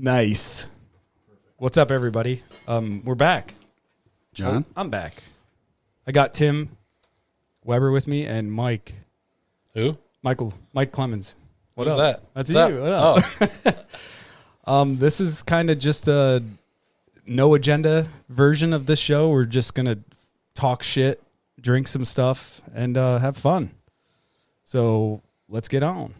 Nice. What's up, everybody? We're back. John? I'm back. I got Tim Webber with me and Mike. Who? Mike Clemons. What Who's up? that? That's What's you. up? What up? This is kind of just a no agenda version of this show. We're just going to talk shit, drink some stuff, and have fun. So let's get on.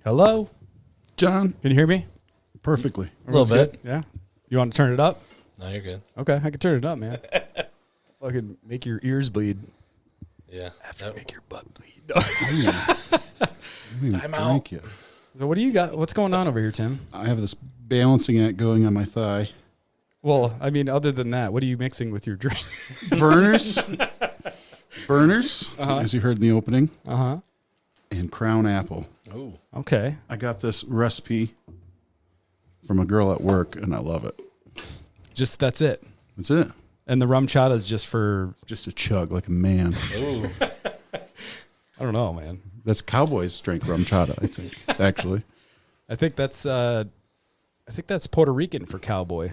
Hello? John? Can you hear me? Perfectly. A little bit. Good? Yeah? You want to turn it up? No, you're good. Okay, I can turn it up, man. Fucking make your ears bleed. Yeah. After make your butt bleed. I'm out. Yet. So what do you got? What's going on over here, Tim? I have this balancing act going on my thigh. Well, I mean, other than that, what are you mixing with your drink? Burners. As you heard in the opening. Uh-huh. And Crown Apple. Oh. Okay. I got this recipe from a girl at work, and I love it. Just that's it. That's it. And the rum chata is just for... Just a chug like a man. Ooh. I don't know, man. That's Cowboys drink rum chata, I think, actually. I think that's Puerto Rican for cowboy.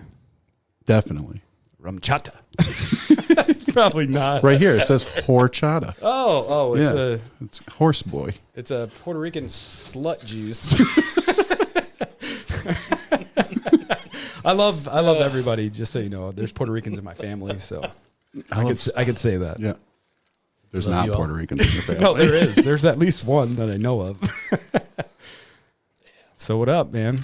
Definitely. Rum chata. Probably not. Right here, it says horchata. Oh, It's horse boy. it's a Puerto Rican slut juice. I love everybody. Just so you know, there's Puerto Ricans in my family, so I could say that. Yeah. There's Love not you all. Puerto Ricans in your family. No, there is. There's at least one that I know of. So what up, man?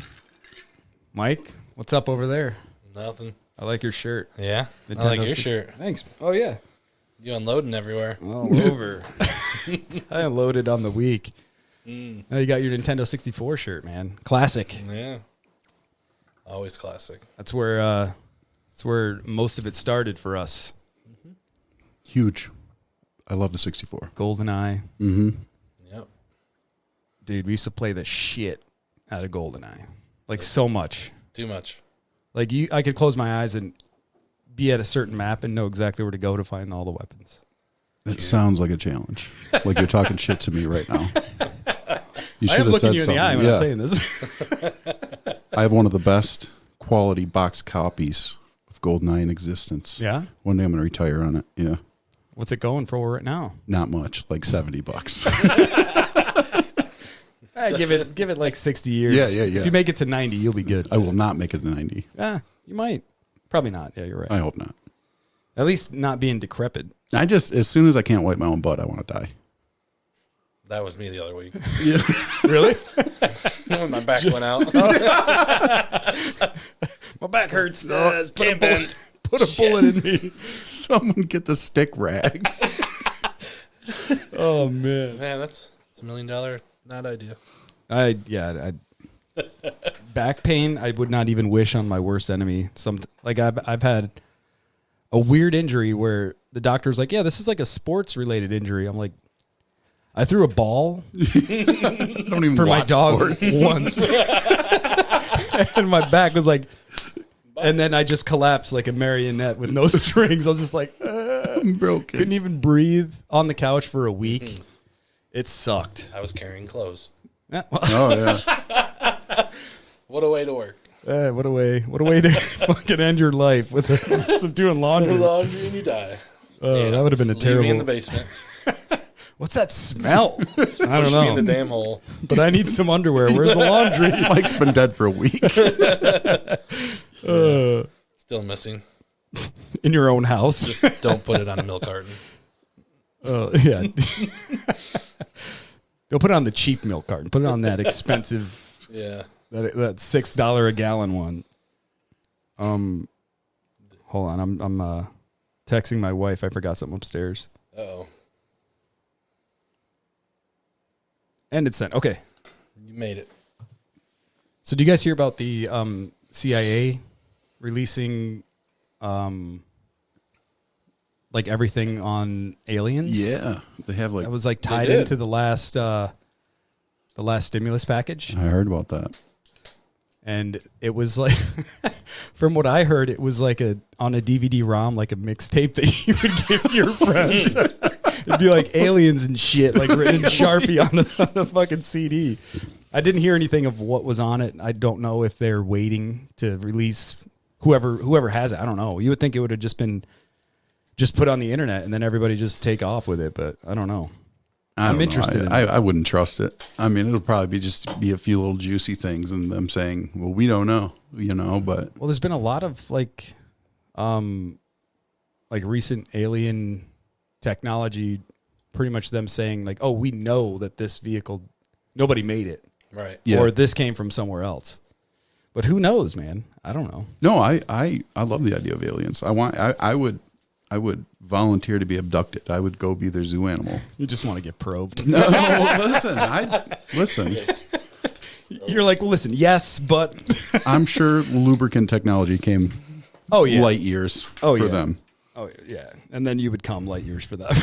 Mike, what's up over there? Nothing. I like your shirt. Yeah? I Nintendo like your 60 shirt. Thanks. Oh yeah, You unloading everywhere. all over. I unloaded on the week. Now you got your Nintendo 64 shirt, man. Classic. Yeah. Always classic. That's where most of it started for us. Huge. I love the 64. GoldenEye. Mm-hmm. Yep. Dude, we used to play the shit out of GoldenEye. Like so much. Too much. Like I could close my eyes and be at a certain map and know exactly where to go to find all the weapons. It sounds like a challenge. Like you're talking shit to me right now. You I should am have said looking you in something. the eye when Yeah. I'm saying this. I have one of the best quality box copies of GoldenEye in existence. Yeah? One day I'm going to retire on it. Yeah. What's it going for right now? Not much, like $70. Give it like 60 years. Yeah. If you make it to 90, you'll be good. I will not make it to 90. Yeah, you might. Probably not. Yeah, you're right. I hope not. At least not being decrepit. I just, as soon as I can't wipe my own butt, I want to die. That was me the other week. Yeah. Really? When my back went out. My back hurts. Put Put a bullet in me. Someone get the stick rag. Oh, man. Man, that's $1 million not idea. Back pain, I would not even wish on my worst enemy. I've had a weird injury where the doctor's like, yeah, this is like a sports related injury. I'm like, I threw a ball Don't even for my watch dog sports. once. And my back was like, and then I just collapsed like a marionette with no strings. I was just like, I'm broken. couldn't even breathe on the couch for a week. It sucked. I was carrying clothes. Yeah, well, Oh, yeah. What a way to work. what a way to fucking end your life with some doing laundry. Laundry and you die. Oh, that would have been a Leave me in the terrible. basement. What's that smell? I don't Push me in the know. damn hole. But I need some underwear. Where's the laundry? Mike's been dead for a week. Still missing. In your own house. Don't put it on a milk carton. Yeah. Don't put it on the cheap milk carton. Put it on that expensive, Yeah. that $6 a gallon one. Hold on. I'm texting my wife. I forgot something upstairs. Uh-oh. And it's sent. Okay. You made it. So do you guys hear about the CIA releasing like everything on aliens? Yeah. They have like, That was like tied did. into the last the last stimulus package. I heard about that. And it was like, from what I heard, it was like on a DVD-ROM, like a mixtape that you would give your friends. It'd be like aliens and shit, like written in Sharpie on a fucking CD. I didn't hear anything of what was on it. I don't know if they're waiting to release whoever has it. I don't know. You would think it would have just been put on the internet and then everybody just take off with it, but I don't know. I'm interested in it. I wouldn't trust it. I mean, it'll probably be a few little juicy things and them saying, well, we don't know, but. Well, there's been a lot of like recent alien technology, pretty much them saying like, oh, we know that this vehicle, nobody made it. Right. Yeah. Or this came from somewhere else. But who knows, man? I don't know. No, I love the idea of aliens. I would volunteer to be abducted. I would go be their zoo animal. You just want to get probed. No, listen. You're like, well, listen, yes, but I'm sure lubricant technology came light years for them. Oh, yeah. And then you would come light years for them.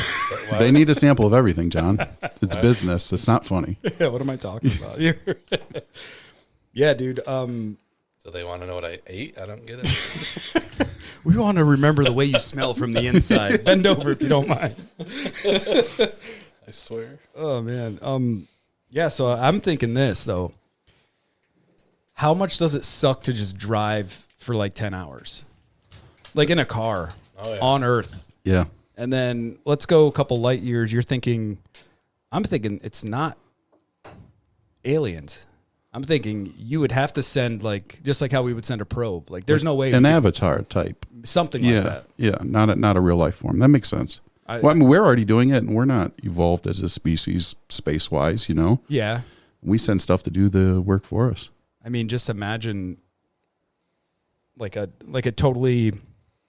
They need a sample of everything, John. It's business. It's not funny. Yeah, what am I talking about? Yeah, dude. So they want to know what I ate? I don't get it. We want to remember the way you smell from the inside. Bend over if you don't mind. I swear. Oh, man. Yeah, so I'm thinking this, though. How much does it suck to just drive for like 10 hours? Like in a car on Earth. Yeah. And then let's go a couple light years. I'm thinking it's not aliens. I'm thinking you would have to send just like how we would send a probe. Like there's no way. An avatar type. Something like that. Yeah. Not a real life form. That makes sense. I mean, we're already doing it and we're not evolved as a species space wise, Yeah. We send stuff to do the work for us. I mean, just imagine like a totally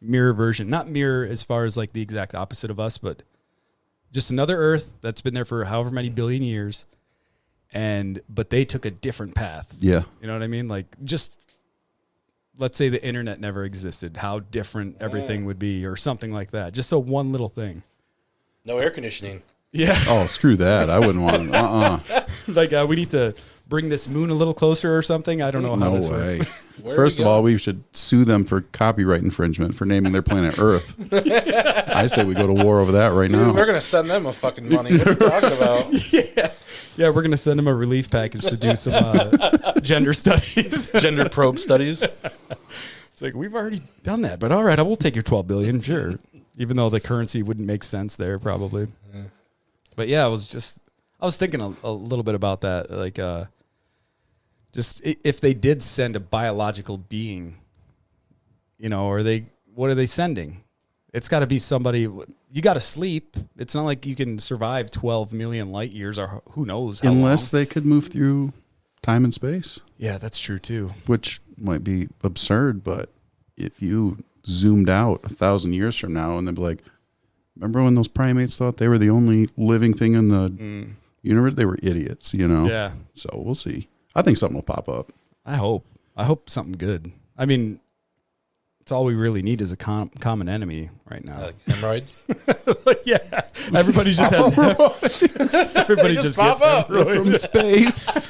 mirror version, not mirror as far as like the exact opposite of us, but just another Earth that's been there for however many billion years. But they took a different path. Yeah. You know what I mean? Like just let's say the internet never existed, how different everything would be or something like that. Just so one little thing. No air conditioning. Yeah. Oh, screw that. I wouldn't want to. Like we need to bring this moon a little closer or something. I don't know how this works. First of all, we should sue them for copyright infringement for naming their planet Earth. I say we go to war over that right now. We're going to send them a fucking money. What are you talking about? Yeah, we're going to send them a relief package to do some gender studies. Gender probe studies. It's like, we've already done that, but all right, I will take your $12 billion, sure. Even though the currency wouldn't make sense there, probably. Yeah. But yeah, I was thinking a little bit about that. Like, just if they did send a biological being, what are they sending? It's got to be somebody. You got to sleep. It's not like you can survive 12 million light years or who knows how Unless long. they could move through time and space. Yeah, that's true too. Which might be absurd, but if you zoomed out 1,000 years from now and they'd be like, remember when those primates thought they were the only living thing in the universe? They were idiots, Yeah. So we'll see. I think something will pop up. I hope something good. I mean, it's all we really need is a common enemy right now. Like hemorrhoids? Yeah. Everybody just has hemorrhoids. Everybody just gets hemorrhoids. From space.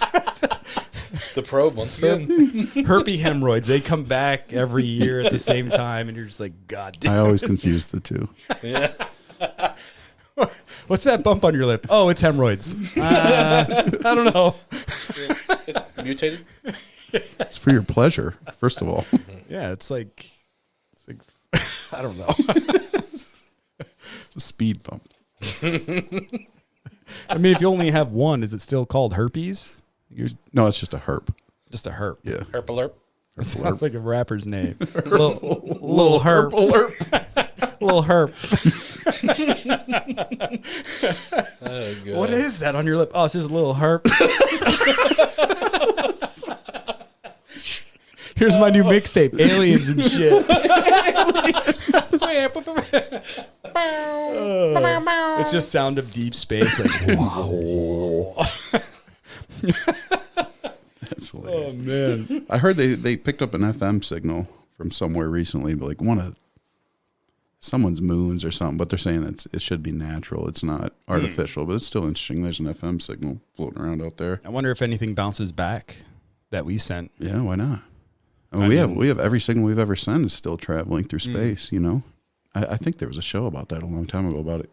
The probe once again. Herpy hemorrhoids. They come back every year at the same time, and you're just like, God damn. I always confuse the two. Yeah. What's that bump on your lip? Oh, it's hemorrhoids. I don't know. Mutated? It's for your pleasure, first of all. Yeah, it's like I don't know. It's a speed bump. I mean, if you only have one, is it still called herpes? No, it's just a herp. Just a herp. Yeah. Herpalurp? It sounds like a rapper's name. Little herp. Little herp. Oh, God. What is that on your lip? Oh, it's just a little herp. Here's my new mixtape, Aliens and shit. It's just sound of deep space, like wow. That's hilarious. Oh man! I heard they picked up an FM signal from somewhere recently, but like someone's moons or something, but they're saying it should be natural. It's not artificial, but it's still interesting. There's an FM signal floating around out there. I wonder if anything bounces back that we sent. Yeah, why not? I mean, we have every signal we've ever sent is still traveling through space. You know, I think there was a show about that a long time ago about it.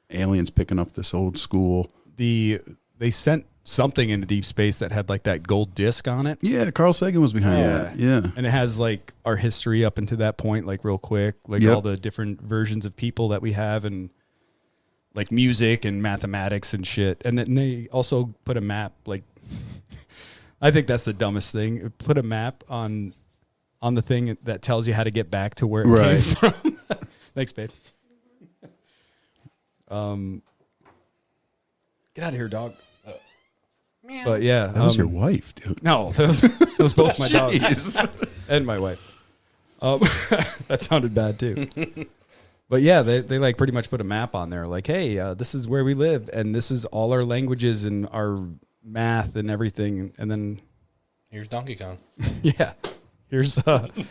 Aliens picking up this old school. They sent something into deep space that had like that gold disc on it. Yeah, Carl Sagan was behind that. Yeah. And it has like our history up into that point, like real quick, like all the different versions of people that we have and like music and mathematics and shit. And then they also put a map, like, I think that's the dumbest thing. Put a map on the thing that tells you how to get back to where it came from. Thanks, babe. Get out of here, dog. But yeah, that was your wife, dude. No, those both my dogs and my wife. That sounded bad too. But yeah, they like pretty much put a map on there, like, hey, this is where we live, and this is all our languages and our math and everything, and then here's Donkey Kong. Yeah, here's and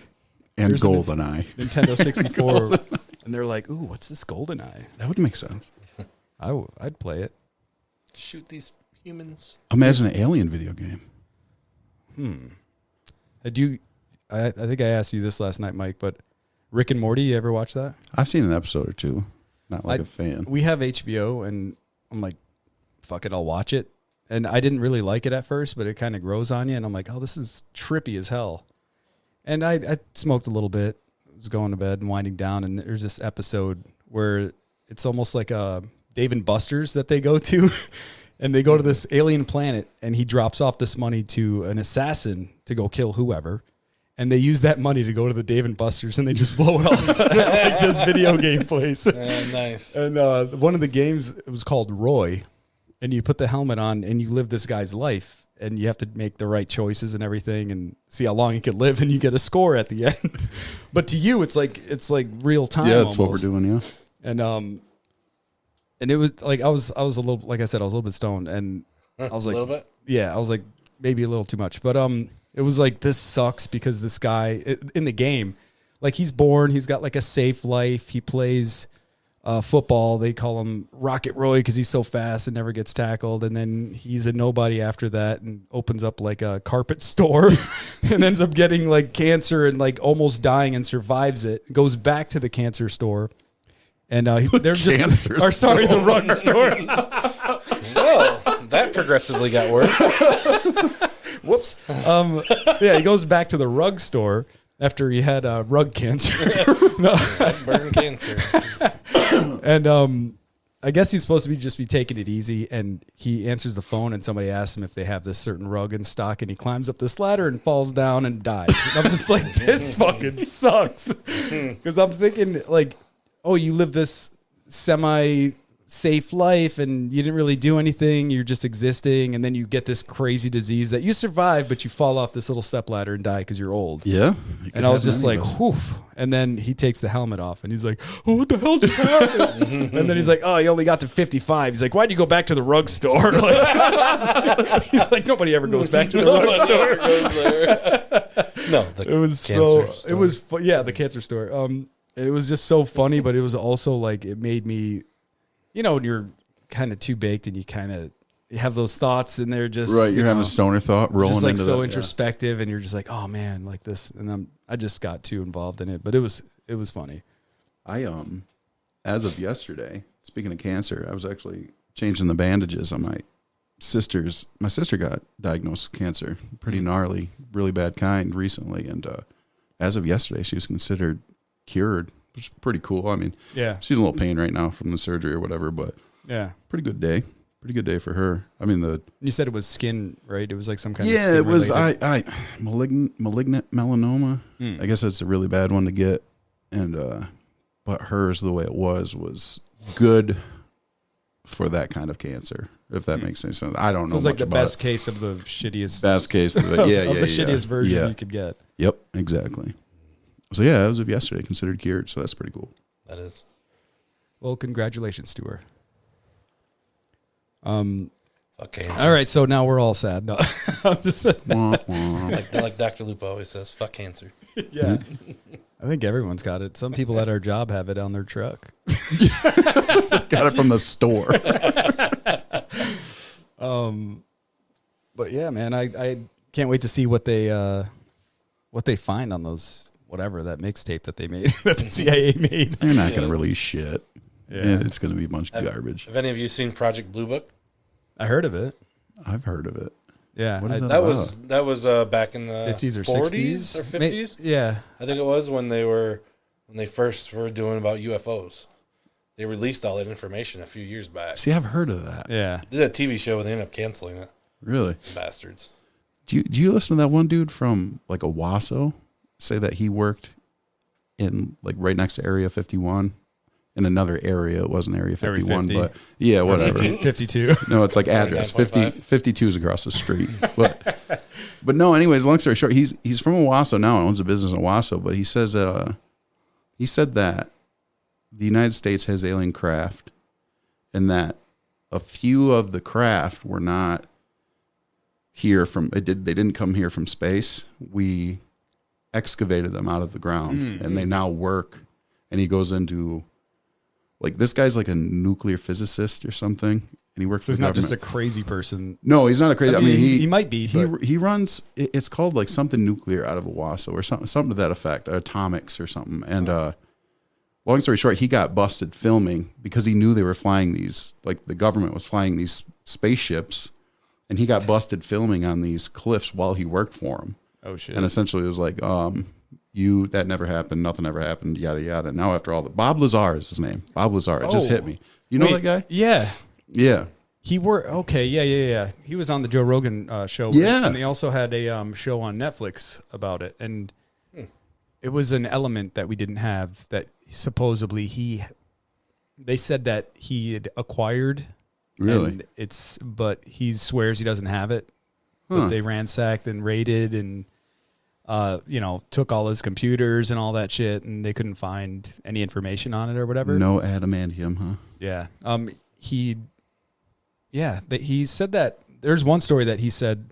GoldenEye, Nintendo 64, and they're like, ooh, what's this GoldenEye? That would make sense. I'd play it. Shoot these humans. Imagine an alien video game. I think I asked you this last night, Mike, but Rick and Morty, you ever watch that? I've seen an episode or two. Not like a fan. We have HBO, and I'm like, fuck it, I'll watch it. And I didn't really like it at first, but it kind of grows on you, and I'm like, oh, this is trippy as hell. And I smoked a little bit, was going to bed and winding down, and there's this episode where it's almost like a Dave and Buster's that they go to. And they go to this alien planet, and he drops off this money to an assassin to go kill whoever. And they use that money to go to the Dave and Buster's, and they just blow it all like this video game place. Nice. And one of the games, it was called Roy. And you put the helmet on, and you live this guy's life. And you have to make the right choices and everything and see how long you could live, and you get a score at the end. But to you, it's like real time. Yeah, that's almost what we're doing, yeah. And it was like I was a little, like I said, I was a little bit stoned, and I was like, a little bit? Yeah, I was like maybe a little too much, but it was like, this sucks because this guy in the game, like, he's born, he's got like a safe life, he plays football. They call him Rocket Roy because he's so fast and never gets tackled, and then he's a nobody after that and opens up like a carpet store and ends up getting like cancer and like almost dying and survives it. Goes back to the cancer store. And they're just, the rug store. Well, that progressively got worse. Whoops. Yeah, he goes back to the rug store after he had rug cancer. Burn cancer. And I guess he's supposed to just be taking it easy. And he answers the phone, and somebody asks him if they have this certain rug in stock. And he climbs up this ladder and falls down and dies. And I'm just like, this fucking sucks. Because I'm thinking, like, oh, you live this semi-safe life and you didn't really do anything. You're just existing. And then you get this crazy disease that you survive, but you fall off this little step ladder and die because you're old. Yeah. And I was just like, whew. And then he takes the helmet off and he's like, oh, what the hell just happened? And then he's like, oh, you only got to 55. He's like, why'd you go back to the rug store? Like, he's like, nobody ever goes back to the rug store. No, it was cancer store. It was, the cancer store. It was just so funny, but it was also like, it made me, you know, when you're kind of too baked and you have those thoughts and they're just right. You're having a stoner thought rolling just like into so that, introspective, and you're just like, oh man, like this, and I just got too involved in it, but it was funny. I as of yesterday, speaking of cancer, I was actually changing the bandages on my sister's. My sister got diagnosed with cancer, pretty gnarly, really bad kind recently, and as of yesterday, she was considered cured, which is pretty cool. I mean, yeah, she's in a little pain right now from the surgery or whatever, but yeah, pretty good day for her. I mean, you said it was skin, right? It was like some kind of skin it was I malignant melanoma. I guess that's a really bad one to get, and but hers, the way it was good for that kind of cancer, if that makes any sense. I don't know. So it was like the best case of the shittiest. Best case of it. Yeah, the shittiest version you could get. Yep, exactly. So yeah, as of yesterday, considered cured. So that's pretty cool. That is. Well, congratulations to her. Fun Fuck cancer. All right, so now we're all sad. No, I'm just Wah, wah. Like Dr. Lupo always says, fuck cancer. yeah. I think everyone's got it. Some people at our job have it on their truck. Got it from the store. But yeah, man, I can't wait to see what they find on those whatever that mixtape that they made that the CIA made. They're not going to release shit. Yeah. It's going to be a bunch of garbage. Have any of you seen Project Blue Book? I heard of it. I've heard of it. Yeah, What is That was back in the 50s or 40s 60s or 50s. Yeah, I think it was when they first were doing about UFOs. They released all that information a few years back. See, I've heard of that. yeah. They did a TV show and they ended up canceling it. Really? Bastards. Do you listen to that one dude from like Owasso say that he worked in like right next to Area 51 in another area? It wasn't Area 51, 50. but yeah, whatever. 52. No, it's like address 49.5. 52 is across the street. But no, anyways, long story short, he's from Owasso now and owns a business in Owasso, but he says he said that the United States has alien craft and that a few of the craft were not here they didn't come here from space. We excavated them out of the ground and they now work. And he goes into like, this guy's like a nuclear physicist or something, and he works So for he's the not government. just a crazy person. No, he's not a crazy. I mean, he might be. But he runs. It's called like something nuclear out of Owasso or something to that effect, atomics or something. And long story short, he got busted filming because he knew they were flying these. Like the government was flying these spaceships, and he got busted filming on these cliffs while he worked for him. oh shit. And essentially, it was like, that never happened. Nothing ever happened. Yada yada. Now after all, Bob Lazar is his name. Bob Lazar. It just hit me. You know that guy? Yeah. Yeah. He okay, yeah. He was on the Joe Rogan show. Yeah. And they also had a show on Netflix about it. And it was an element that we didn't have that supposedly they said that he had acquired. Really? And but he swears he doesn't have it. Huh. But they ransacked and raided and took all his computers and all that shit, and they couldn't find any information on it or whatever. No adamantium, huh? Yeah. He said that there's one story that he said,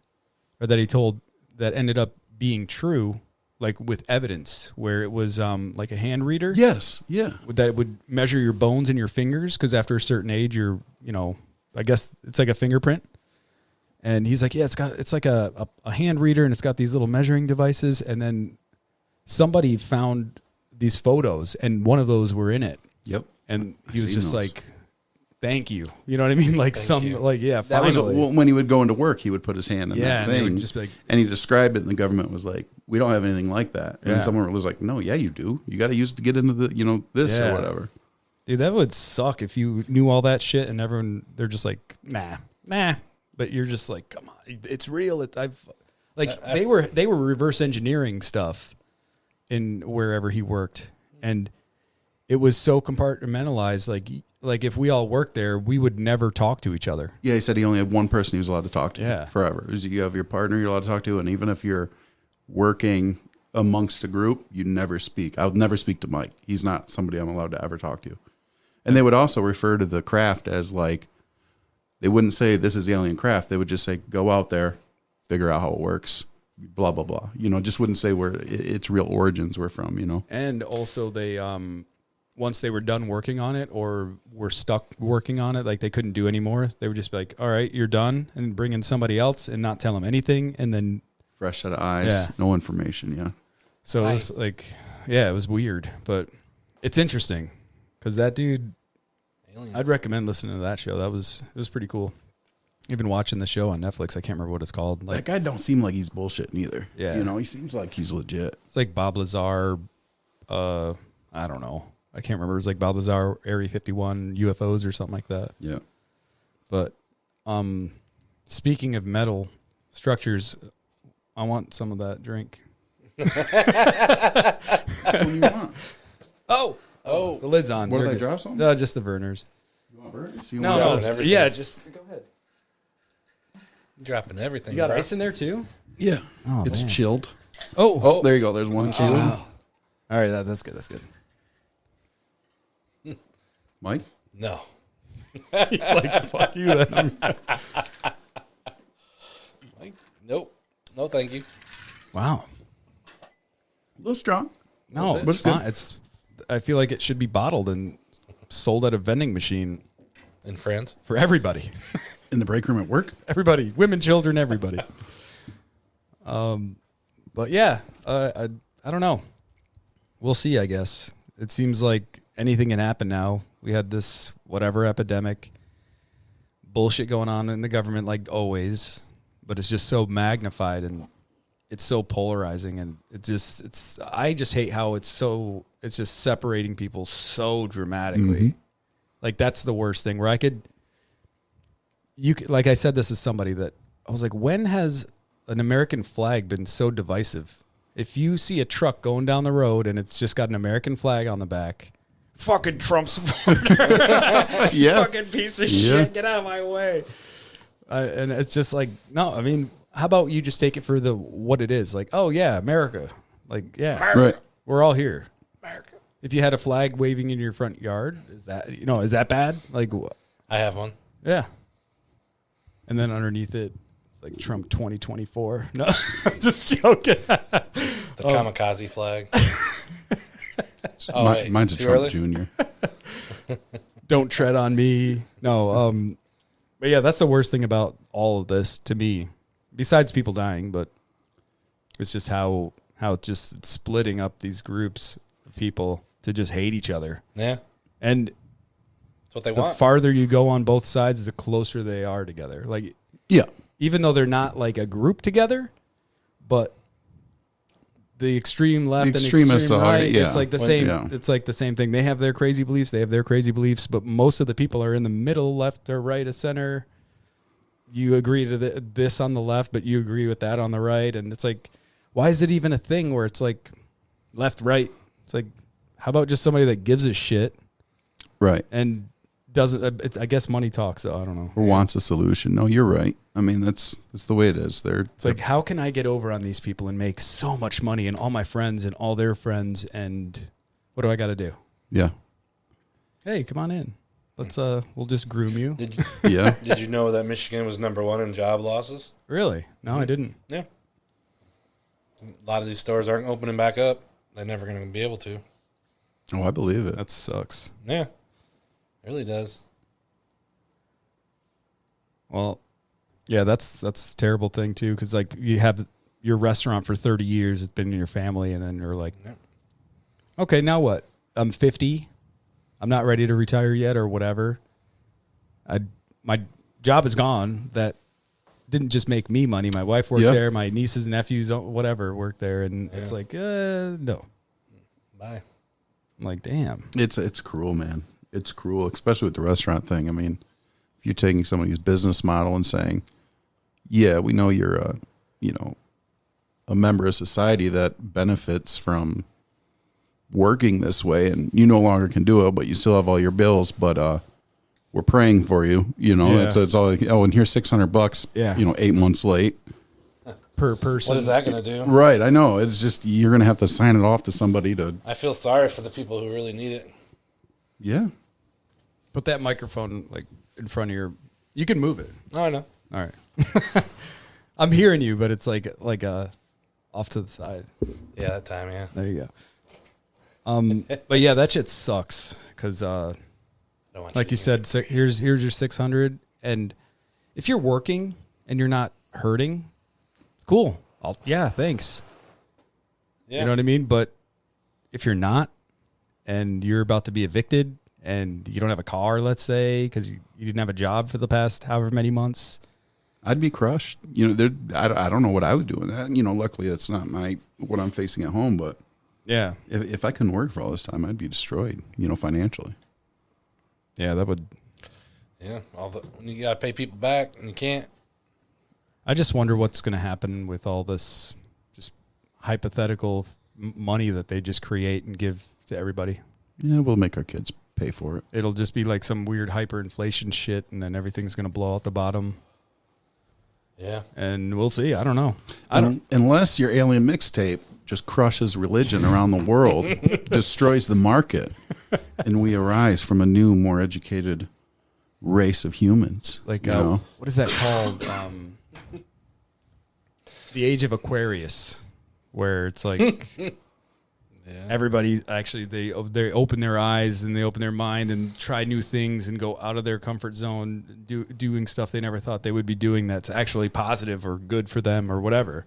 or that he told, that ended up being true, like with evidence, where it was like a hand reader. Yes. Yeah. That would measure your bones in your fingers, because after a certain age, I guess it's like a fingerprint. And he's like, yeah, it's like a hand reader, and it's got these little measuring devices. And then somebody found these photos, and one of those were in it. Yep. And I've he was seen just those. like, thank you. You know what I mean? Like you. That was finally. when he would go into work, he would put his hand in that and they thing. would just be like, And he described it, and the government was like, we don't have anything like that. And Yeah. then someone was like, no, yeah, you do. You got to use it to get into the, this Yeah. or whatever. dude, that would suck if you knew all that shit and everyone, they're just like, nah. But you're just like, come on, it's real. They were reverse engineering stuff in wherever he worked, and it was so compartmentalized. Like if we all worked there, we would never talk to each other. Yeah, he said he only had one person he was allowed to talk to Yeah. forever. You have your partner you're allowed to talk to, and even if you're working amongst a group, you never speak. I would never speak to Mike. He's not somebody I'm allowed to ever talk to. And they would also refer to the craft as like, they wouldn't say this is alien craft. They would just say, go out there, figure out how it works, blah, blah, blah. Just wouldn't say where its real origins were from, And also they, once they were done working on it or were stuck working on it, like they couldn't do anymore, they would just be like, all right, you're done, and bring in somebody else and not tell them anything. And then fresh set of eyes, Yeah. no information, yeah. So it was like, it was weird, but it's interesting because that dude, Aliens. I'd recommend listening to that show. It was pretty cool. Even watching the show on Netflix, I can't remember what it's called. That Like guy don't seem like he's bullshitting either. Yeah. He seems like he's legit. it's like Bob Lazar. I don't know. I can't remember. It was like Bob Lazar, Area 51 UFOs or something like that. Yeah. But speaking of metal structures, I want some of that drink. What do you want? Oh, the lid's on. What, You're did I good. drop something? No, just the Verners. You want burgers? You No, want dropping no, everything. yeah, just go ahead. Dropping everything. You got bro. ice in there too? Yeah. Oh, It's man. chilled. Oh, There you go. There's one chilled. all right, that's good. That's good. Mike? No. He's like, fuck you then. Nope. No, thank you. Wow. A little strong. No, bit. it's It's good. fine. I feel like it should be bottled and sold at a vending machine In France. for everybody. In the break room at work? Everybody, women, children, everybody. But yeah, I don't know. We'll see, I guess. It seems like anything can happen now. We had this whatever epidemic bullshit going on in the government like always, but it's just so magnified and it's so polarizing, and I just hate how it's just separating people so dramatically. Like that's the worst thing where like I said this is somebody that I was like, when has an American flag been so divisive? If you see a truck going down the road and it's just got an American flag on the back, fucking Trump supporter, Yeah. fucking piece of Yeah. shit, get out of my way. And it's just like, no, I mean, how about you just take it for what it is? Like, oh yeah, America. Like, yeah, Right. we're all here. America. If you had a flag waving in your front yard, is that bad? Like, I have one. yeah. And then underneath it, it's like Trump 2024. No, I'm just joking. The kamikaze flag. Oh, wait, Mine's a too Trump early? Junior. Don't tread on me. No, but yeah, that's the worst thing about all of this to me, besides people dying, but it's just how it's splitting up these groups of people to just hate each other. Yeah. And That's what they the want. farther you go on both sides, the closer they are together. Like, Yeah. even though they're not like a group together, but the extreme left The and extremists extreme are, right, yeah. it's like the When- same. yeah. It's like the same thing. They have their crazy beliefs. They have their crazy beliefs, but most of the people are in the middle, left or right, or center. You agree to this on the left, but you agree with that on the right, and it's like, why is it even a thing where it's like left, right? It's like, how about just somebody that gives a shit Right. and doesn't? I guess money talks. So I don't know. Or wants a solution. No, you're right. I mean, that's the way it is. It's like, how can I get over on these people and make so much money and all my friends and all their friends, and what do I got to do? yeah. Hey, come on in. Let's we'll just groom you. Did you, Yeah. did you know that Michigan was #1 in job losses? Really? No, I didn't. Yeah. A lot of these stores aren't opening back up. They're never going to be able to. Oh, I believe it. That sucks. Yeah. It really does. Well, yeah, that's a terrible thing too, because like you have your restaurant for 30 years, it's been in your family, and then you're like, Yeah. okay, now what? I'm 50. I'm not ready to retire yet, or whatever. My job is gone. That didn't just make me money. My wife worked Yeah. there. My nieces, nephews, whatever, worked there, and it's Yeah. like, no. Bye. I'm like, damn. It's cruel, man. It's cruel, especially with the restaurant thing. I mean, if you're taking somebody's business model and saying, yeah, we know you're a member of society that benefits from working this way, and you no longer can do it, but you still have all your bills, but we're praying for you, Yeah. it's all like, oh, and here's $600, Yeah. 8 months late. Per person. What is that going to do? Right. I know. It's just, you're going to have to sign it off to somebody to, I feel sorry for the people who really need it. yeah. Put that microphone like in front of your. You can move it. Oh, I know. All right. I'm hearing you, but it's like off to the side. Yeah, that time, yeah. There you go. But yeah, that shit sucks because, I don't want like you to- said, here's your 600, and if you're working and you're not hurting, cool. Yeah, thanks. Yeah. You know what I mean? But if you're not, and you're about to be evicted, and you don't have a car, let's say, because you didn't have a job for the past however many months. I'd be crushed. I don't know what I would do with that. Luckily that's not what I'm facing at home, but Yeah. if I couldn't work for all this time, I'd be destroyed, financially. Yeah, that would. Yeah. When you got to pay people back and you can't. I just wonder what's going to happen with all this just hypothetical money that they just create and give to everybody. Yeah, we'll make our kids pay for it. It'll just be like some weird hyperinflation shit, and then everything's going to blow out the bottom. Yeah. And we'll see. I don't know. Unless your alien mixtape just crushes religion around the world, destroys the market, and we arise from a new, more educated race of humans. Like, you know? what is that called? the age of Aquarius, where it's like everybody actually they open their eyes and they open their mind and try new things and go out of their comfort zone, doing stuff they never thought they would be doing that's actually positive or good for them or whatever.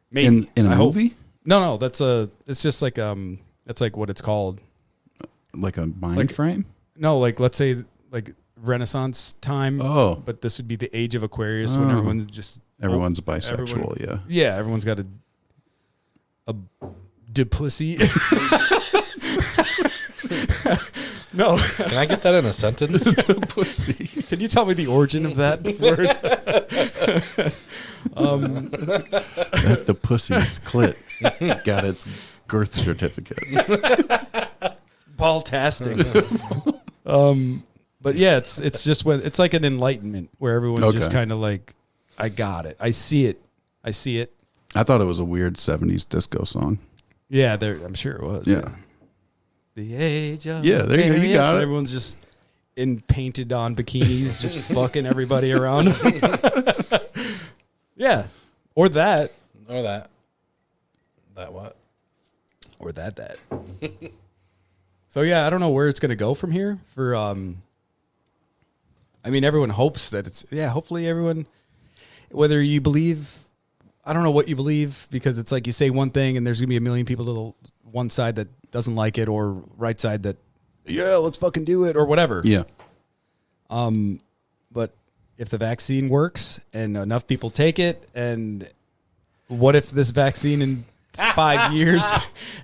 Maybe in a movie? No, it's just like that's like what it's called. Like a mind frame? No, like let's say like Renaissance time. Oh. But this would be the age of Aquarius when everyone's just Everyone's bisexual, yeah. Yeah, everyone's got a pussy. No. Can I get that in a sentence? Pussy. Can you tell me the origin of that word? The pussy's clit got its girth certificate. Ball-tastic. But yeah, it's just when it's like an enlightenment where everyone's just kind of like, I got it. I see it. I thought it was a weird 70s disco song. Yeah, I'm sure it was. Yeah. The age of there you go. You got it. Everyone's just in painted on bikinis, just fucking everybody around. Yeah. Or that. Or that. That what? Or that. So yeah, I don't know where it's gonna go from here. I mean, everyone hopes that hopefully everyone, whether you believe, I don't know what you believe, because it's like you say one thing and there's gonna be a million people to the one side that doesn't like it, or right side that, yeah, let's fucking do it, or whatever. Yeah. But if the vaccine works and enough people take it, and what if this vaccine in 5 years,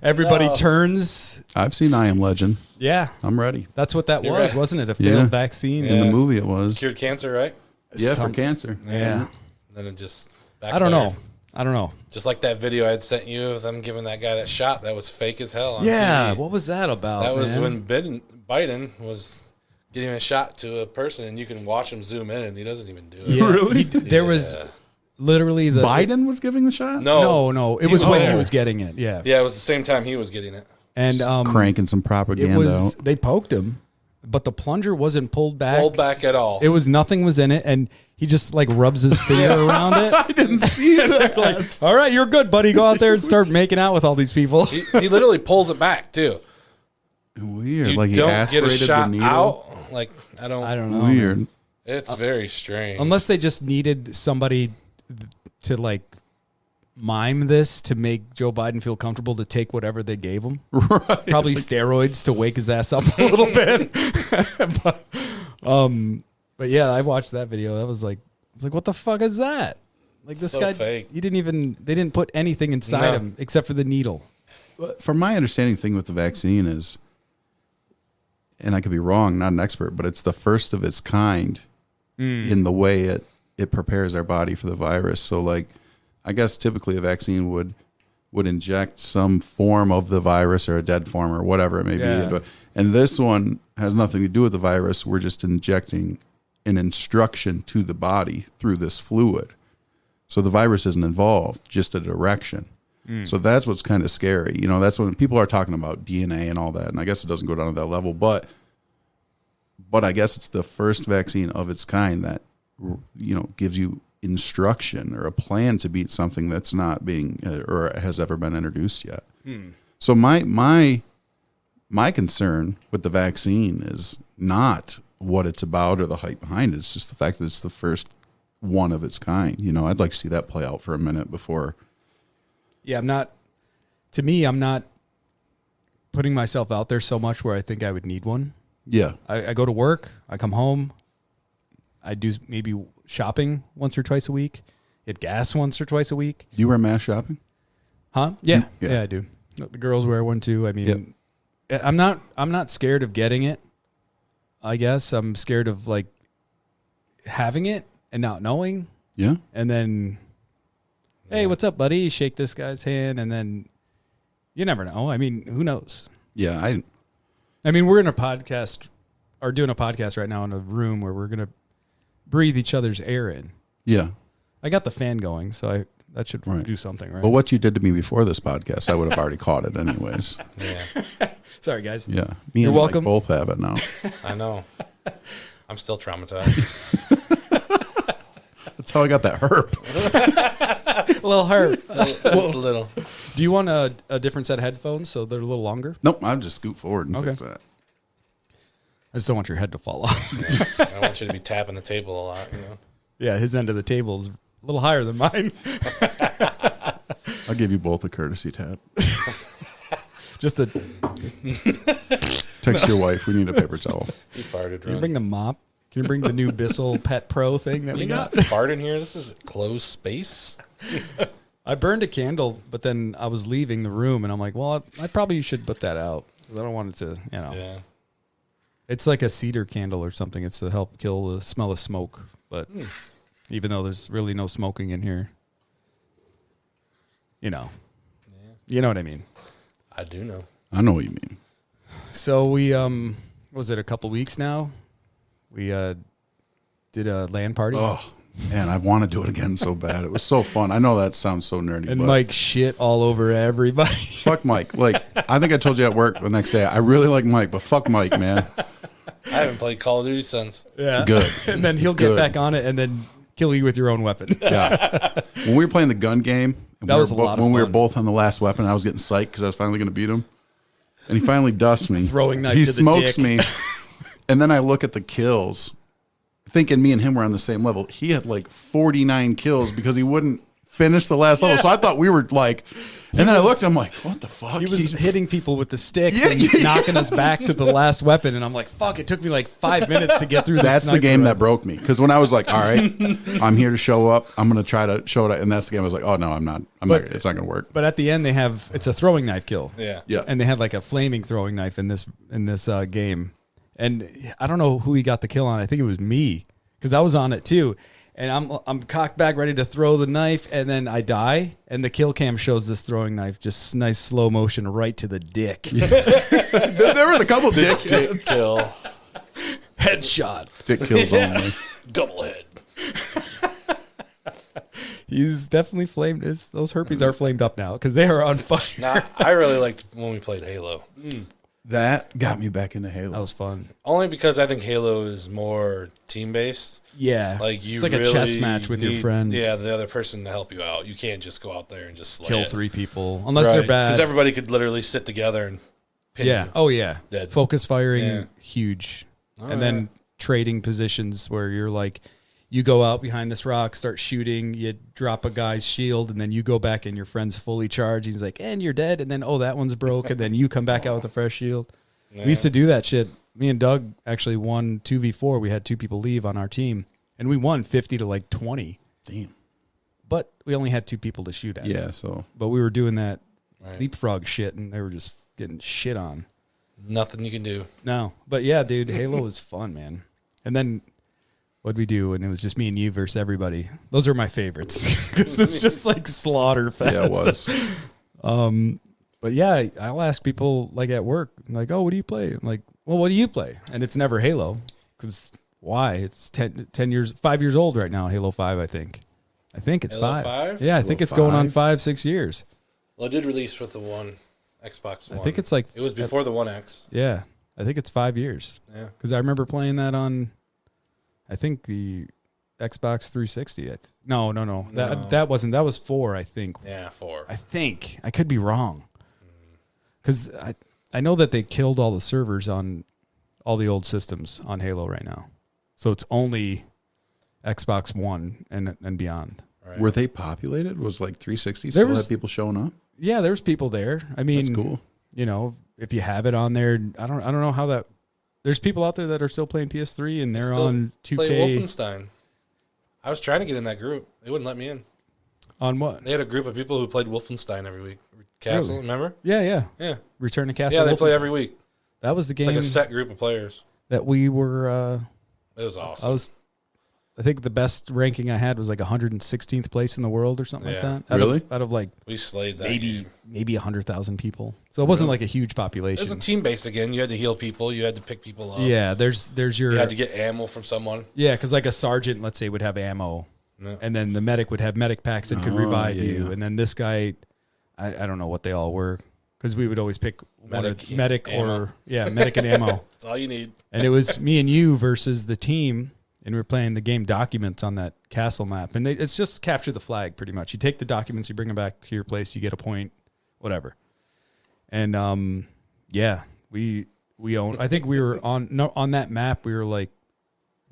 everybody turns? I've seen I Am Legend. Yeah. I'm ready. That's what that You're was, right. wasn't it? A failed vaccine? In the movie it was. Cured cancer, right? Yeah, for cancer. Yeah. And then it just I don't backfired. know. I don't know. Just like that video I had sent you of them giving that guy that shot. That was fake as hell on Yeah. TV. What was that about? That was man? when Biden was giving a shot to a person, and you can watch him zoom in, and he doesn't even do it. Yeah. Really? There was literally the Biden was giving the shot? No. It was when he there. was getting it. Yeah. Yeah, it was the same time he was getting it. And Cranking some it propaganda was out. they poked him, but the plunger wasn't pulled back. Pulled back at all. It was nothing was in it, and he just like rubs his finger around it. I didn't see that. Like, all right, you're good, buddy. Go out there and start making out with all these people. he literally pulls it back too. Weird. You Like he don't aspirated get a shot the needle. out. Like I don't know. Weird. It's very strange. Unless they just needed somebody to like mime this to make Joe Biden feel comfortable to take whatever they gave him. Right. Probably steroids to wake his ass up a little bit. But yeah, I watched that video. That was like, what the fuck is that? Like this So guy, fake. they didn't put anything inside No. him except for the needle. From my understanding, thing with the vaccine is, and I could be wrong, not an expert, but it's the first of its kind in the way it prepares our body for the virus. So like, I guess typically a vaccine would inject some form of the virus or a dead form or whatever it may Yeah. be. And this one has nothing to do with the virus. We're just injecting an instruction to the body through this fluid. So the virus isn't involved, just a direction. So that's what's kind of scary. You know, that's when people are talking about DNA and all that. And I guess it doesn't go down to that level, but I guess it's the first vaccine of its kind that, you know, gives you instruction or a plan to beat something that's not being or has ever been introduced yet. So my concern with the vaccine is not what it's about or the hype behind it. It's just the fact that it's the first one of its kind. You know, I'd like to see that play out for a minute before. Yeah, I'm not putting myself out there so much where I think I would need one. Yeah. I go to work, I come home, I do maybe shopping once or twice a week, get gas once or twice a week. Do you wear mass shopping? Huh? Yeah. Yeah. Yeah, I do. The girls wear one too. I mean, I'm not scared of getting it. I guess I'm scared of like having it and not knowing. Yeah. And then, hey, what's up, buddy? Shake this guy's hand, and then you never know. I mean, who knows? Yeah. I mean, we're in a podcast, or doing a podcast right now in a room where we're gonna breathe each other's air in. Yeah. I got the fan going, so that should do something, right? But what you did to me before this podcast, I would have already caught it anyways. Yeah, Sorry, guys. Yeah. Me You're and Mike welcome. both have it now. I know. I'm still traumatized. That's how I got that herp. little hurt. Just a little. Do you want a different set of headphones so they're a little longer? Nope, I'll just scoot forward and fix that. I just don't want your head to fall off. Yeah, I want you to be tapping the table a lot. Yeah, his end of the table is a little higher than mine. I'll give you both a courtesy tap. Just the. Text your wife. We need a paper towel. You farted, Can you bring the mop? Can you bring the new Bissell Pet Pro thing that we You got? not fart in here? This is closed space. I burned a candle, but then I was leaving the room, and I'm like, well, I probably should put that out because I don't want it to, Yeah. It's like a cedar candle or something. It's to help kill the smell of smoke. But even though there's really no smoking in here, you know what I mean. I do know. I know what you mean. So we was it a couple weeks now? We did a LAN party. Oh man, I want to do it again so bad. It was so fun. I know that sounds so nerdy, and but Mike shit all over everybody. fuck Mike. Like I think I told you at work the next day. I really like Mike, but fuck Mike, man. I haven't played Call of Duty since. Yeah, Good. And then he'll get Good. back on it and then kill you with your own weapon. Yeah. When we were playing the gun game, and That was a lot of when we were fun. both on the last weapon, I was getting psyched because I was finally going to beat him. And he finally dusts me. Throwing knife He to the smokes dick. me. And then I look at the kills, thinking me and him were on the same level. He had like 49 kills because he wouldn't finish the last level. So I thought we were like, and then I looked, I'm like, what the fuck? He was hitting people with the sticks Yeah, and yeah, knocking us back to the last weapon, and I'm like, "Fuck!" It took me like 5 minutes to get through. That's the sniper game that rifle. broke me. Because when I was like, all right, I'm here to show up. I'm going to try to show it. And that's the game. I was like, oh, no, I'm not. It's not going to work. But at the end, it's a throwing knife kill. Yeah. Yeah. And they had like a flaming throwing knife in this game, and I don't know who he got the kill on. I think it was me because I was on it too. And I'm cocked back, ready to throw the knife, and then I die, and the kill cam shows this throwing knife, just nice slow motion right to the dick. There was a couple dick Kill. Headshot. dick kills only. Double head. He's definitely flamed. Those herpes are flamed up now because they are on fire. Nah, I really liked when we played Halo. That got me back into Halo. That was fun. Only because I think Halo is more team based. Yeah, Like you, it's like really a chess match with your need, friend. Yeah, the other person to help you out. You can't just go out there and just slay Kill it. 3 people unless they're bad. Because everybody could literally sit together and pin Yeah. you. Oh yeah. Dead. Focus firing, Yeah. huge. Oh, and then trading positions where you're like, you go out behind this rock, start shooting, you drop a guy's shield, and then you go back and your friend's fully charged. He's like, and you're dead. And then, oh, that one's broke. And then you come back out with a fresh shield. Yeah. We used to do that shit. Me and Doug actually won 2v4. We had 2 people leave on our team, and we won 50 to like 20. Damn. But we only had 2 people to shoot at. Yeah, so. But we were doing that Right. leapfrog shit, and they were just getting shit on. Nothing you can do. No, but yeah, dude, Halo was fun, man. And then what'd we do? And it was just me and you versus everybody. Those are my favorites because it's just like slaughter fest. Yeah, it was. But yeah, I'll ask people like at work, like, "Oh, what do you play?" I'm like, "Well, what do you play?" And it's never Halo because why? It's 10 years, 5 years old right now. Halo 5, I think. I think it's Halo 5. 5? Yeah, I Halo think it's going on 5? 5-6 years. Well, it did release with the Xbox One. I think it's like it was before the One X. Yeah, I think it's 5 years. Yeah. Because I remember playing that on, I think the Xbox 360. No. That wasn't. That was 4. I think. Yeah, 4. I think I could be wrong. Because I know that they killed all the servers on all the old systems on Halo right now, so it's only Xbox One and beyond. Right. Were they populated? Was like 360 There still was- had people showing up? Yeah, there's people there. I mean, That's cool. You know, if you have it on there, I don't know how that. There's people out there that are still playing PS3 and they're Still on 2K. Play Wolfenstein. I was trying to get in that group. They wouldn't let me in. On what? They had a group of people who played Wolfenstein every week. Castle, Really? remember? Yeah. Yeah. Return to Castle. Yeah, they play Wolfenstein. every week. That was the It's game like a set group of players. that we were. It was awesome. I think the best ranking I had was like 116th place in the world or something like Yeah. that. Really? Out of like We slayed that maybe game. 100,000 people. So it wasn't like a huge It was population. a team base again. You had to heal people. You had to pick people up. Yeah, there's your You had to get ammo from someone. yeah, because like a sergeant, let's say, would have ammo, Yeah. and then the medic would have medic packs and could Oh, revive yeah, you, yeah. and then this guy, I don't know what they all were, because we would always pick medic ammo. or medic and ammo, That's all you need. and it was me and you versus the team, and we were playing the game Documents on that castle map, and it's just capture the flag pretty much. You take the documents, you bring them back to your place, you get a point, whatever. And yeah, we own. I think we were on that map. We were like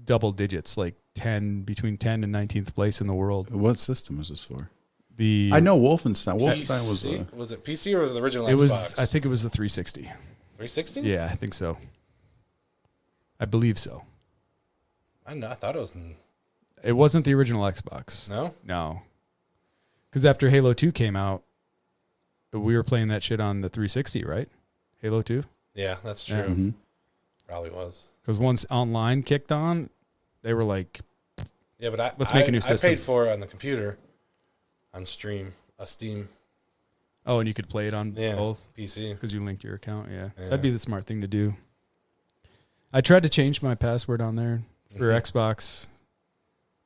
double digits, like between 10 and 19th place in the world. What system is this for? I know Wolfenstein. Wolfenstein was it PC or was it the original Xbox? Xbox? I think it was the 360. 360? Yeah, I think so. I believe so. I know. I thought it was. It wasn't the original Xbox. No. Because after Halo 2 came out, we were playing that shit on the 360, right? Halo 2? Yeah, that's true. Yeah. Mm-hmm. Probably was. Because once online kicked on, they were like, yeah, but let's make a new system. I paid for it on the computer, on Steam. Oh, and you could play it on both? PC. Because you linked your account, yeah. That'd be the smart thing to do. I tried to change my password on there for Xbox,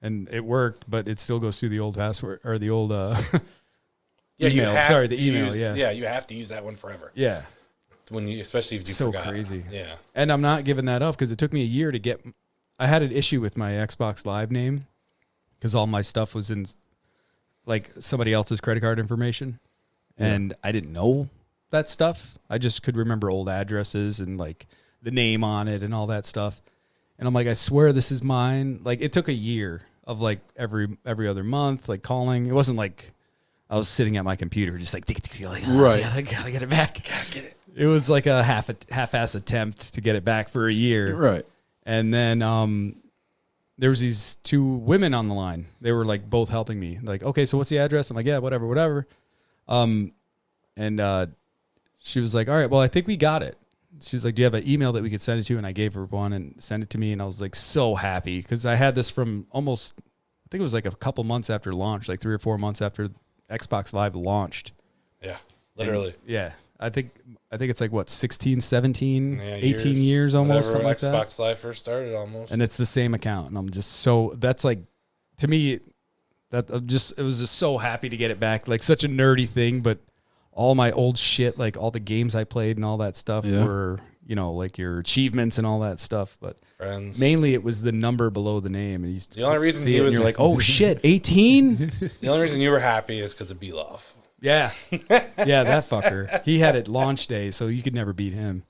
and it worked, but it still goes through the old password, or the old email. Sorry, the email, Yeah, you have to use that one forever. Yeah. Especially if you forgot. So crazy. Yeah. And I'm not giving that up because it took me a year to get. I had an issue with my Xbox Live name because all my stuff was in like somebody else's credit card information, and I didn't know that stuff. I just could remember old addresses and like the name on it and all that stuff. And I'm like, I swear this is mine. Like it took a year of like every other month, like calling. It wasn't like I was sitting at my computer just like, right. I gotta get it back. Gotta get it. It was like a half-ass attempt to get it back for a year. Right. And then there was these two women on the line. They were like both helping me. Like, okay, so what's the address? I'm like, yeah, whatever. And she was like, all right, well, I think we got it. She was like, do you have an email that we could send it to? And I gave her one and sent it to me. And I was like so happy because I had this from almost, I think it was like a couple months after launch, like 3 or 4 months after Xbox Live launched. Yeah, literally. And, yeah. I think it's like what 16, 17, 18 years almost, something like that. Xbox Live first started almost. And it's the same account, and I'm just so that's like to me that it was just so happy to get it back. Like such a nerdy thing, but all my old shit, like all the games I played and all that stuff were, like your achievements and all that stuff, but friends. Mainly it was the number below the name, and the only reason he was you're like, "Oh shit, 18?" The only reason you were happy is cuz of Beloff. Yeah. Yeah, that fucker. He had it launch day, so you could never beat him.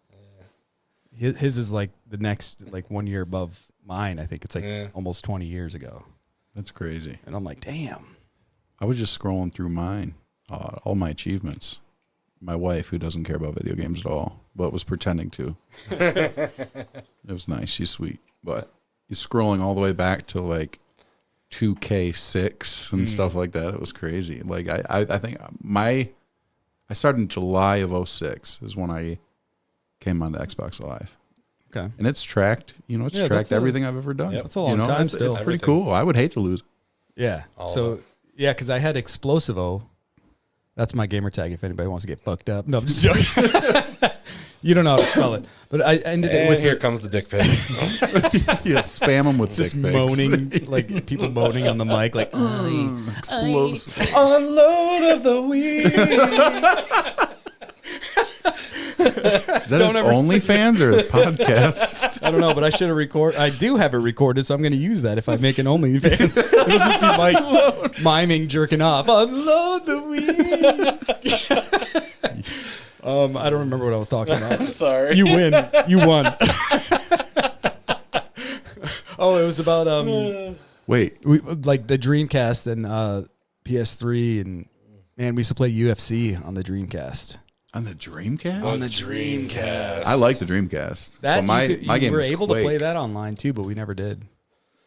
His is like the next, like 1 year above mine. I think it's like almost 20 years ago. That's crazy. And I'm like, damn. I was just scrolling through mine, all my achievements. My wife, who doesn't care about video games at all, but was pretending to. It was nice. She's sweet. But you're scrolling all the way back to like 2K6 and stuff like that. It was crazy. Like I think I started in July of 2006 is when I came onto Xbox Live. Okay. And it's tracked, tracked everything I've ever done. Yep. That's a long time still. It's pretty cool. I would hate to lose it. Yeah. Because I had Explosivo. That's my gamer tag if anybody wants to get fucked up. No, I'm just joking. You don't know how to spell it. But I ended it with here comes the dick pic. Yeah, spam them with just dick pics. moaning, like people moaning on the mic, like explosive. Unload of the week. Is that his OnlyFans or his podcast? I don't know, but I should have I do have it recorded, so I'm going to use that if I make an OnlyFans. It'll just be Mike miming, jerking off. Unload the weed. I don't remember what I was talking about. I'm sorry. You win. You won. Oh, it was about Wait, like the Dreamcast and PS3, and man, we used to play UFC on the Dreamcast. on the Dreamcast? On the Dreamcast. I like the Dreamcast. That but my game were was able Quake. to play that online too, but we never did.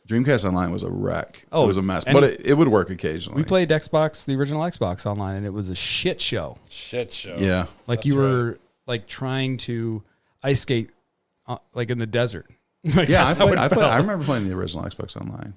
Dreamcast Online was a wreck. Oh, it was a mess, and but it would work occasionally. We played Xbox, the original Xbox online, and it was a shit show. Shit show. Yeah. Like That's you were like trying to ice skate like in the desert. Like, Yeah, that's how it I felt. remember playing the original Xbox Online.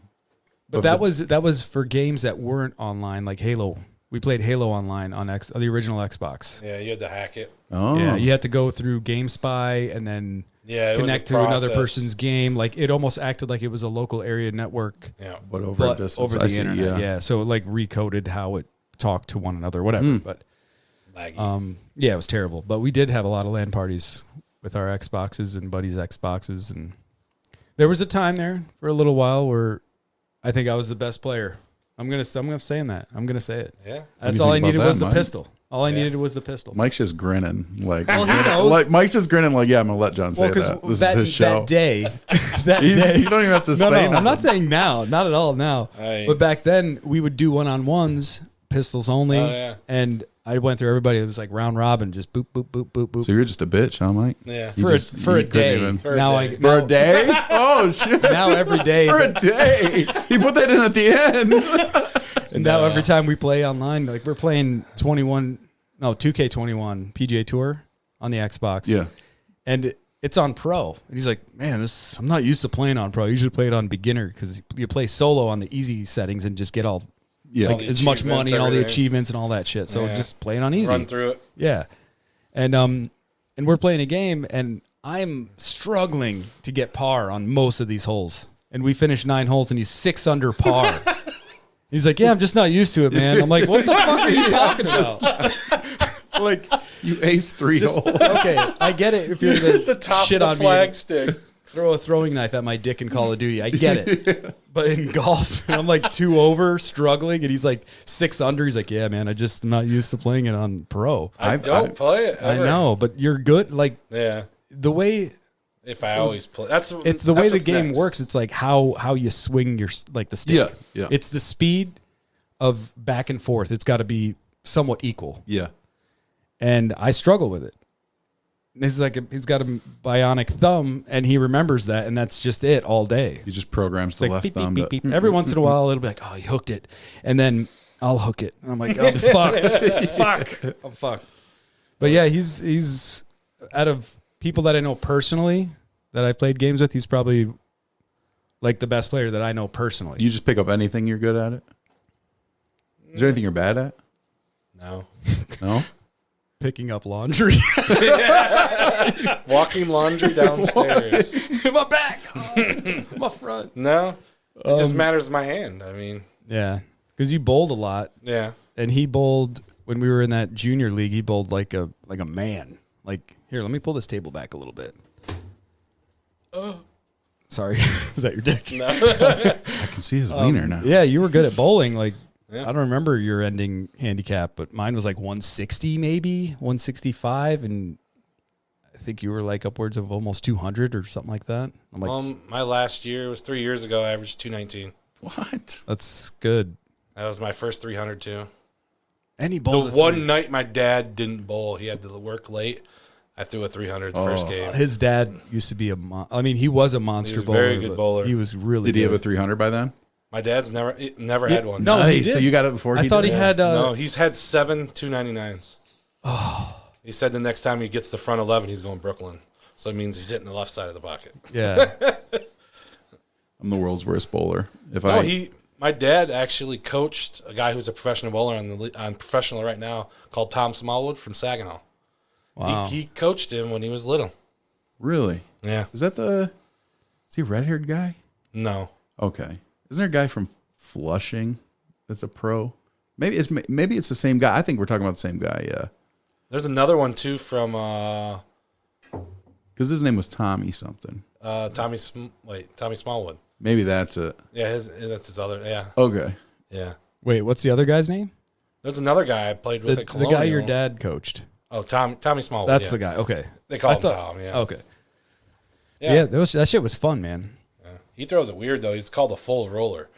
But that was for games that weren't online, like Halo. We played Halo online on the original Xbox. Yeah, you had to hack it. Oh. Yeah, you had to go through GameSpy and then Yeah, it connect was a to another process. person's game. Like it almost acted like it was a local area network, Yeah. But over a but distance. over I the see, internet. Yeah, so it like recoded how it talked to one another, whatever. But Laggy. yeah, it was terrible. But we did have a lot of LAN parties with our Xboxes and buddies' Xboxes, and There was a time there for a little while where I think I was the best player. I'm gonna saying that. I'm gonna say it. Yeah. That's do you all I think about needed that, was the Mike? pistol. All I needed was the pistol. Mike's just grinning, like, Well, he knows. like Mike's just grinning, like, yeah, I'm gonna let John say Well, that. because This is his show. that day, You don't even have to no, say nothing. I'm not saying now, not at all now. Aye. But back then, we would do one-on-ones, pistols only, Oh, yeah. and I went through everybody. It was like round robin, just boop, boop, boop, boop, boop. So you're just a bitch, huh, Mike? Yeah. You for just- for a you couldn't day. even- For a Now day. For a day? Oh shit! Now every day. For a day. He put that in at the end. And now every time we play online, like we're playing 2K21 PGA Tour on the Xbox. Yeah. And it's on Pro. And he's like, man, I'm not used to playing on Pro. I usually play it on beginner because you play solo on the easy settings and just get all Yeah. like the as much achievements, money and all the everything. achievements and all that shit. So Yeah. just play it on easy. Run through it. Yeah. And we're playing a game and I'm struggling to get par on most of these holes. And we finished 9 holes and he's 6 under par. He's like, yeah, I'm just not used to it, man. I'm like, what the fuck are you talking about? Like, You ace 3 holes. okay, I get it. If you're The top shit of on the me flag and stick. throw a throwing knife at my dick in Call of Duty, I get it. But in golf, I'm like 2 over, struggling, and he's like 6 under. He's like, yeah, man, I'm not used to playing it on Pro. I don't play it. I ever. know, but you're good. Like Yeah. the way If I always play, that's it's the way the what's game next. works. It's like how you swing your like the stick. Yeah, yeah. It's the speed of back and forth. It's got to be somewhat equal, Yeah. and I struggle with it. He's like he's got a bionic thumb, and he remembers that, and that's just it all day. He just programs the Like left beep, beep, thumb. beep, to- beep. Every once in a while, it'll be like, oh, he hooked it, and then I'll hook it. And I'm like, oh, fuck, I'm fucked. But yeah, he's out of people that I know personally that I've played games with, he's probably like the best player that I know personally. You just pick up anything you're good at it? Is there anything you're bad at? No. No? Picking up laundry. Walking laundry downstairs. My back, oh, my front. No. It just matters my hand. I mean, Yeah, because you bowled a lot, yeah. and he bowled when we were in that junior league. He bowled like a man. Like, here, let me pull this table back a little bit. Sorry, was that your dick? No. I can see his wiener now. Yeah, you were good at bowling. Like, Yeah. I don't remember your ending handicap, but mine was like 160, maybe 165, and I think you were like upwards of almost 200 or something like that. I'm like, My last year was 3 years ago. I averaged 219. What? that's good. That was my first 300 too. And he The bowled a one three. night my dad didn't bowl. He had to work late. I threw a 300 the first game. His dad used to be he was a monster He was a bowler. very good but bowler. He was really Did he good. have a 300 by then? My dad's never had one. no, he Nice. So did. you got it before I thought he did? had. No, he's had 7 299s. Oh. He said the next time he gets the front 11, he's going Brooklyn. So it means he's hitting the left side of the pocket. Yeah. I'm the world's worst bowler. If No, I my dad actually coached a guy who's a professional bowler on professional right now called Tom Smallwood from Saginaw. Wow. He coached him when he was little. really Yeah. is he a red-haired guy? No. Okay. Isn't there a guy from Flushing that's a pro? Maybe it's the same guy. I think we're talking about the same guy. Yeah, There's another one too from because his name was Tommy something. Tommy Smallwood. Maybe that's it. Yeah, that's his other. Yeah, Okay. yeah. Wait, what's the other guy's name? There's another guy I played with The at Colonial. guy your dad coached. Oh, Tommy Smallwood. That's yeah. the guy. Okay. They call I him thought- Tom. Yeah. Okay. Yeah. Yeah, that shit was fun, man. He throws it weird though. He's called a full roller,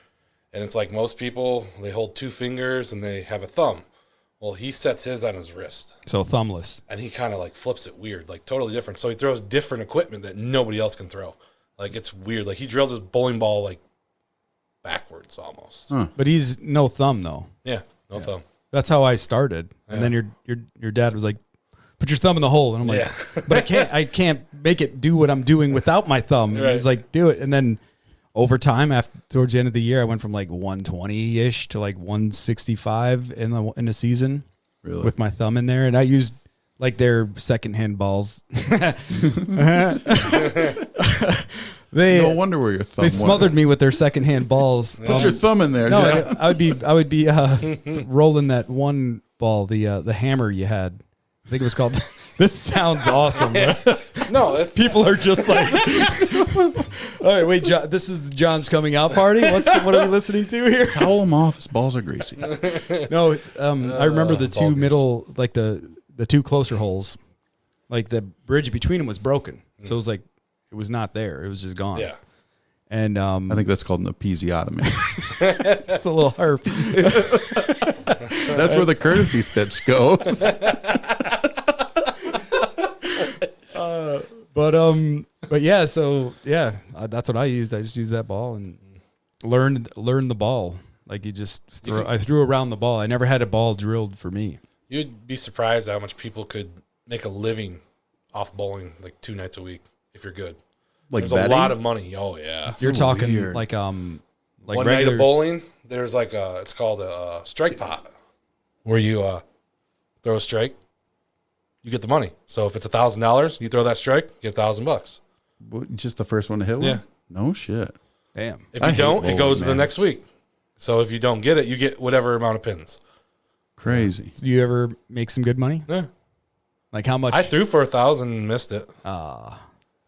and it's like most people they hold 2 fingers and they have a thumb. Well, he sets his on his wrist, So thumbless. and he kind of like flips it weird, like totally different. So he throws different equipment that nobody else can throw. Like it's weird. Like he drills his bowling ball like backwards almost. Huh. But he's no thumb though. Yeah, no thumb. That's how I started. And then your dad was like, put your thumb in the hole. And I'm like, Yeah. but I can't make it do what I'm doing without my thumb. And Right. he's like, do it. And then over time, towards the end of the year, I went from like 120-ish to like 165 in the season Really? with my thumb in there. And I used like their secondhand balls. No wonder where your thumb They went. smothered me with their secondhand balls. Put your thumb in there, No, Jeff. I would be rolling that one ball, the hammer you had. I think it was called This sounds awesome. Bro. No, it's, People are just like, all right, wait, John, this is John's coming out party. What are we listening to here? Towel him off. His balls are greasy. No, I remember the two bonkers. middle, like the two closer holes, like the bridge between them was broken. So it was like, it was not there. It was just gone. yeah. And I think that's called an episiotomy. it's a little harp. That's where the courtesy stitch goes. But yeah, so yeah, that's what I used. I just used that ball and learned the ball. Like you just I threw around the ball. I never had a ball drilled for me. You'd be surprised how much people could make a living off bowling like 2 nights a week if you're good. Like There's betting? a lot of money. Oh yeah. You're so talking weird. like One regular night of bowling, there's like it's called a strike pot, where you throw a strike, you get the money. So if it's $1,000, you throw that strike, you get $1,000. What, just the first one to hit one? Yeah. No shit. Damn. If I you hate don't, it bowling, goes to the man. next week. So if you don't get it, you get whatever amount of pins. Crazy. Do you ever make some good money? Yeah. Like how much? I threw for 1,000 and missed it. What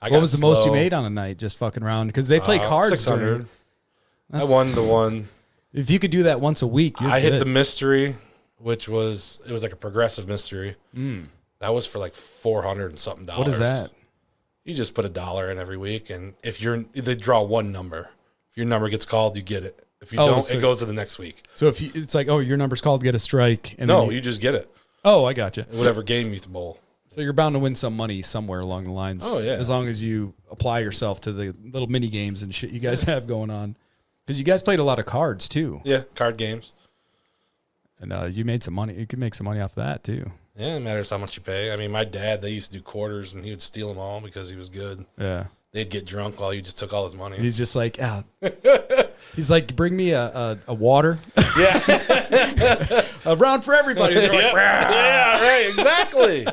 I got was the most you slow. made on a night just fucking around? Because they play cards. 600. I That's- won the one. If you could do that once a week, you're I hit good. the mystery, which was like a progressive mystery. That was for like $400 and something. What is that? You just put $1 in every week, and if they draw one number. If your number gets called, you get it. If you don't, so- it goes to the next week. So if it's like, oh, your number's called, get a strike. And No, then you just get it. oh, I got you. Whatever game you bowl. So you're bound to win some money somewhere along the lines. Oh, yeah. As long as you apply yourself to the little mini games and shit you guys have going on. Because you guys played a lot of cards too. Yeah, card games. And you made some money. You could make some money off that too. Yeah, it matters how much you pay. I mean, my dad, they used to do quarters, and he would steal them all because he was good. Yeah. They'd get drunk while you just took all his money. He's just like, yeah. He's like, bring me a water. Yeah. A round for everybody. They're like, Yeah, right, exactly.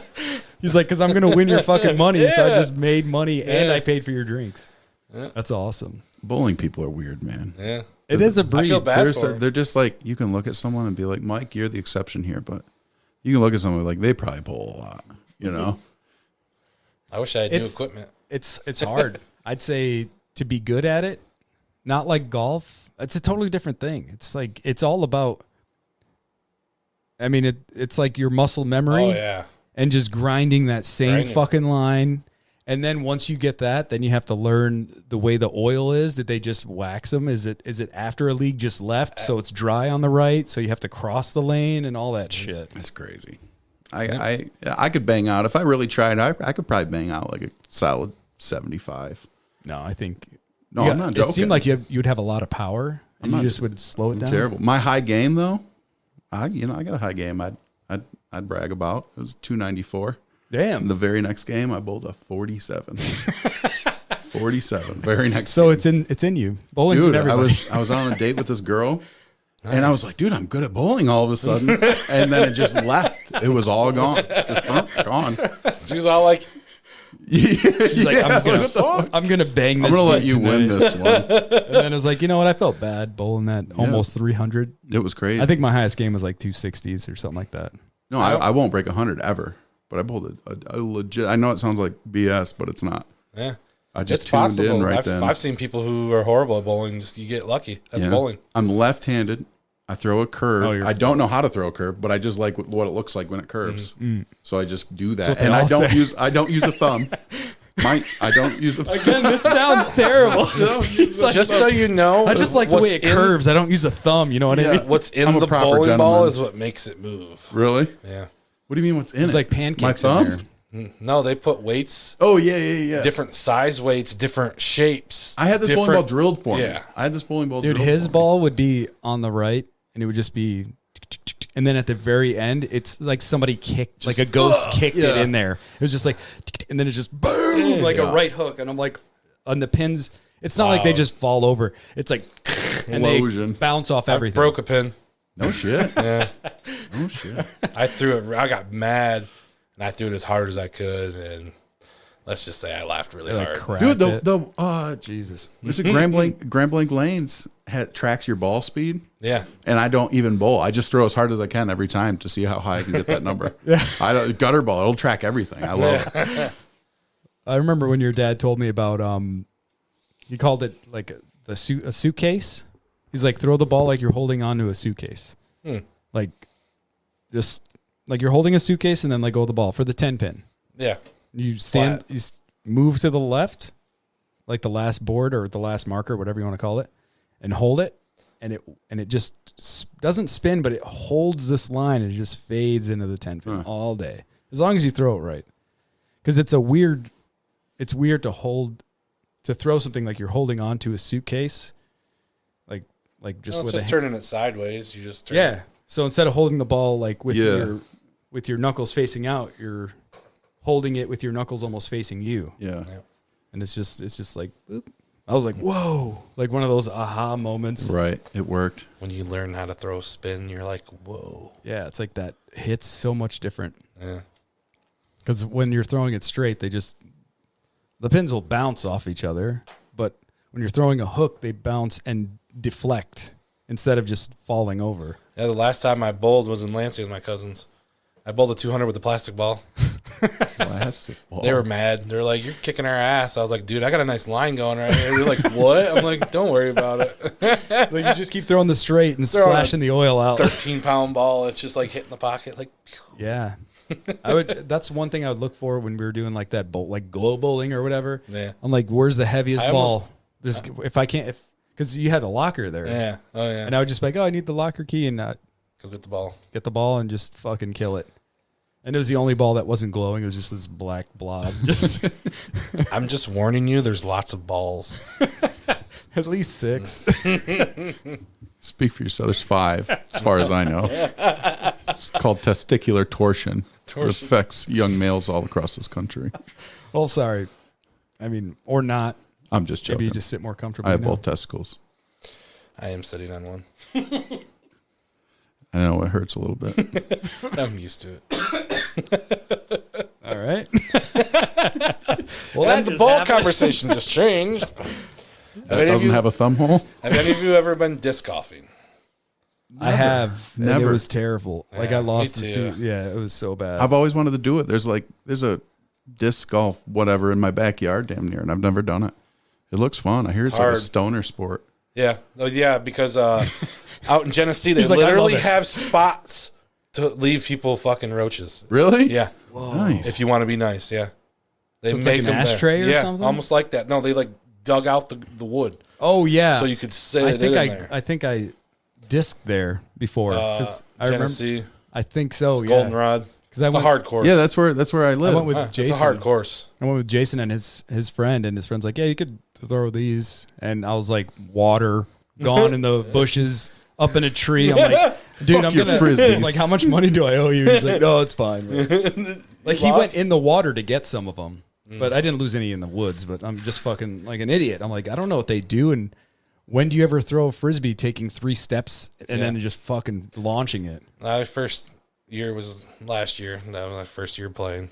he's like, because I'm going to win your fucking money. So I Yeah. just made money and Yeah. I paid for your drinks. Yeah. That's awesome. Bowling people are weird, man. Yeah. It is a breed. I feel bad for They're just like, you can look at someone and be like, Mike, you're the exception here, but you can look at someone like, they probably bowl a lot, you know? I wish I had new It's- equipment. It's hard. I'd say to be good at it, not like golf. It's a totally different thing. It's like it's all about. I mean, it's like your muscle memory Oh, yeah. and just grinding that same Grinding. fucking line. And then once you get that, then you have to learn the way the oil is. Did they just wax them? Is it after a league just left, so it's dry on the right, so you have to cross the lane and all that shit? That's crazy. I could bang out, if I really tried, I could probably bang out like a solid 75. No, I think. No, I'm not It joking. seemed like you'd have a lot of power, and you just would slow it down. Terrible. My high game though, I got a high game. I'd brag about. It was 294. Damn. The very next game, I bowled a 47. 47. Very next. So game. it's in you. Bowling's in Dude, everybody. I was on a date with this girl, and I was like, dude, I'm good at bowling all of a sudden, and then it just left. It was all gone, just gone. She was all like, She's like, Yeah, I'm gonna bang this. I'm gonna let dude you win tonight." this one. And then it was like, you know what? I felt bad bowling that almost 300. It was crazy. I think my highest game was like 260s or something like that. No, I won't break 100 ever. But I bowled a legit. I know it sounds like BS, but it's not. yeah. I just It's tuned possible. in right then. I've seen people who are horrible at bowling. Just you get lucky. That's Yeah. bowling. I'm left-handed. I throw a curve. Oh, you're I don't know how to throw a curve, but I just like what it looks like when it curves. So I just do that, what they and I all don't say. use the thumb. I don't use the thumb. Again, this sounds terrible. He's like, Just so you know, I just like the what's way it in- curves. I don't use a thumb. You know what I Yeah. mean? What's in I'm a the proper bowling ball gentleman. is what makes it move. Really? Yeah. What do you mean? What's in There's it? like pancakes My thumb? in there. No, they put weights, Oh yeah. different size weights, different shapes. I had this bowling ball drilled for me. Yeah. I had this bowling ball. Dude, drilled his for me. ball would be on the right, and it would just be, and then at the very end, it's like somebody kicked, like a ghost kicked it yeah. in there. It was just like, and then it's just boom, like a Yeah. right hook, and I'm like, on the pins. It's not like they just fall over. It's like, and they Explosion. bounce off I everything. broke a pin. No shit. Yeah. No shit. I threw it. I got mad, and I threw it as hard as I could, and Let's just say I laughed really Like hard. cracked Dude, it. Jesus. There's a Grambling Lanes tracks your ball speed. Yeah. And I don't even bowl. I just throw as hard as I can every time to see how high I can get that number. Gutter ball, it'll track everything. I love it. I remember when your dad told me about he called it like a suitcase. He's like, throw the ball like you're holding onto a suitcase. Like just like you're holding a suitcase and then let go of the ball for the 10 pin. Yeah. You stand, move to the left, like the last board or the last marker, whatever you want to call it, and hold it, and it just doesn't spin, but it holds this line and it just fades into the 10 pin all day, as long as you throw it right. Because it's weird to throw something like you're holding onto a suitcase, like just It's with just turning it sideways. You just turn it. So instead of holding the ball like with your knuckles facing out, you're holding it with your knuckles almost facing you. Yeah. And it's just like, boop. I was like, whoa, like one of those aha moments. Right. It worked. When you learn how to throw spin, you're like, whoa. Yeah. It's like that hits so much different. Yeah. Because when you're throwing it straight, the pins will bounce off each other. But when you're throwing a hook, they bounce and deflect instead of just falling over. Yeah. The last time I bowled was in Lansing with my cousins. I bowled a 200 with a plastic ball. Plastic ball. They were mad. They're like, you're kicking our ass. I was like, dude, I got a nice line going right here. They're like, what? I'm like, don't worry about it. Like you just keep throwing the straight and splashing the oil out. 13-pound ball. It's just like hitting the pocket. Like, pew. Yeah. That's one thing I would look for when we were doing like that bowl, like glow bowling or whatever. Yeah. I'm like, where's the heaviest ball? Because you had a locker there. Yeah. Oh, yeah. And I would just be like, oh, I need the locker key and Go get the ball. and just fucking kill it. And it was the only ball that wasn't glowing. It was just this black blob. Just I'm just warning you, there's lots of balls. at least 6. Speak for yourself. There's 5, as far as I know. It's called testicular torsion. It affects young males all across this country. Well, sorry. I mean, or not. I'm just joking. Maybe you just sit more comfortably. I have now. both testicles. I am sitting on one. I know it hurts a little bit. I'm used to it. All right. Well, then the ball conversation just changed. That doesn't have a thumb hole? Have any of you ever been disc golfing? I have. Never. And it was terrible. Like I lost me this too. dude. Yeah, it was so bad. I've always wanted to do it. There's a disc golf whatever in my backyard damn near, and I've never done it. It looks fun. I hear it's like hard. a stoner sport. Yeah. Oh, yeah, because out in Genesee, they He's like, I literally love it. have spots to leave people fucking roaches. Really? Yeah. Nice. If you want to be nice, yeah. They So it's like an them there. ashtray or yeah, something? almost like that. No, they like dug out the wood Oh yeah. so you could sit I it think in there. I think I disked there before because I remember. Genesee, I think so. Yeah. Goldenrod. Because I It's went. a hard course. Yeah, that's where I I live. went with It's Jason. a hard course. I went with Jason and his friend, and his friend's like, "Yeah, you could throw these." And I was like, "Water gone in the bushes, up in a tree." I'm like, "Dude, Fuck I'm your gonna frisbees. like, how much money do I owe you?" He's like, "No, it's fine." Man." Like he went lost? in the water to get some of them, but I didn't lose any in the woods. But I'm just fucking like an idiot. I'm like, I don't know what they do. And when do you ever throw a frisbee taking 3 steps and then just fucking launching it? My first year was last year. That was my first year playing.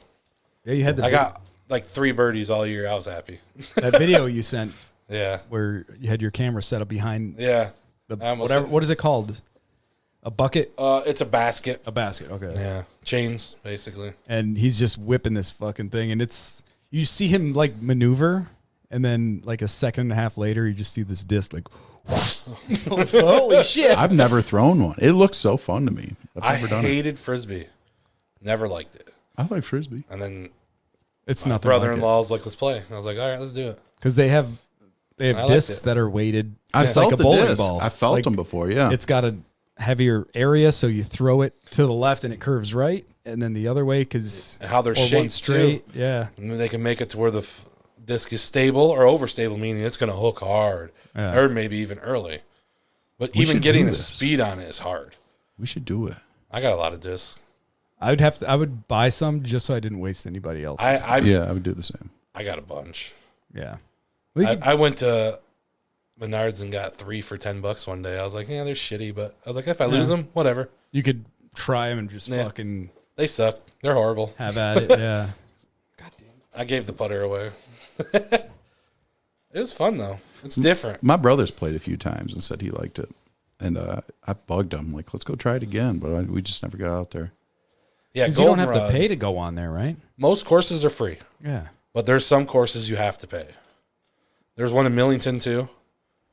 Yeah, you had the I got like 3 birdies all year. I was happy. that video you sent Yeah. where you had your camera set up behind Yeah. the I almost whatever. said- What is it called? A bucket, It's a basket. a basket. Okay. Yeah. Chains, basically. And he's just whipping this fucking thing, and you see him like maneuver, and then like a second and a half later, you just see this disc like, holy shit! I've never thrown one. It looks so fun to me. I I've never done it. hated Frisbee. Never liked it. I like frisbee. And then It's my nothing. Like brother-in-law was like, let's play. I was like, all right, let's do it. because they have I liked discs it. that are weighted. I It's felt like a the bowling disc. ball. I felt Like, them before. Yeah. It's got a heavier area, so you throw it to the left and it curves right, and then the other way because And how they're or one shaped straight. too. Yeah. And they can make it to where the disc is stable or overstable, meaning it's going to hook hard Yeah. or maybe even early. But We even should getting do a this. speed on it is hard. we should do it. I got a lot of discs. I would buy some just so I didn't waste anybody else's. Yeah, I would do the same. I got a bunch. Yeah. We could- I went to Menards and got 3 for $10 one day. I was like, yeah, they're shitty, but I was like, if I lose them, whatever. you could try them and just Yeah. fucking They suck. They're horrible. have at it. Yeah. I gave the putter away. It was fun though. It's different. My brother's played a few times and said he liked it. And I bugged him, like, let's go try it again. But we just never got out there. Yeah, Because you don't have to pay to go on there, right? Most courses are free. Yeah. But there's some courses you have to pay. There's one in Millington too.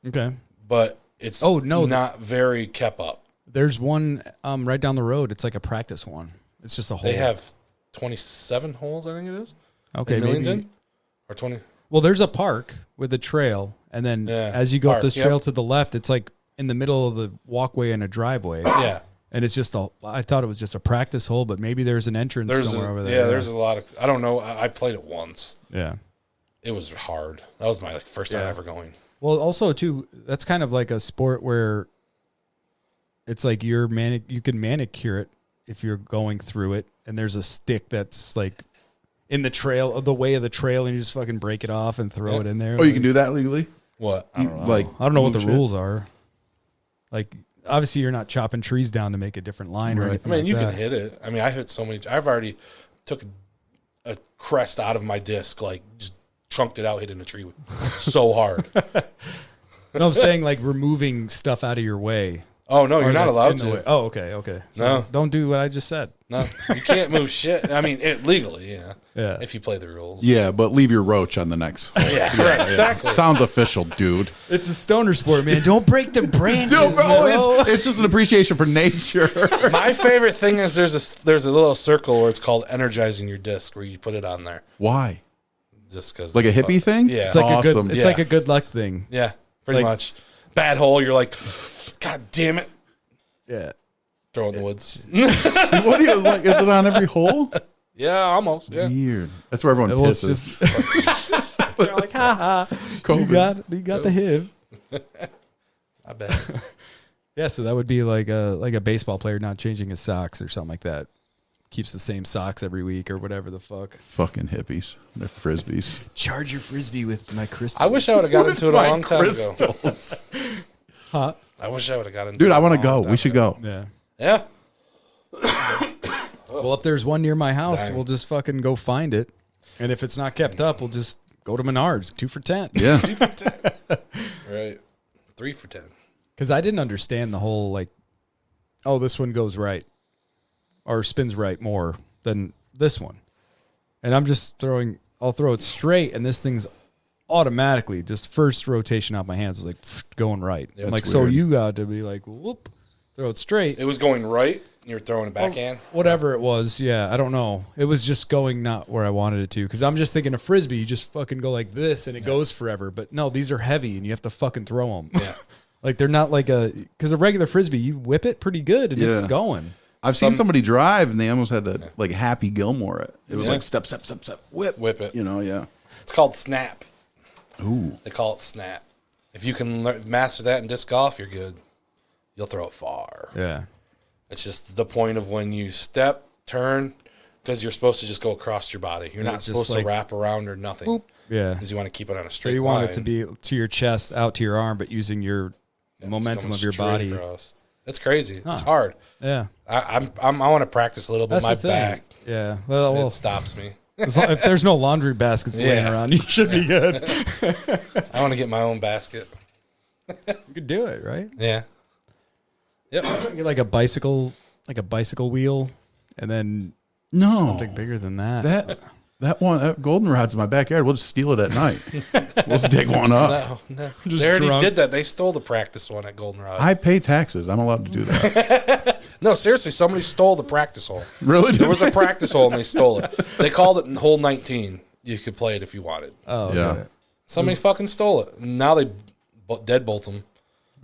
Okay. But it's not very kept up. There's one right down the road. It's like a practice one. It's just a hole. They have 27 holes, I think it is. Okay, in Millington? maybe. Or 20. Well, there's a park with a trail, and then as you go up this trail to the left, it's like in the middle of the walkway and a driveway. Yeah. And it's just I thought it was just a practice hole, but maybe there's an entrance somewhere over there. Yeah, there's a lot of, I don't know. I played it once. Yeah. It was hard. That was my first time ever going. Well, also too, that's kind of like a sport where it's like you can manicure it if you're going through it, and there's a stick that's like in the trail, the way of the trail, and you just fucking break it off and throw it in there. Oh, you can do that legally? What? I don't know what the rules are. Like, obviously, you're not chopping trees down to make a different line or anything. I mean, like you that. can hit it. I mean, I hit so many. I've already took a crest out of my disc, like just chunked it out, hitting a tree so hard. No, I'm saying like removing stuff out of your way. Oh no, you're not allowed to. Oh, okay. So No, don't do what I just said. No, you can't move shit. I mean, legally, yeah. Yeah. If you play the rules. Yeah, but leave your roach on the next hole. Yeah, exactly. Sounds official, dude. It's a stoner sport, man. Don't break the branches. No, bro, bro. it's just an appreciation for nature. My favorite thing is there's a little circle where it's called energizing your disc, where you put it on there. Why? Just because. Like a hippie thing? Yeah. It's like awesome. It's like a good luck thing. Yeah, pretty much. Bad hole, you're like, God damn it. Yeah. Throw in the woods. What do you like? Is it on every hole? Yeah, almost. Yeah. Weird. That's where everyone Well, it's pisses. They're like, ha you got the HIV. I bet. Yeah, so that would be like a baseball player not changing his socks or something like that. Keeps the same socks every week or whatever the fuck. Fucking hippies. They're frisbees. Charge your frisbee with my crystals. I wish I would have got into it a long time ago. Huh? I wish I would have got into it. Dude, I want to a go. long time We should ago. go. Yeah. Yeah. Well, if there's one near my house, Dang. we'll just fucking go find it. And if it's not kept up, we'll just go to Menards. 2 for $10. Yeah. 2 for 10. Right. 3 for 10. Because I didn't understand the whole, like, oh, this one goes right. Or spins right more than this one. And I'm just I'll throw it straight, and this thing's automatically, just first rotation out my hands is like going right. Yeah, I'm that's like, so weird. you got to be like, whoop, throw it straight. It was going right. You were throwing it backhand. Whatever it was, yeah, I don't know. It was just going not where I wanted it to. Because I'm just thinking of frisbee, you just fucking go like this and it goes forever. But no, these are heavy and you have to fucking throw them. Yeah. Like they're not like because a regular frisbee, you whip it pretty good and it's going. I've seen somebody drive and they almost had to like Happy Gilmore it. It was Yeah. like step, Whip it. you know, yeah. It's called snap. Ooh. They call it snap. If you can master that in disc golf, you're good. You'll throw it far. Yeah. It's just the point of when you step, turn, because you're supposed to just go across your body. You're not It's just supposed like, to wrap around or nothing. Boop. Yeah. Because you want to keep it on a So straight you line. want it to be to your chest, out to your arm, but using your momentum of your body. Across. It's crazy. Huh. It's hard. Yeah. I want to practice a little bit. That's My the thing. back, Yeah. Well, it stops me. if there's no laundry baskets laying Yeah. around, you should be good. I want to get my own basket. You could do it, right? Yeah. Yep. Get like a bicycle wheel, and then No. something bigger than that. That one, that goldenrod's in my backyard. We'll just steal it at night. We'll just dig one up. No. Just They already drunk. did that. They stole the practice one at Goldenrod. I pay taxes. I'm allowed to do that. No, seriously, somebody stole the practice hole. Really? There was a practice hole and they stole it. They called it hole 19. You could play it if you wanted. Oh, Yeah. okay. Somebody fucking stole it. Now they deadbolt them.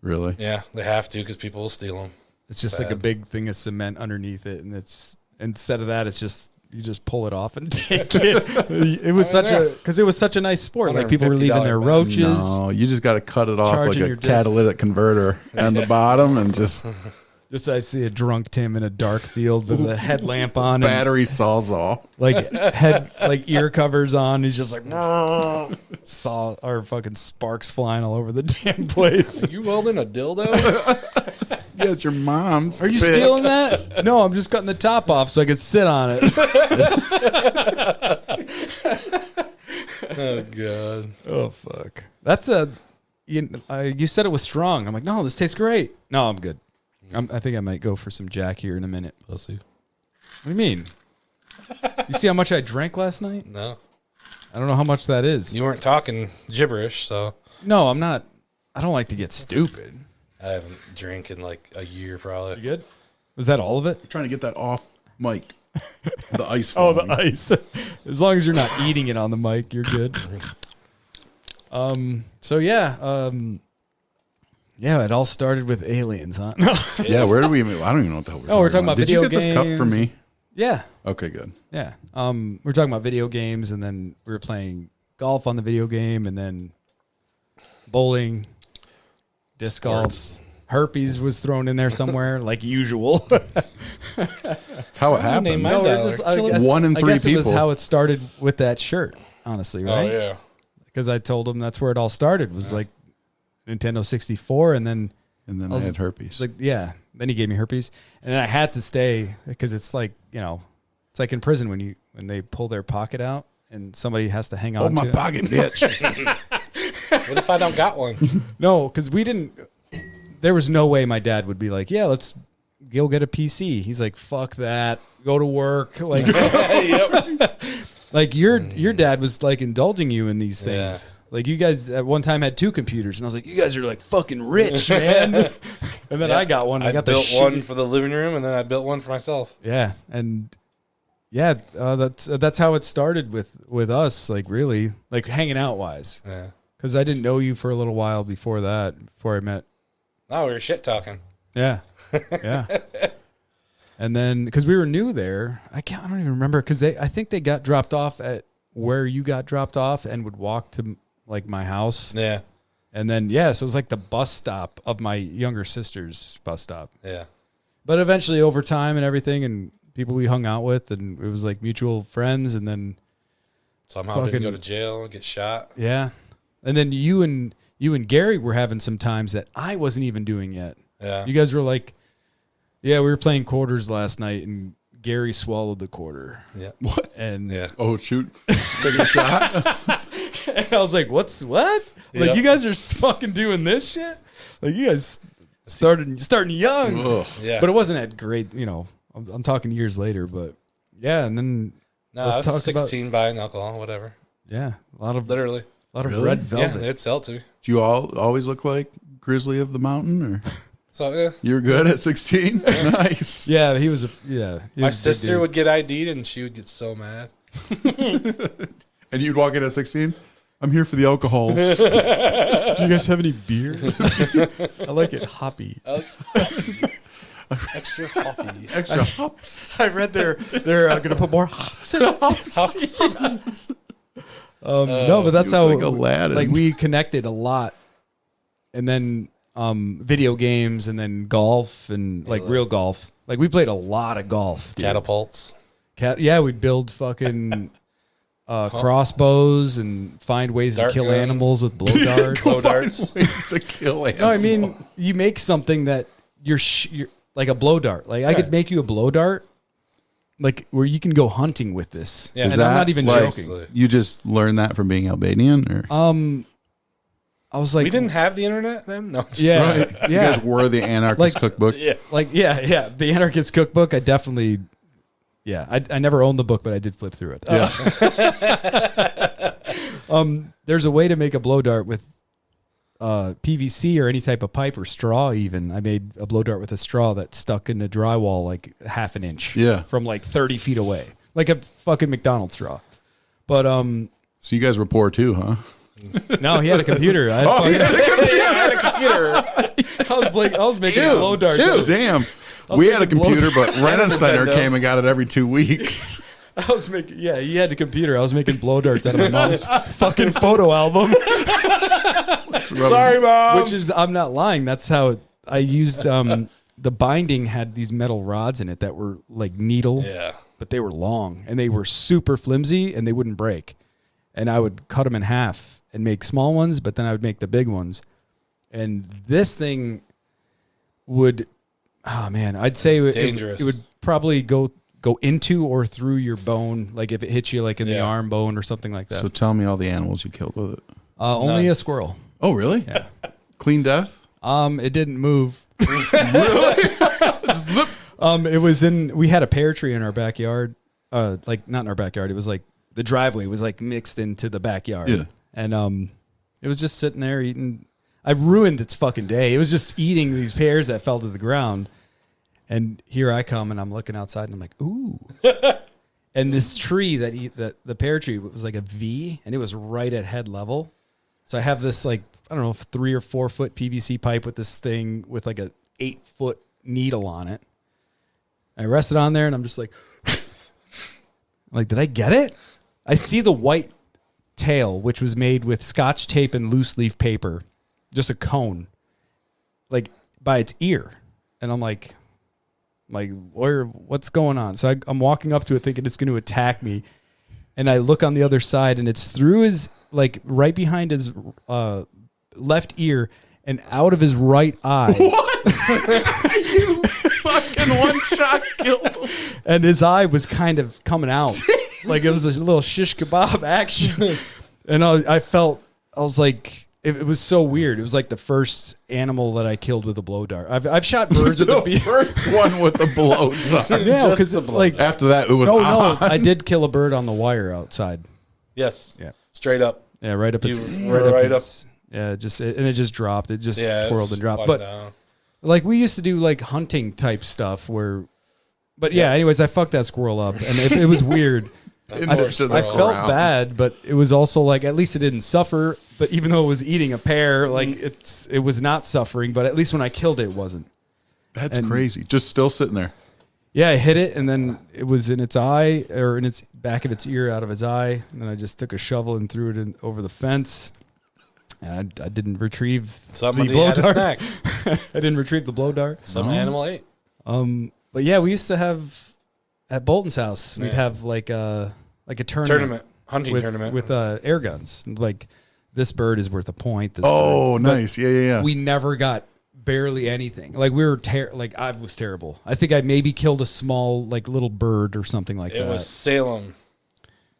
Really? Yeah, they have to because people will steal them. It's just like a Sad. big thing of cement underneath it, and it's instead of that, it's just you just pull it off and take it. It was because it was such a nice sport. Like people were leaving their $150 roaches. No, you just got to cut it off like Charging a your discs. catalytic converter on the bottom and just Just I see a drunk Tim in a dark field with a headlamp on, and battery sawzall. like ear covers on. He's just like saw or fucking sparks flying all over the damn place. Are you welding a dildo? Yeah, it's your mom's. Are you pick. stealing that? No, I'm just cutting the top off so I could sit on it. Oh god. Oh fuck. That's you said it was strong. I'm like, no, this tastes great. No, I'm good. I think I might go for some Jack here in a minute. We'll see. What do you mean? You see how much I drank last night? No. I don't know how much that is. You weren't talking gibberish, so No, I'm not. I don't like to get stupid. I haven't drank in like a year probably. You good? Was that all of it? Trying to get that off mic. The ice. Oh, falling. the ice. As long as you're not eating it on the mic, you're good. So yeah, yeah, it all started with aliens, huh? Yeah, where do we? I don't even know what the hell we're talking about Did video you get this cup for games. me? Yeah, Okay, good. yeah. We're talking about video games, and then we were playing golf on the video game, and then bowling, disc golf. Herpes was thrown in there somewhere, like usual. That's how it happens. my No, dollar. it just- I guess- One in I three guess it was people. how it started with that shirt, honestly, right? Oh yeah. Because I told him that's where it all started. Was like Nintendo 64, and then And then I I was- had herpes. it's like, yeah. Then he gave me herpes, and then I had to stay because it's like, it's like in prison when they pull their pocket out and somebody has to hang on. Hold my to it. pocket, bitch. What if I don't got one? No, because we didn't. There was no way my dad would be like, yeah, let's go get a PC. He's like, fuck that, go to work. Like, Yep. like your dad was like indulging you in these Yeah. things. Like you guys at one time had 2 computers, and I was like, you guys are like fucking rich, man. And then Yeah. I got one. I got built the one for the living room, and then I built one for myself. Yeah, and yeah, that's how it started with us. Like really, like hanging out wise, Yeah. because I didn't know you for a little while before that. Before I met. No, we were shit talking. Yeah, yeah. And then because we were new there, I don't even remember because I think they got dropped off at where you got dropped off and would walk to like my house. Yeah. And then, so it was like the bus stop of my younger sister's bus stop. Yeah. But eventually over time and everything and people we hung out with and it was like mutual friends and then, Somehow didn't go to jail and get shot. yeah. And then you and Gary were having some times that I wasn't even doing yet. Yeah. You guys were like, yeah, we were playing quarters last night and Gary swallowed the quarter. Yeah. What? And Yeah. Oh, shoot. Take a shot. and I was like, what? Like, Yep. you guys are fucking doing this shit? Like, you guys starting young. Ugh. Yeah. But it wasn't at great, I'm talking years later, but yeah. And then, No, let's I was talk 16 buying alcohol, whatever. yeah, a lot of Literally. Really? red Yeah, velvet. they'd sell it to me. Do you all always look like Grizzly of the Mountain? Or So, yeah. you were good at 16? Nice. Yeah, he was he My was a big sister dude. would get ID'd and she would get so mad. And you'd walk in at 16? I'm here for the alcohol. Do you guys have any beer? I like it hoppy. Extra coffee. Extra hops. I read they're going to put more hops in hops. No, but that's You how look like Aladdin. like we connected a lot, and then video games, and then golf, and like real golf. Like we played a lot of golf. Catapults. We'd build fucking crossbows and find ways Dart to kill guns. animals with blow darts. Blow darts. Ways to kill No, I mean you make something that you're like a blow dart. Like I could make you a blow dart, like where you can go hunting with this. Yeah. And Is I'm not that even like- joking. You just learned that from being Albanian? Or? I was like, We didn't have the internet then? No. yeah, You yeah. guys were the Anarchist Like- cookbook? Yeah. Like, yeah. The Anarchist Cookbook, I definitely, I never owned the book, but I did flip through it. Yeah. There's a way to make a blow dart with PVC or any type of pipe or straw even. I made a blow dart with a straw that stuck in the drywall like half an inch Yeah. from like 30 feet away. Like a fucking McDonald's straw. But, So you guys were poor too, huh? no, he had a computer. I had I was making blow darts. Damn. was We had a making blow computer, but Rent Center Nintendo. came and got it every 2 weeks. I was making, he had a computer. I was making blow darts out of my mom's fucking photo album. Sorry, Mom. Which is, I'm not lying. That's how I used, the binding had these metal rods in it that were like needle, Yeah. but they were long and they were super flimsy and they wouldn't break. And I would cut them in half and make small ones, but then I would make the big ones. And this thing would, oh man, I'd say It's it dangerous. would probably go go into or through your bone, like if it hits you like in the arm bone or something like that. So tell me all the animals you killed with it. Only a squirrel. Oh, really? Yeah. Clean death? It didn't move. It was we had a pear tree in our backyard. Like not in our backyard. It was like the driveway was like mixed into the backyard. Yeah. And it was just sitting there eating. I ruined its fucking day. It was just eating these pears that fell to the ground. And here I come and I'm looking outside and I'm like, ooh. And this tree that the pear tree was like a V and it was right at head level. So I have this like, I don't know, 3 or 4 foot PVC pipe with this thing with like a 8-foot needle on it. I rested on there and I'm just like, did I get it? I see the white tail, which was made with Scotch tape and loose leaf paper, just a cone, like by its ear. And I'm like, what's going on? So I'm walking up to it thinking it's going to attack me. And I look on the other side and it's through his, like right behind his left ear and out of his right eye. What? You fucking one-shot killed him. And his eye was kind of coming out. Like it was a little shish kebab action. And I was like, it was so weird. It was like the first animal that I killed with a blow dart. I've shot birds with a beer. First one with a blow dart. Yeah, because like after that, it was no. I did kill a bird on the wire outside. Yes. Yeah. Straight up. Yeah, right up its right up. Yeah, and it just dropped. It just twirled and dropped. But down. like we used to do like hunting type stuff but anyways, I fucked that squirrel up and it was weird. I felt bad, but it was also like at least it didn't suffer. But even though it was eating a pear, like it was not suffering. But at least when I killed it wasn't. That's crazy. Just still sitting there. Yeah, I hit it, and then it was in its eye or in its back of its ear, out of its eye. And then I just took a shovel and threw it over the fence. And I didn't retrieve the blow dart. I didn't retrieve the blow dart. Some animal ate. But yeah, we used to have at Bolton's house. We'd have like a hunting tournament with air guns. Like this bird is worth a point. Nice. Yeah. We never got barely anything. Like we were I was terrible. I think I maybe killed a small like little bird or something like that. It was Salem.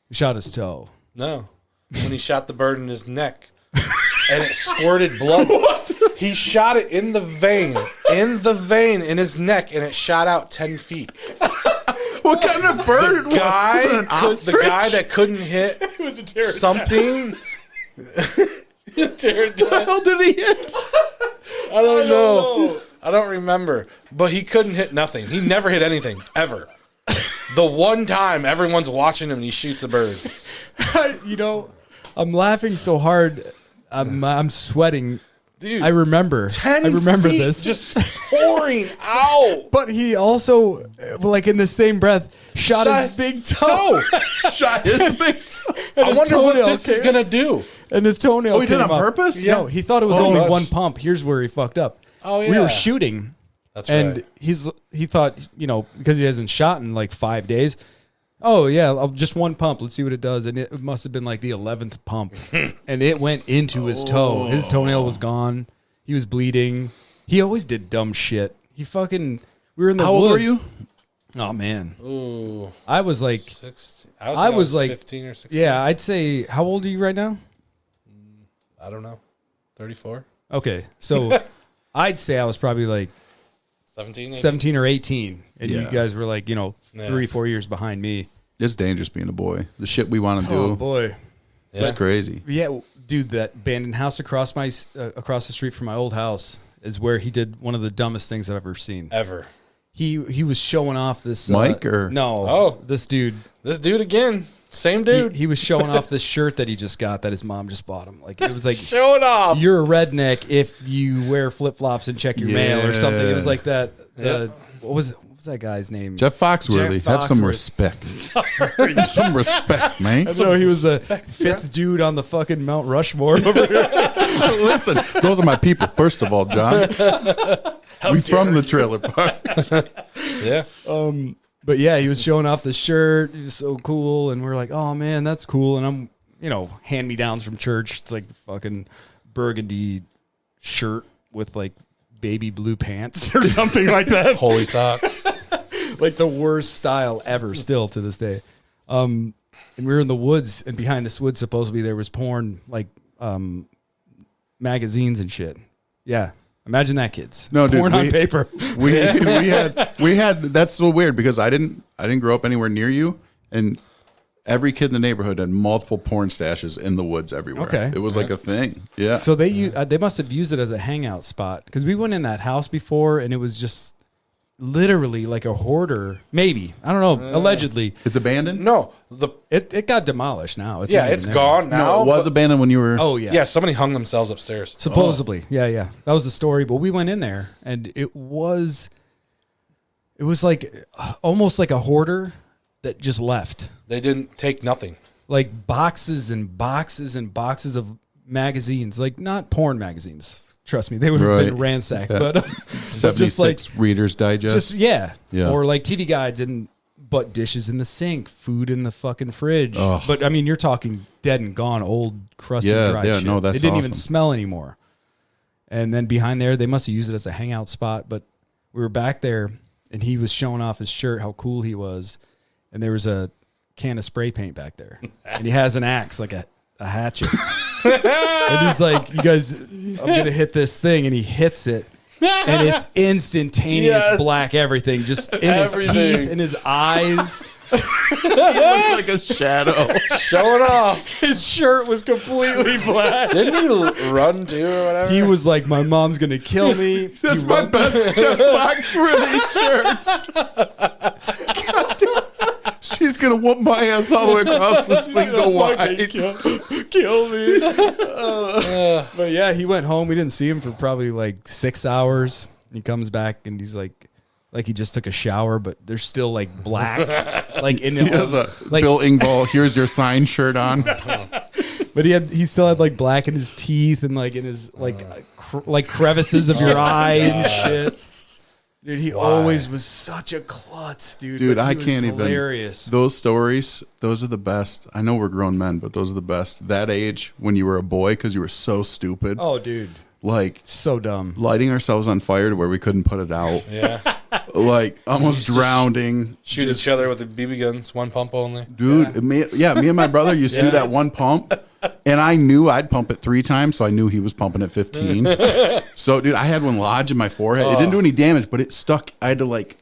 He shot his toe. No, when he shot the bird in his neck. And it squirted blood. What? He shot it in the vein in his neck, and it shot out 10 feet. What kind of bird? The guy that couldn't hit it was a something. What the hell did he hit? I don't know. I don't remember. But he couldn't hit nothing. He never hit anything, ever. The one time everyone's watching him and he shoots a bird. I'm laughing so hard. I'm sweating. Dude, I remember. 10 I remember feet this. Just pouring out. But he also, like in the same breath, shot his big toe. Shot his big toe. I wonder what this is going to do. And his toenail he did it on purpose? Yeah. No, he thought it was only one pump. Here's where he fucked up. Oh, yeah. We were shooting. That's and right. he thought, because he hasn't shot in like 5 days. Oh, yeah, just one pump. Let's see what it does. And it must have been like the 11th pump. And it went into his toe. His toenail was gone. He was bleeding. He always did dumb shit. We were in the woods. How old were you? Oh, man. Ooh. I was like... 16. I was like 15 or 16. Yeah, I'd say... How old are you right now? I don't know. 34? Okay, so I'd say I was probably like... 17 or 18. And you guys were like, 3, 4 years behind me. It's dangerous being a boy. The shit we want to do. Oh, boy. It's crazy. Yeah, dude, that abandoned house across the street from my old house is where he did one of the dumbest things I've ever seen. Ever. He was showing off this... Mike or... No, this dude. This dude again. Same dude. He was showing off this shirt that he just got that his mom just bought him. Like, it was like... Show it off. You're a redneck if you wear flip-flops and check your mail or something. It was like that... What was that guy's name? Jeff Foxworthy. Have some respect. Some respect, man. So he was the 5th dude on the fucking Mount Rushmore over here. Listen, those are my people, first of all, John. We from the trailer park. Yeah. But yeah, he was showing off the shirt. He was so cool. And we're like, oh, man, that's cool. And I'm, hand-me-downs from church. It's like fucking burgundy shirt with like baby blue pants or something like that. Holy socks. like the worst style ever still to this day. And we were in the woods, and behind this woods supposedly there was porn, like magazines and shit. Yeah. Imagine that, kids. No, dude, porn on paper. We had that's so weird because I didn't grow up anywhere near you, and every kid in the neighborhood had multiple porn stashes in the woods everywhere. Okay. It was like a thing. Yeah. So they must have used it as a hangout spot, because we went in that house before and it was just literally like a hoarder. Maybe, I don't know. Allegedly, It's abandoned? No, it got demolished. Now it's yeah, not even it's there. gone now. No, it was but- abandoned when you were. Oh yeah, yeah, somebody hung themselves upstairs. supposedly. Yeah, that was the story. But we went in there and it was like almost like a hoarder that just left. They didn't take nothing. Like boxes and boxes and boxes of magazines, like not porn magazines. Trust me, they would have been Right. ransacked. Yeah. But 76 just like Reader's Digest. just yeah, Yeah. or like TV guides and butt dishes in the sink, food in the fucking fridge. Ugh. But I mean, you're talking dead and gone, old crusty dry yeah, shit. no, that's it didn't even awesome. smell anymore. And then behind there, they must have used it as a hangout spot. But we were back there, and he was showing off his shirt, how cool he was, and there was a can of spray paint back there, and he has an axe, like a hatchet. And he's like, you guys, I'm going to hit this thing. And he hits it. And it's instantaneous black everything. Just in his teeth, in his eyes. like a shadow. Showing off. His shirt was completely black. Didn't he run too or whatever? He was like, my mom's going to kill me. That's He my run- best Jeff Fox release shirts. She's gonna whoop my ass all the way across the single wide. Kill me. But yeah, he went home. We didn't see him for probably like 6 hours. He comes back and he's like he just took a shower, but there's still like black, like in He has a like, Bill Engvall, here's your sign shirt on. but he still had like black in his teeth and like in his like crevices of your eye and shit. Dude, he always was such a klutz, dude. Dude, but he I was can't hilarious. Those stories, those are the best. I know we're grown men, but those are the best. That age when you were a boy because you were so stupid. Oh, dude, Like so dumb. lighting ourselves on fire to where we couldn't put it out. Yeah. Like almost drowning. Shoot each other with the BB guns, one pump only. Dude, me and my brother used to do that one pump, and I knew I'd pump it 3 times, so I knew he was pumping at 15. So, dude, I had one lodge in my forehead. It didn't do any damage, but it stuck. I had to like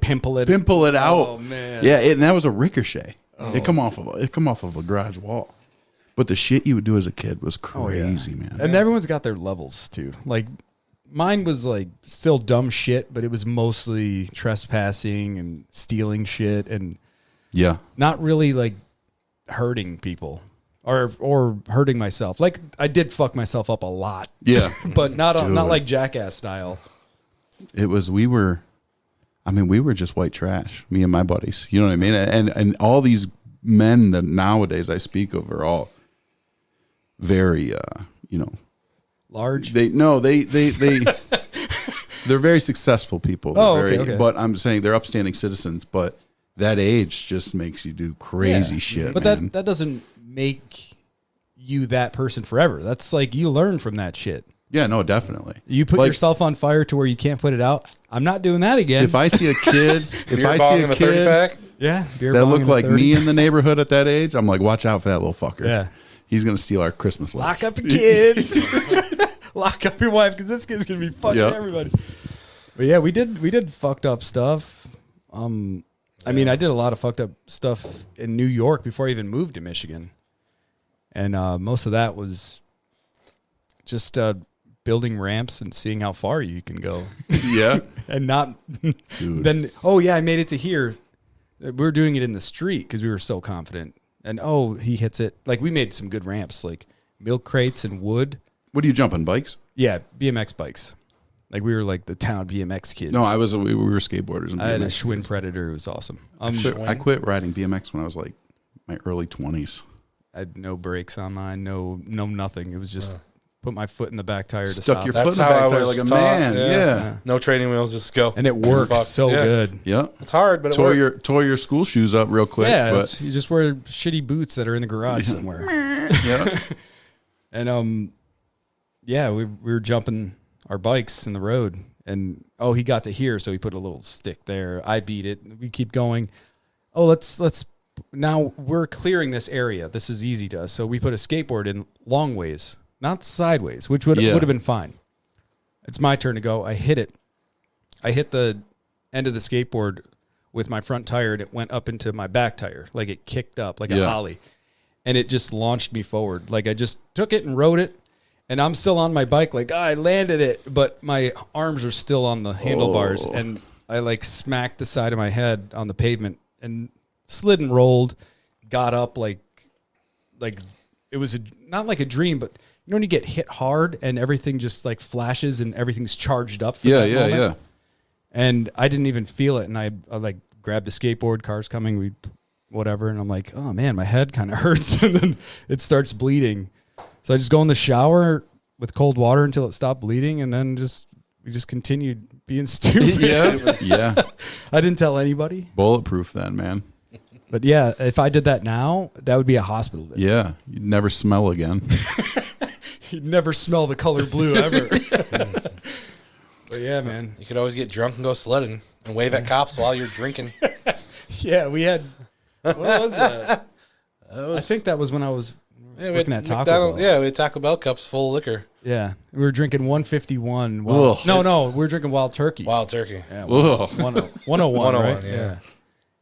Pimple it. pimple it out. Oh, man. Yeah, and that was a ricochet. It come off of a garage wall. But the shit you would do as a kid was crazy, man. And everyone's got their levels too. Like mine was like still dumb shit, but it was mostly trespassing and stealing shit and Yeah. not really like hurting people or hurting myself. Like I did fuck myself up a lot. Yeah. But not Dude. like jackass style. It was we were just white trash, me and my buddies. You know what I mean? And all these men that nowadays I speak of are all very Large. they're very successful people. Oh, They're very, okay. But I'm saying they're upstanding citizens, but that age just makes you do crazy shit. But man. that doesn't make you that person forever. That's like you learn from that shit. Yeah, no, definitely. You put Like, yourself on fire to where you can't put it out. I'm not doing that again. If I see a kid, Beer bong in a 30 pack. yeah, beer that bong look in a like 30. me in the neighborhood at that age, I'm like, watch out for that little fucker. Yeah. He's gonna steal our Christmas lights. Lock up your kids. Lock up your wife because this kid's gonna be fucking Yep. everybody. But yeah, we did fucked up stuff. I mean, I did a lot of fucked up stuff in New York before I even moved to Michigan, and most of that was just building ramps and seeing how far you can go, Yeah. and not Dude. then. Oh yeah, I made it to here. We were doing it in the street because we were so confident. And he hits it. Like we made some good ramps, like milk crates and wood. What are you jumping, bikes? Yeah, BMX bikes. Like we were like the town BMX kids. No, we were skateboarders. And I had a BMX. Schwinn Predator. It was awesome. I quit riding BMX when I was like my early 20s. I had no brakes on mine, no nothing. It was just put my foot in the back tire to Stuck stop. your That's foot in the how back I tire was like a taught, man. yeah. Yeah. No training wheels, just go. And it works Fuck, so yeah. good. Yeah. It's hard, but it works. Tore your school shoes up real quick. Yeah, but you just wear shitty boots that are in the garage somewhere. yeah. And yeah, we were jumping our bikes in the road, And he got to here, so he put a little stick there. I beat it. We keep going. Oh, let's now we're clearing this area. This is easy to us. So we put a skateboard in long ways, not sideways, which would have been fine. It's my turn to go. I hit it. I hit the end of the skateboard with my front tire, and it went up into my back tire. Like it kicked up like a ollie. And it just launched me forward. Like I just took it and rode it. And I'm still on my bike, like, I landed it, but my arms are still on the handlebars. And I, like, smacked the side of my head on the pavement and slid and rolled, got up, like it was not like a dream, but you know when you get hit hard and everything just, like, flashes and everything's charged up for that moment? Yeah. And I didn't even feel it. And I like, grabbed the skateboard, car's coming, whatever. And I'm like, oh, man, my head kind of hurts. And then it starts bleeding. So I just go in the shower with cold water until it stopped bleeding, and then we just continued being stupid. Yeah. I didn't tell anybody. Bulletproof then, man. But yeah, if I did that now, that would be a hospital visit. Yeah, you'd never smell again. You'd never smell the color blue ever. But yeah, man. You could always get drunk and go sledding and wave at cops while you're drinking. Yeah, we had. What was that? I think that was when I was. Yeah, looking at Taco Bell. Yeah, we had Taco Bell cups full of liquor. Yeah, we were drinking 151. No, we were drinking Wild Turkey. Wild Turkey. Yeah, 101, right? Yeah.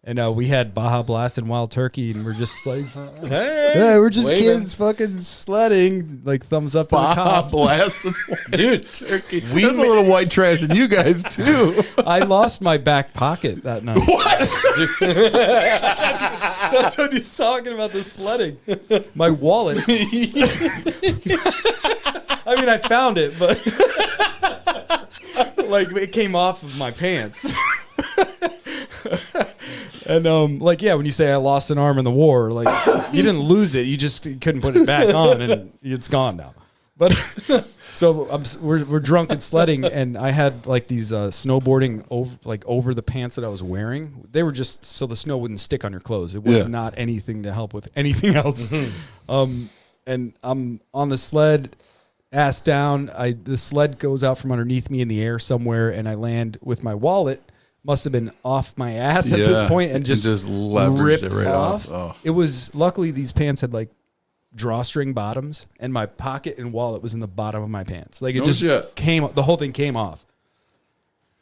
And we had Baja Blast and Wild Turkey, and we're just like, hey, we're just waving. kids fucking sledding, like thumbs up to the Baja cops. Blast. Dude, Turkey. There's a little white trash in you guys, too. I lost my back pocket that night. What? That's what he's talking about, the sledding. My wallet. I mean, I found it, but like it came off of my pants. And when you say I lost an arm in the war, like you didn't lose it, you just couldn't put it back on, and it's gone now. But so we're drunk and sledding, and I had like these snowboarding over the pants that I was wearing. They were just so the snow wouldn't stick on your clothes. It was not anything to help with anything else. And I'm on the sled, ass down. The sled goes out from underneath me in the air somewhere, and I land with my wallet. Must have been off my ass at this point and just leveraged ripped it right off. Oh. It was luckily these pants had like drawstring bottoms, and my pocket and wallet was in the bottom of my pants. Like it came, the whole thing came off.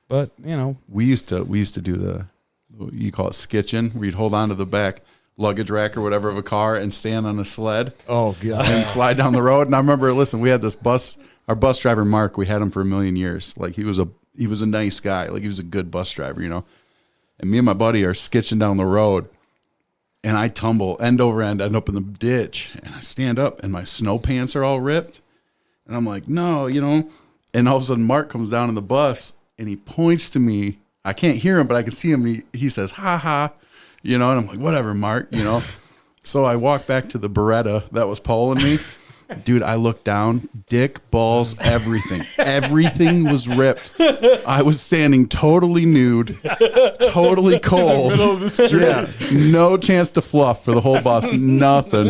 But you know, we used to do you call it skitching, where you'd hold on to the back luggage rack or whatever of a car and stand on a sled. Oh god, and slide down the road. And I remember, we had this bus. Our bus driver Mark, we had him for a million years. Like he was a nice guy. Like he was a good bus driver, you know. And me and my buddy are skitching down the road, and I tumble end over end, end up in the ditch, and I stand up, and my snow pants are all ripped, and I'm like, no, you know. And all of a sudden, Mark comes down in the bus, and he points to me. I can't hear him, but I can see him. And he says, "Ha ha," you know. And I'm like, whatever, Mark, you know. So I walk back to the Beretta that was pulling me. Dude, I looked down, dick, balls, everything. Everything was ripped. I was standing totally nude, totally cold. Yeah, no chance to fluff for the whole bus. Nothing.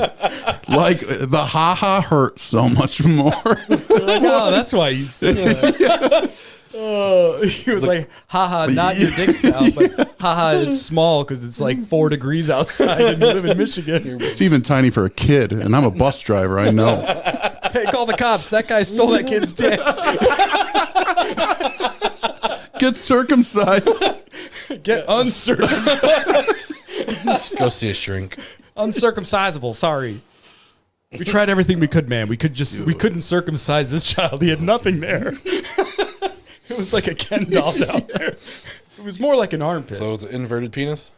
Like, the ha-ha hurt so much more. like, oh, that's why you said that. He was like, haha, not your dick's out, but haha, it's small because it's like 4 degrees outside and you live in Michigan. It's even tiny for a kid, and I'm a bus driver, I know. Hey, call the cops. That guy stole that kid's dick. Get circumcised. Get uncircumcised. just go see a shrink. Uncircumcisable, sorry. We tried everything we could, man. We couldn't circumcise this child. He had nothing there. It was like a Ken doll down there. It was more like an armpit. So it was an inverted penis?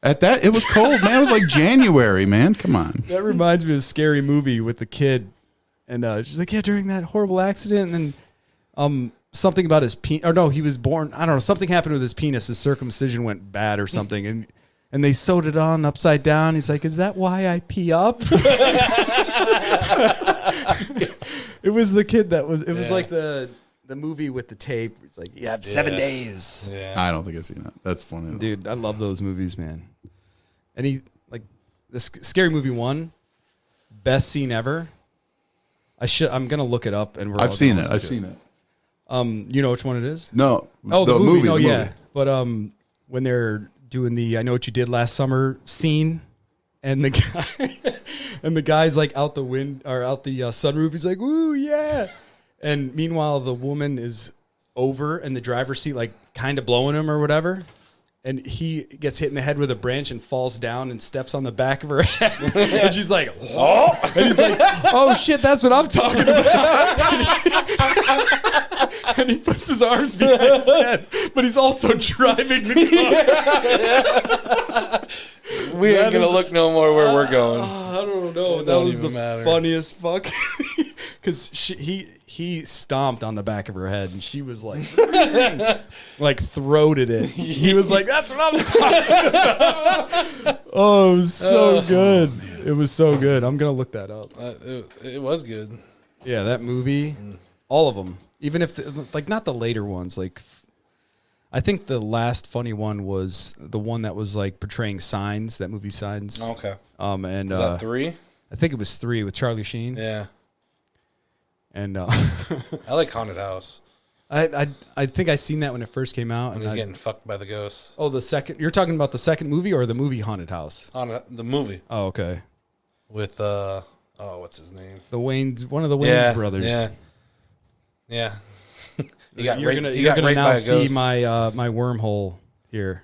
At that, it was cold, man. It was like January, man. Come on. That reminds me of a scary movie with the kid. And she's like, yeah, during that horrible accident. And then something about his penis. Or no, he was born. I don't know. Something happened with his penis. His circumcision went bad or something. And they sewed it on upside down. He's like, is that why I pee up? It was the kid that was. It was like the movie with the tape. It's like, you have 7 days. Yeah. I don't think I've seen that. That's funny. Dude, I love those movies, man. And this Scary Movie 1, best scene ever. I'm gonna look it up, and I've seen it. You know which one it is? No. Oh, the movie. No, the yeah. movie. But when they're doing the "I Know What You Did Last Summer" scene, and the guy and the guy's like out the wind or out the sunroof, he's like, "Woo, yeah!" And meanwhile, the woman is over in the driver's seat, like kind of blowing him or whatever. And he gets hit in the head with a branch and falls down and steps on the back of her head. And she's like, "Oh!" And he's like, "Oh shit, that's what I'm talking about." And he puts his arms behind his head, but he's also driving the car. We ain't gonna look no more where we're going. I don't know. It That don't was the even matter. funniest fuck. Because he stomped on the back of her head, and she was like, like throated it. He was like, "That's what I'm talking about." Oh, it was so good. It was so good. I'm gonna look that up. It was good. Yeah, that movie, all of them. Even if like not the later ones. Like, I think the last funny one was the one that was like portraying Signs. That movie Signs. Okay. And Was that 3? I think it was 3 with Charlie Sheen. Yeah. And I like Haunted House. I think I seen that when it first came out. And he's getting fucked by the ghosts. Oh, the second. You're talking about the second movie or the movie Haunted House? On the movie Oh, okay. with what's his name? The Wayne's, one of the Wayne's brothers. Yeah. Yeah. He got You're raped, gonna, he you're got gonna raped now by a see ghost. my wormhole here.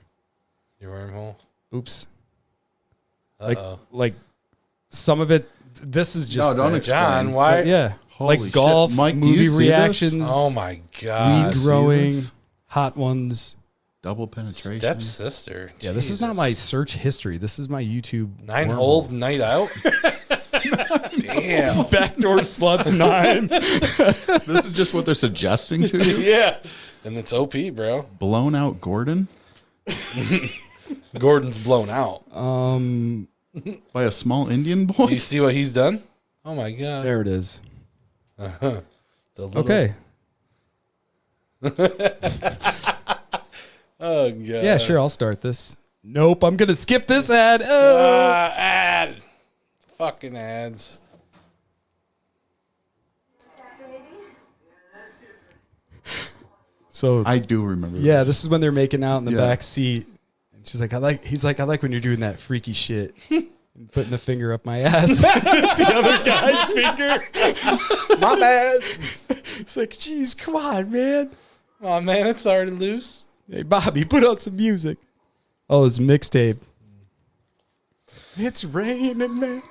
Your wormhole. Oops. Uh-oh. Like some of it. This is just No, don't that. explain. John, why? Yeah. Holy like golf, shit. Mike, do you movie see reactions. this? Oh my God. Weed see growing, this? hot ones. Double penetration. Stepsister. Yeah, this is not my search history. This is my YouTube. 9 wormhole. holes night out. Damn. Backdoor sluts 9. This is just what they're suggesting to you? Yeah. And it's OP, bro. Blown out Gordon Gordon's blown out. by a small Indian boy? Do you see what he's done? Oh my God. There it is. The little- Okay. Oh God. Yeah, sure. I'll start this. Nope. I'm gonna skip this ad. Oh. Ad. Fucking ads. So I do remember yeah, this is when they're making out in the Yeah. back seat. And she's like, He's like, I like when you're doing that freaky shit, and putting the finger up my ass. It's the other guy's finger. My bad. It's like, geez, come on, man. Oh man, it's already loose. Hey, Bobby, put on some music. Oh, it's a mixtape. It's raining, man.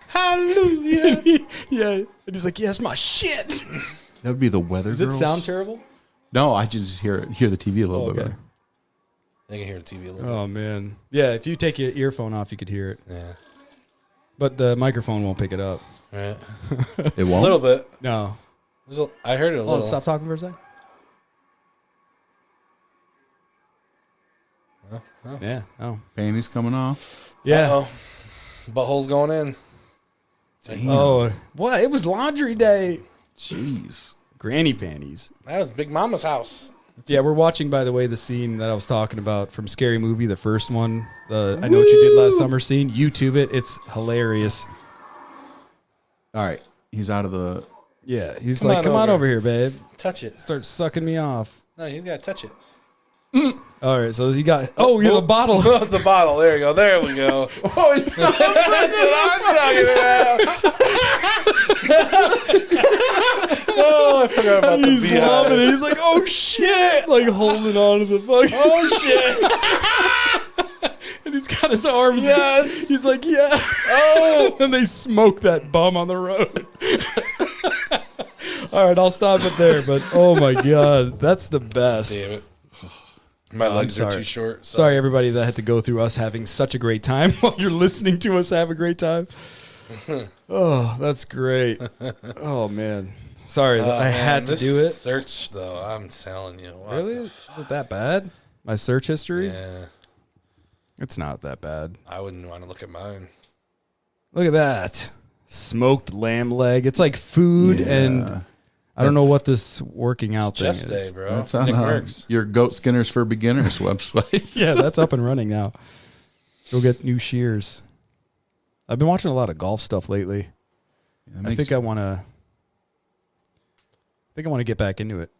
Hallelujah. Yeah. And he's like, yeah, it's my shit. That would be the Weather Does it Girls. sound terrible? No, I just hear the TV a little bit Okay. better. I can hear the TV a little Oh, man. Yeah, if you take your earphone off, you could hear it. bit. Yeah. But the microphone won't pick it up. Right. It A won't. little bit. No. I heard it a Oh, little. stop talking for a second. Yeah. Oh. Panties coming off. Yeah. Uh-oh. Butthole's going in. Damn. Oh, what? It was laundry day. Jeez. Granny panties. That was Big Mama's house. Yeah, we're watching, by the way, the scene that I was talking about from Scary Movie, the first one. The I Know What You Did Last Summer scene. YouTube it. It's hilarious. All right. He's out of the. Yeah. He's Come like, on come on over. over here, babe. Touch it. Starts sucking me off. No, you gotta touch it. All right, so he got. Oh, yeah, the bottle. The bottle. There you go. There we go. Oh, it's not. That's what I'm talking about. Oh, I forgot about the He's loving beehive. it. He's like, oh shit! Like holding on to the fucking. Oh shit! And he's got his arms. Yes. He's like, yeah. Oh, And they smoke that bum on the road. All right, I'll stop it there. But oh my god, that's the best. damn it! My I'm legs are sorry. too short. So. Sorry, everybody that had to go through us having such a great time while you're listening to us have a great time. Oh, that's great. Oh man, sorry, Oh, I man, had to this do it. Search though, I'm telling you. What Really? the Is it that bad? My search history? Yeah, It's not that bad. I wouldn't want to look at mine. Look at that. Smoked lamb leg. It's like food and I don't know what this working out It's thing chest day, is. bro. That's on Nick Works. your Goat Skinners for Beginners website. Yeah, that's up and running now. Go get new shears. I've been watching a lot of golf stuff lately. I think I want to think I want to get back into it.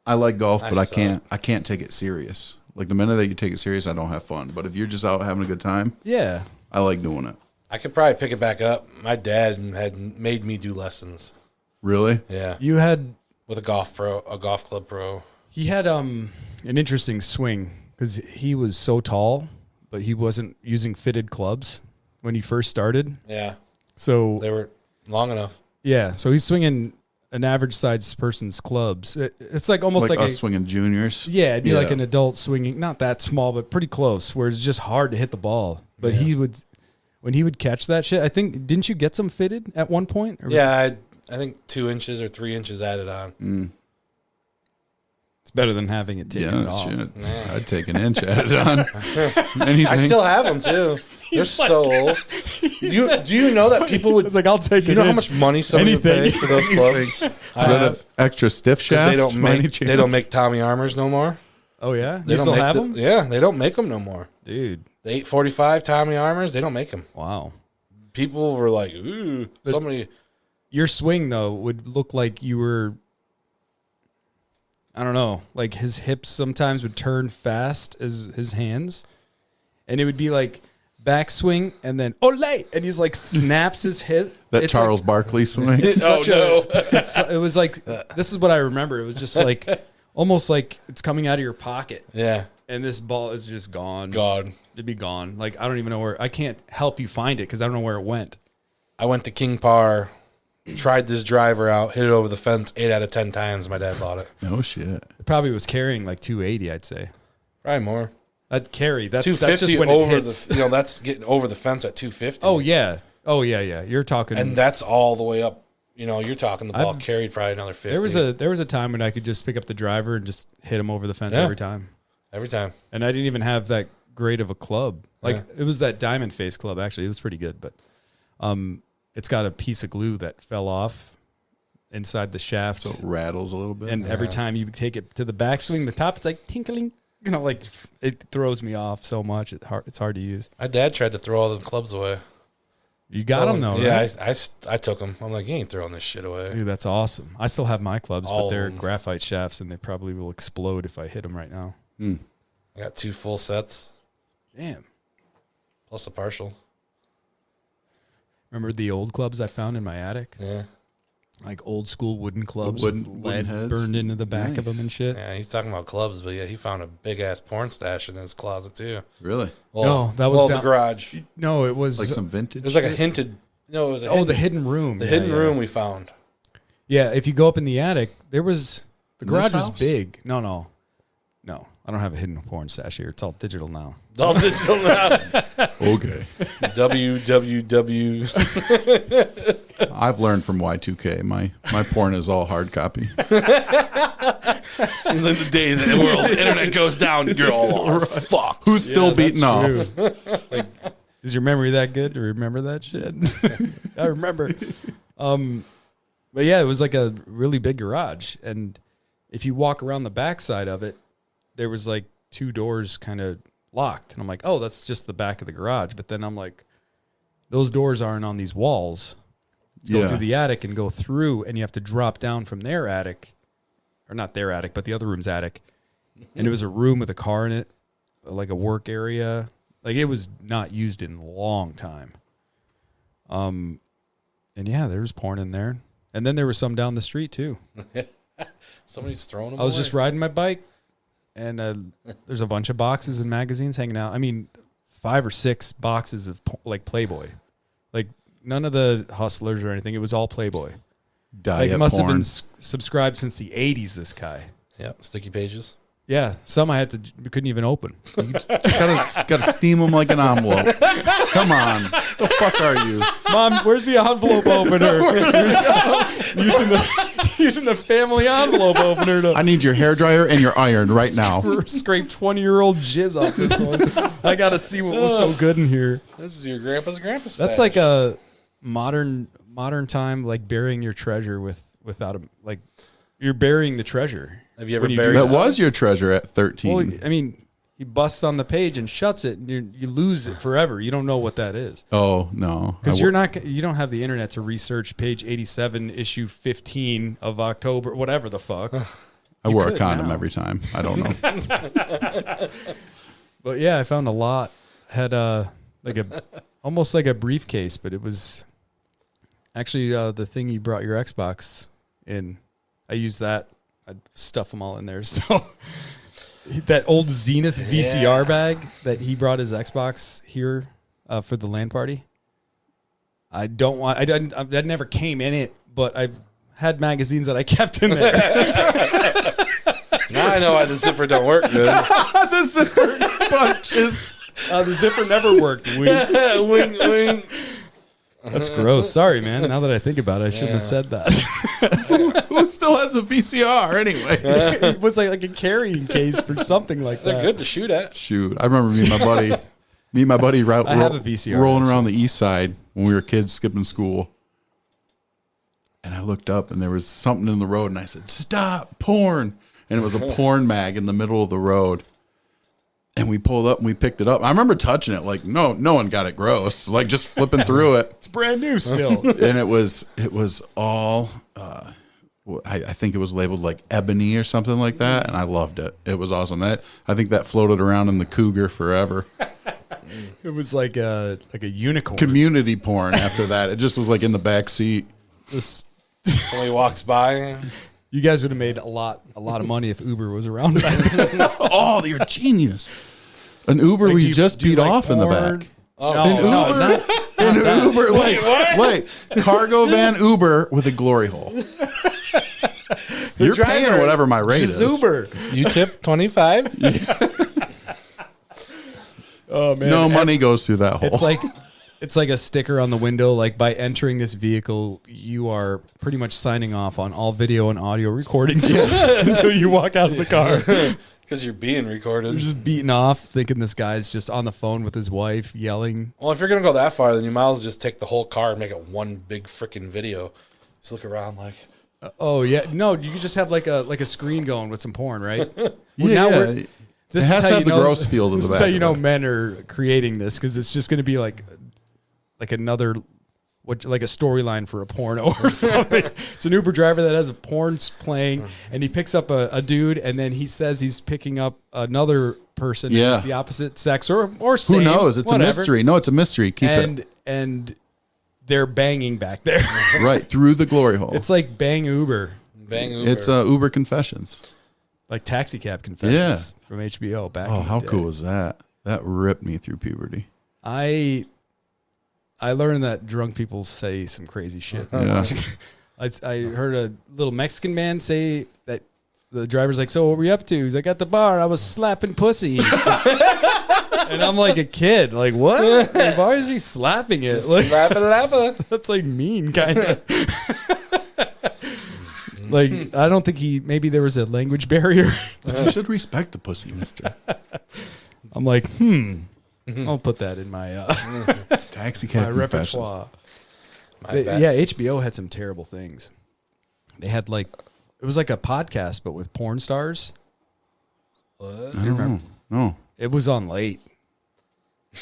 I like golf, I but suck. I can't take it serious. Like the minute that you take it serious, I don't have fun. But if you're just out having a good time, Yeah. I like doing it. I could probably pick it back up. My dad had made me do lessons. Really? Yeah, You had with a golf club pro. he had an interesting swing because he was so tall, but he wasn't using fitted clubs when he first started. Yeah, So they were long enough. yeah, so he's swinging an average sized person's clubs. It's like almost Like like us swinging juniors. yeah, it'd be like an adult swinging, not that small, but pretty close, where it's just hard to hit the ball. But he would, when he would catch that shit, I think, didn't you get some fitted at one point? Or was Yeah, I think 2 inches or 3 inches added on. it's better than having it taken off. Shit. I'd take an inch at it on anything. I still have them too. They're so old. Do you know that people would? It's like, I'll take You know how much money somebody would pay Anything. for those clubs? I have. extra stiff 'Cause shaft. they don't by any make chance? Tommy Armors no more. Oh yeah, They you don't still make have the- them, Yeah, they don't make them no more. dude? The 845 Tommy Armors, they don't make them. Wow. People were like, "Ooh, somebody." Your swing though would look like you were, I don't know, like his hips sometimes would turn fast as his hands, and it would be like backswing and then ole, and he's like snaps his hip. That It's Charles like, Barkley swing. it's Oh, such no. it was like, this is what I remember. It was just like almost like it's coming out of your pocket, Yeah, and this ball is just gone. God. It'd be gone. Like I don't even know where. I can't help you find it because I don't know where it went. I went to King Par, tried this driver out, hit it over the fence 8 out of 10 times. My dad bought it. No shit. It probably was carrying like 280, I'd say. Probably more. I'd carry. That's 250 just when over it hits. the. That's getting over the fence at 250. Oh yeah. You're talking. and that's all the way up. You're talking the ball I've- carried probably another 50. there was a time when I could just pick up the driver and just hit him over the fence Yeah. every time, every time. and I didn't even have that great of a club. Like Yeah. it was that diamond face club. Actually, it was pretty good, but it's got a piece of glue that fell off inside the shaft. So it rattles a little bit. And every time you take it to the backswing, the top, it's like tinkling. Like it throws me off so much. It's hard to use. My dad tried to throw all the clubs away. You got them though, Yeah, right? I took them. I'm like, you ain't throwing this shit away. Dude, that's awesome. I still have my clubs, All but of they're them. graphite shafts, and they probably will explode if I hit them right now. I got 2 full sets Damn. plus a partial. Remember the old clubs I found in my attic? Yeah, Like old school wooden clubs wooden with lead heads? burned into the back of Nice. them and shit. yeah. He's talking about clubs, but yeah, he found a big ass porn stash in his closet too. Really? Well, No, that was the down- garage. It No, it was Like some vintage? was like a shit? hinted. No, it was a the hidden room. the Yeah, hidden yeah. room we found. Yeah, if you go up in the attic, the In garage this was house? big. No. I don't have a hidden porn stash here. It's all digital now. All digital now. Okay. www. I've learned from Y2K. My porn is all hard copy. And then the day that the internet goes down, you're all fucked. Who's still beating off? True. Like, is your memory that good to remember that shit? I remember. But yeah, it was like a really big garage, and if you walk around the backside of it, there was like 2 doors kind of locked, and I'm like, oh, that's just the back of the garage. But then I'm like, those doors aren't on these walls. Go through the attic and go through, and you have to drop down from their attic, or not their attic, but the other room's attic. And it was a room with a car in it, like a work area. Like it was not used in a long time. And yeah, there was porn in there. And then there was some down the street too. Somebody's throwing them I was away. just riding my bike, and there's a bunch of boxes and magazines hanging out. I mean, 5 or 6 boxes of like Playboy. Like none of the Hustlers or anything. It was all Playboy. Diet Like must have porn. been subscribed since the 80s, this guy. Yep, sticky pages. Yeah, some I couldn't even open. Gotta steam them like an envelope. Come on. The fuck are you? Mom, where's the envelope opener? using the family envelope opener to I need your hairdryer and your iron right now. scrape 20-year-old jizz off this one. I got to see what was so good in here. This is your grandpa's That's stash. like a modern time, like burying your treasure without a, you're burying the treasure. Have you ever when you do buried That something? was your treasure at 13. Well, I mean, he busts on the page and shuts it, and you lose it forever. You don't know what that is. Oh no, Because you don't have the internet to research page 87, issue 15 of October, whatever the fuck. I wore a condom every time. I don't know. But yeah, I found a lot. Had almost like a briefcase, but it was actually the thing you brought your Xbox in. I used that. I'd stuff them all in there. So that old Zenith VCR bag that he brought his Xbox here for the LAN party. That never came in it, but I've had magazines that I kept in there. Now I know why the zipper don't work good. The zipper bunches. The zipper never worked. Wink. Wing, wing. That's gross. Sorry, man. Now that I think about it, I shouldn't have said that. Who still has a VCR anyway? It was like a carrying case for something like that. They're good to shoot at. Shoot, I remember me and my buddy I have a VCR, rolling around the east side when we were kids skipping school. And I looked up and there was something in the road and I said, "Stop, porn." And it was a porn mag in the middle of the road. And we pulled up and we picked it up. I remember touching it like no one got it gross. Like just flipping through it. It's brand new still. And it was all I think it was labeled like ebony or something like that, and I loved it. It was awesome. I think that floated around in the Cougar forever. It was like a unicorn. Community porn after that. It just was like in the back seat. Somebody walks by. You guys would have made a lot of money if Uber was around back then. Oh, you're a genius. An Uber Like, we just beat like off in the porn? back. Oh, An Uber, wait, cargo van Uber with a glory hole. You're paying driver, whatever my rate is. Uber. You tip 25? Oh man. No money goes through that hole. It's like a sticker on the window. Like, by entering this vehicle, you are pretty much signing off on all video and audio recordings until you walk out of the car. Because you're being recorded. You're just beating off, thinking this guy's just on the phone with his wife, yelling. Well, if you're going to go that far, then you might as well just take the whole car and make it one big freaking video. Just look around like... Oh, yeah. No, you could just have like a screen going with some porn, right? It has to have the gross feel to the back. This is how you know men are creating this, because it's just going to be like another... like a storyline for a porno or something. It's an Uber driver that has a porn playing, and he picks up a dude, and then he says he's picking up another person. Yeah. And it's the opposite sex or same. Who knows? It's whatever. a mystery. No, it's a mystery. Keep it. And they're banging back there. Right, through the glory hole. It's like Bang Uber. Bang Uber. It's Uber Confessions. Like Taxi Cab Confessions from HBO back in the how day. cool was that? That ripped me through puberty. I learned that drunk people say some crazy shit. Yeah. I heard a little Mexican man say that the driver's like, "So what were you up to?" He's like, "At the bar, I was slapping pussy." And I'm like a kid, like, what? Like, why is he slapping it? Like, that's like mean, kind of. Like, I don't think maybe there was a language barrier. You should respect the pussy, mister. I'm like, I'll put that in my Taxi my Cab Confessions. repertoire. Yeah, HBO had some terrible things. They had it was like a podcast, but with porn stars. What? I don't know. No. It was on late.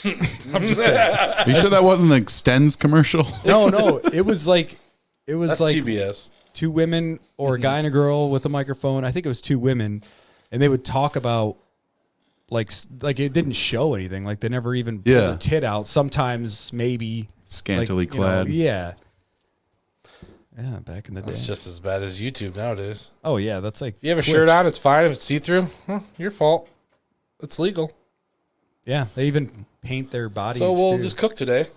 I'm just saying. Are you sure that wasn't an Extends commercial? No. It was like That's like TBS. two women or a guy and a girl with a microphone. I think it was two women, and they would talk about like it didn't show anything. Like, they never even pulled a tit out. Sometimes maybe Scantily like, clad. Yeah, back in the day. It's just as bad as YouTube nowadays. Oh yeah, that's like If you have a Twitch. shirt on, it's fine. If it's see-through, your fault. It's legal. Yeah, they even paint their bodies. So we'll too. just cook today.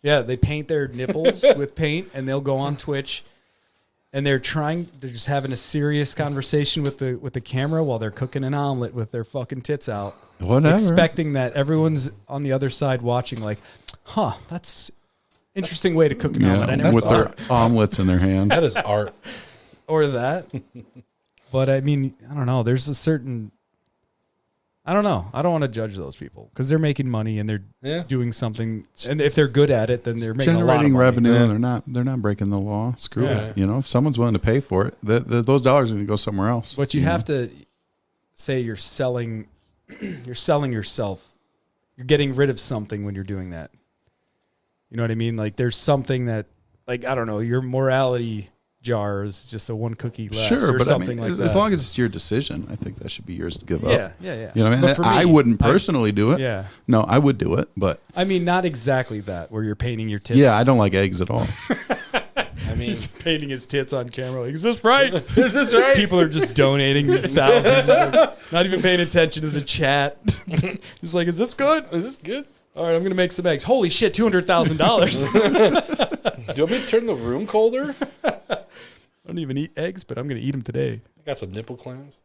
Yeah, they paint their nipples with paint, and they'll go on Twitch, and they're just having a serious conversation with the camera while they're cooking an omelet with their fucking tits out. Whatever. Expecting that everyone's on the other side watching, like, that's interesting way to cook an omelet. I never with thought. their omelets in their hand. That is art. Or that. But I mean, I don't know. There's a certain... I don't know. I don't want to judge those people because they're making money and they're doing something. And if they're good at it, then they're making a lot of Generating money. revenue, and they're not breaking the law. Screw it. You know, if someone's willing to pay for it, those dollars are going to go somewhere else. But you have to say you're selling you're selling yourself. You're getting rid of something when you're doing that. You know what I mean? Like there's something that, like, I don't know, your morality jar is just a one cookie less Sure, or but something I mean, like that. as long as it's your decision, I think that should be yours to give up. Yeah. You know what I mean? But for I me, wouldn't personally do it. Yeah. No, I would do it, but I mean, not exactly that, where you're painting your tits. yeah, I don't like eggs at all. I mean, He's painting his tits on camera. Like, is this right? is this right? People are just donating thousands, not even paying attention to the chat. He's like, is this good? Is this good? All right, I'm going to make some eggs. Holy shit, $200,000. Do you want me to turn the room colder? I don't even eat eggs, but I'm going to eat them today. I got some nipple clams.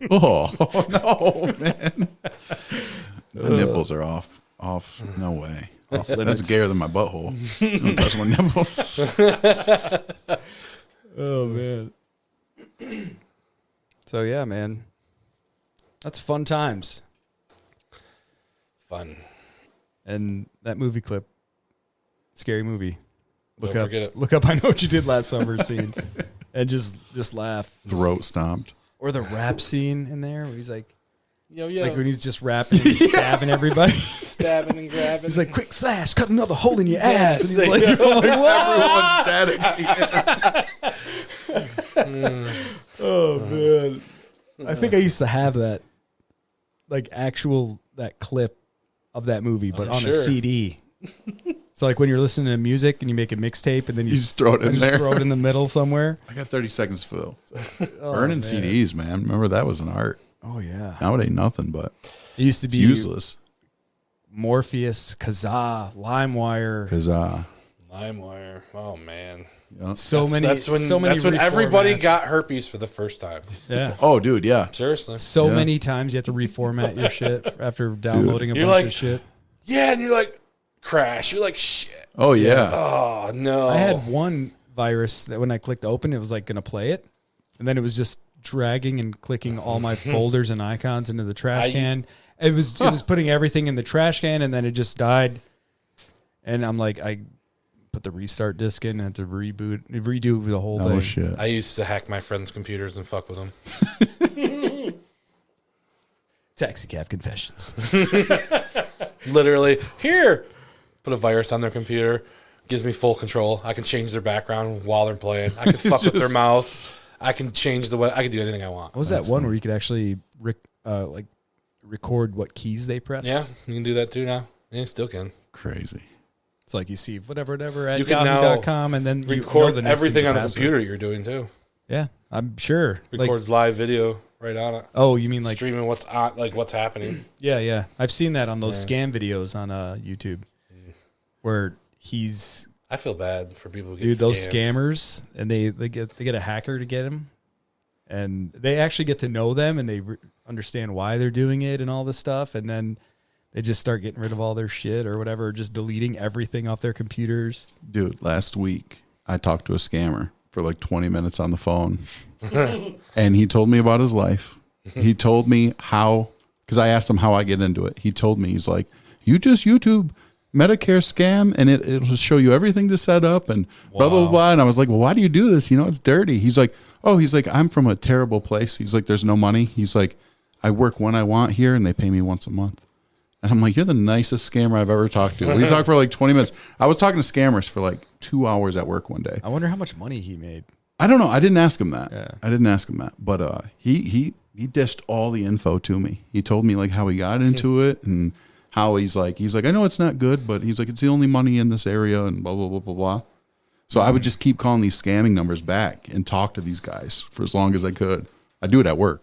Oh, no, man. The nipples are off. No way. That's gayer than my butthole. Don't touch my nipples. Oh, man. So, yeah, man. That's fun times. Fun. And that movie clip, scary movie. Don't forget it. Look up I Know What You Did Last Summer scene. And just laugh. Throat stomped. Or the rap scene in there where he's like, Yo. like when he's just rapping and he's stabbing everybody. Stabbing and grabbing. He's like, quick slash, cut another hole in your ass. And he's like, Everyone's static. oh, man. I think I used to have that, like, that clip of that movie, but on a CD. So, like, when you're listening to music and you make a mixtape and then you just throw it in there. Throw it in the middle somewhere. I got 30 seconds to fill. Oh, Burning man. CDs, man. Remember, that was an art. Oh, yeah. Now it ain't nothing, but It used to it's be useless. Morpheus, Kazaa, LimeWire. Because, LimeWire. Oh, man. yeah. That's when everybody got herpes for the first time. Yeah. Oh, dude, yeah. Seriously. So Yeah. many times you have to reformat your shit after downloading a You're bunch like- of shit. Yeah, and you're like, crash. You're like, shit. Oh, yeah. Oh, no. I had one virus that when I clicked open, it was like going to play it. And then it was just dragging and clicking all my folders and icons into the trash can. It was putting everything in the trash can, and then it just died. And I'm like, I put the restart disk in and had to redo the whole thing. Oh, shit. I used to hack my friends' computers and fuck with them. Taxi cab confessions. Literally, here, put a virus on their computer. Gives me full control. I can change their background while they're playing. I can fuck with their mouse. I can change the way. I can do anything I want. What was that one where you could actually record what keys they press? Yeah, you can do that too now. Yeah, you still can. Crazy. It's like you see whatever at You can yahoo.com and then you know Record the next everything thing on to the password. computer you're doing too. Yeah, I'm sure. Records live video right on it. Oh, you mean like Streaming what's on, like what's happening. Yeah. I've seen that on those scam videos on YouTube where I feel bad for people who get dude, those scammed. scammers, and they get a hacker to get him, and they actually get to know them, and they understand why they're doing it and all this stuff, and then they just start getting rid of all their shit or whatever, just deleting everything off their computers. Dude, last week I talked to a scammer for like 20 minutes on the phone. And he told me about his life. He told me how, because I asked him how I get into it. He told me, he's like, you just YouTube Medicare scam and it'll show you everything to set up and blah, blah, blah. And I was like, well, why do you do this? You know, it's dirty. He's like, I'm from a terrible place. He's like, there's no money. He's like, I work when I want here and they pay me once a month. And I'm like, you're the nicest scammer I've ever talked to. We talked for like 20 minutes. I was talking to scammers for like 2 hours at work one day. I wonder how much money he made. I don't know. I didn't ask him that. Yeah. I didn't ask him that. But he dished all the info to me. He told me like how he got into it and how he's like, I know it's not good, but he's like, it's the only money in this area and blah, blah, blah, blah, blah. So I would just keep calling these scamming numbers back and talk to these guys for as long as I could. I do it at work.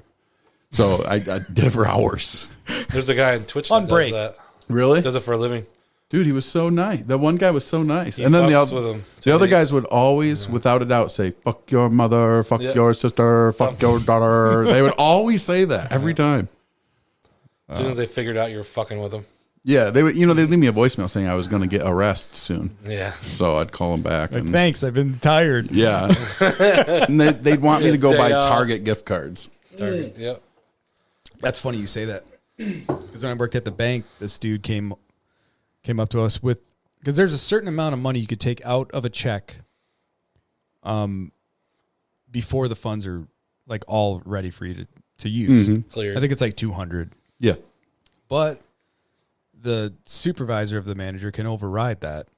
So I did it for hours. There's a guy on Twitch On that break. does that. Really? Does it for a living. Dude, he was so nice. That one guy was so nice. He And then fucks with him. the other guys would always, without a doubt, say, fuck your mother, fuck your sister, fuck your daughter. They would always say that every time. As soon as they figured out you were fucking with them. Yeah, they would. They'd leave me a voicemail saying I was going to get arrested soon. Yeah. So I'd call them back. Like, and, thanks, I've been tired. yeah. And they'd want me to go Day buy off. Target gift cards. Target. Yep. That's funny you say that. Because when I worked at the bank, this dude came up to us with, because there's a certain amount of money you could take out of a check before the funds are like all ready for you to to use. Clear. I think it's like 200. Yeah. But the supervisor of the manager can override that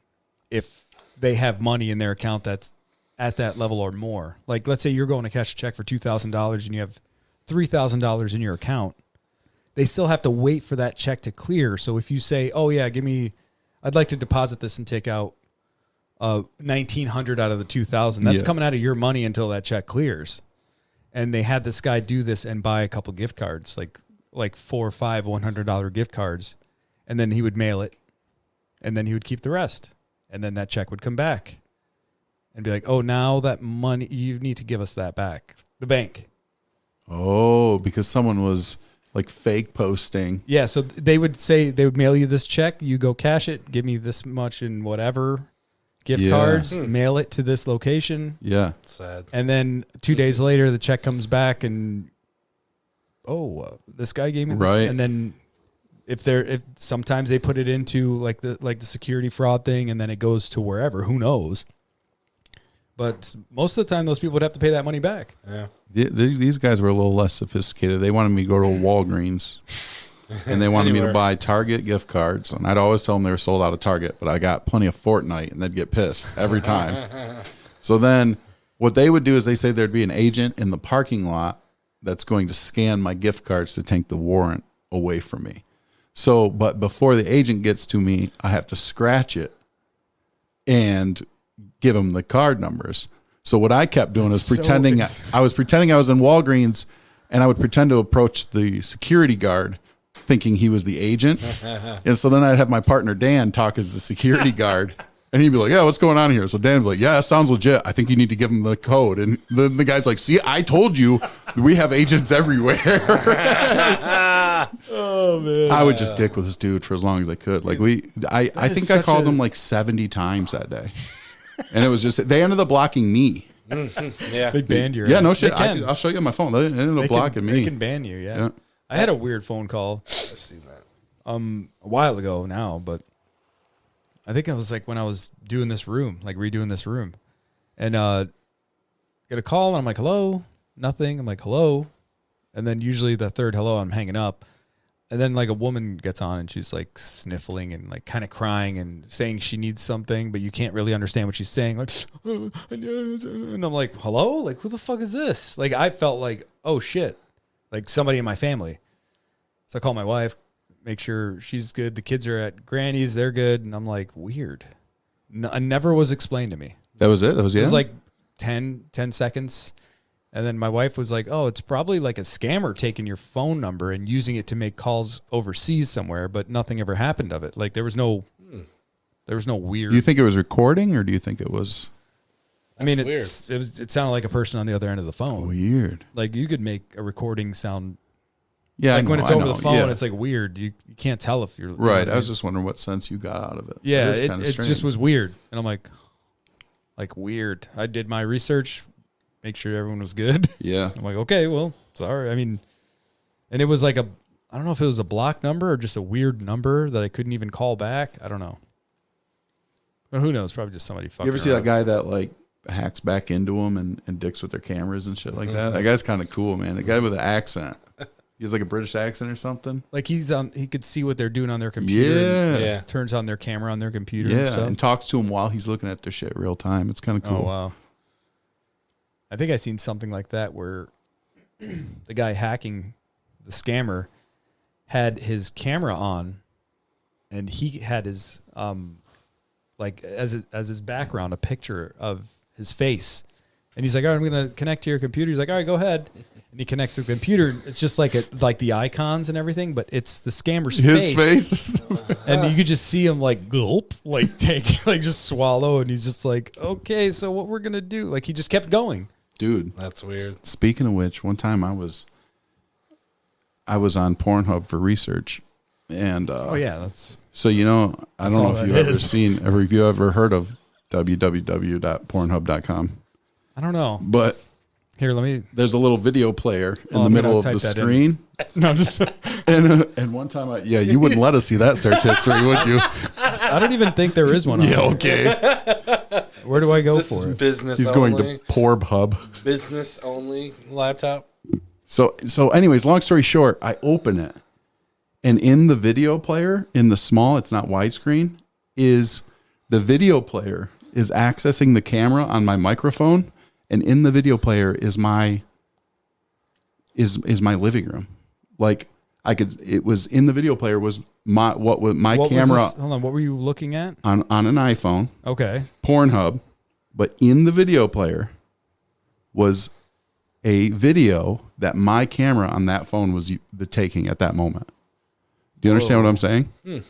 if they have money in their account that's at that level or more. Like, let's say you're going to cash a check for $2,000 and you have $3,000 in your account. They still have to wait for that check to clear. So if you say, oh, yeah, I'd like to deposit this and take out $1,900 out of the $2,000, that's coming out of your money until that check clears. And they had this guy do this and buy a couple gift cards, like 4 or 5 $100 gift cards. And then he would mail it. And then he would keep the rest. And then that check would come back. And be like, oh, now that money, you need to give us that back. The bank. Oh, because someone was like fake posting. Yeah, so they would mail you this check. You go cash it. Give me this much in whatever gift cards. Mail it to this location. Yeah. Sad. And then 2 days later, the check comes back and, this guy gave me this. Right. And then if sometimes they put it into like the security fraud thing and then it goes to wherever, who knows? But most of the time, those people would have to pay that money back. Yeah. These guys were a little less sophisticated. They wanted me to go to a Walgreens, and they wanted me to buy Target gift cards. And I'd always tell them they were sold out of Target, but I got plenty of Fortnite, and they'd get pissed every time. So then what they would do is they say there'd be an agent in the parking lot that's going to scan my gift cards to take the warrant away from me. So, but before the agent gets to me, I have to scratch it and give them the card numbers. So what I kept doing is pretending I was in Walgreens, and I would pretend to approach the security guard thinking he was the agent. And so then I'd have my partner Dan talk as the security guard, and he'd be like, yeah, what's going on here? So Dan would be like, yeah, that sounds legit. I think you need to give him the code. And then the guy's like, see, I told you we have agents everywhere. Oh, man. I would just dick with this dude for as long as I could. Like I think I called him like 70 times that day. And it was just, they ended up blocking me. Yeah. They banned your Yeah, no shit. They I'll show you on my phone. They ended up blocking me. They can ban you, yeah. I had a weird phone call I've seen that. a while ago now, but I think it was like when I was doing this room, like redoing this room. And get a call, and I'm like, hello? Nothing. I'm like, hello? And then usually the third hello, I'm hanging up. And then like a woman gets on and she's like sniffling and like kind of crying and saying she needs something, but you can't really understand what she's saying. Like, and I'm like, hello? Like, who the fuck is this? Like, I felt like, oh shit, like somebody in my family. So I call my wife, make sure she's good. The kids are at Granny's. They're good. And I'm like, weird. Never was explained to me. That was it? It was like 10 seconds. And then my wife was like, oh, it's probably like a scammer taking your phone number and using it to make calls overseas somewhere, but nothing ever happened of it. Like there was no weird. Do you think it was recording, or do you think it was? I mean, it sounded like a person on the other end of the phone. Weird. Like you could make a recording sound. Yeah. Like when it's over the phone, yeah. it's like weird. You can't tell if you're right. I was just wondering what sense you got out of it. Yeah. It just was weird. And I'm like weird. I did my research. Make sure everyone was good. Yeah. I'm like, okay, well, sorry. I mean, and it was like I don't know if it was a block number or just a weird number that I couldn't even call back. I don't know. But who knows? Probably just somebody fucking. You ever see that guy that like hacks back into them and dicks with their cameras and shit like that? That guy's kind of cool, man. The guy with an accent. He has like a British accent or something. Like he could see what they're doing on their computer. Yeah. Turns on their camera on their computer. Yeah. And stuff. And talks to him while he's looking at their shit real time. It's kind of cool. Oh, wow. I think I seen something like that where the guy hacking the scammer had his camera on, and he had his like as his background a picture of his face, and he's like, "All right, I'm gonna connect to your computer." He's like, "All right, go ahead," and he connects to the computer. It's just like the icons and everything, but it's the scammer's face. And you could just see him like gulp, like take, like just swallow, and he's just like, "Okay, so what we're gonna do?" Like he just kept going. Dude, that's weird. Speaking of which, one time I was on Pornhub for research, and oh yeah, that's so I don't know if you've ever heard of www.pornhub.com. I don't know, but here there's a little video player in the middle of the screen. No, just and one time you wouldn't let us see that search history, would you? I don't even think there is one. Yeah, okay. Where do I go for it? Business. He's only. going to Pornhub. Business only laptop. So anyways, long story short, I open it, and in the video player, in the small, it's not widescreen, is the video player is accessing the camera on my microphone, and in the video player is my living room. Like it was in the video player was my camera. Hold on, what were you looking at? On an iPhone. Okay. Pornhub, but in the video player was a video that my camera on that phone was the taking at that moment. Do you understand what I'm saying? Yeah,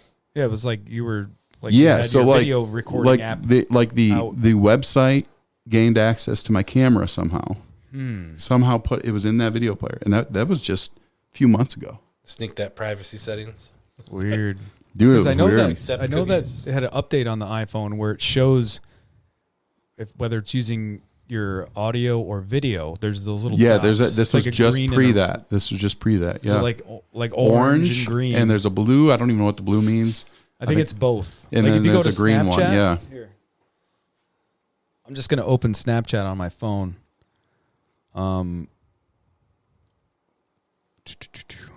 it was like you were like yeah, you had so your like video recording like app. the website gained access to my camera somehow. Somehow it was in that video player, and that was just a few months ago. Sneak that privacy settings. Weird. Dude, it was I know weird. that I know that it had an update on the iPhone where it shows whether it's using your audio or video. There's those little dots. This was just pre that. This was just pre that. Yeah, so like orange and green, and there's a blue. I don't even know what the blue means. I think it's both. And like then if you go to there's a green Snapchat, one. Yeah. Here. I'm just gonna open Snapchat on my phone.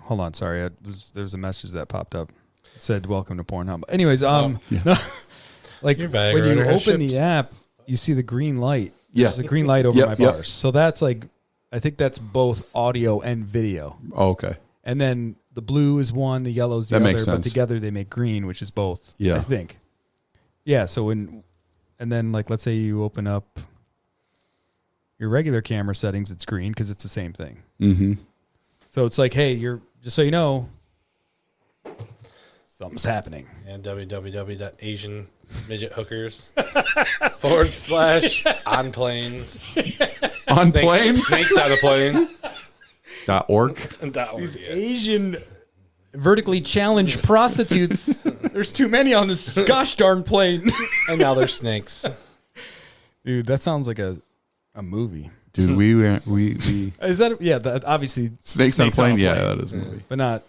Hold on, sorry. There was a message that popped up. It said "Welcome to Pornhub." Anyways, like when you open the app, you see the green light. There's a green light over my bars. So that's like, I think that's both audio and video. Oh, okay. And then the blue is one, the yellow is the That other, makes but sense. together they make green, which is both. Yeah. I think. Yeah. So and then like, let's say you open up your regular camera settings, it's green because it's the same thing. Mm-hmm. So it's like, hey, just so you know, something's happening. And www.asianmidgethookers / on planes. On planes? Snakes on a plane. .org. These Asian vertically challenged prostitutes. There's too many on this gosh darn plane. And now they're snakes. Dude, that sounds like a movie. Dude, we Is that that obviously snakes on a plane? Yeah, that is a movie. But not,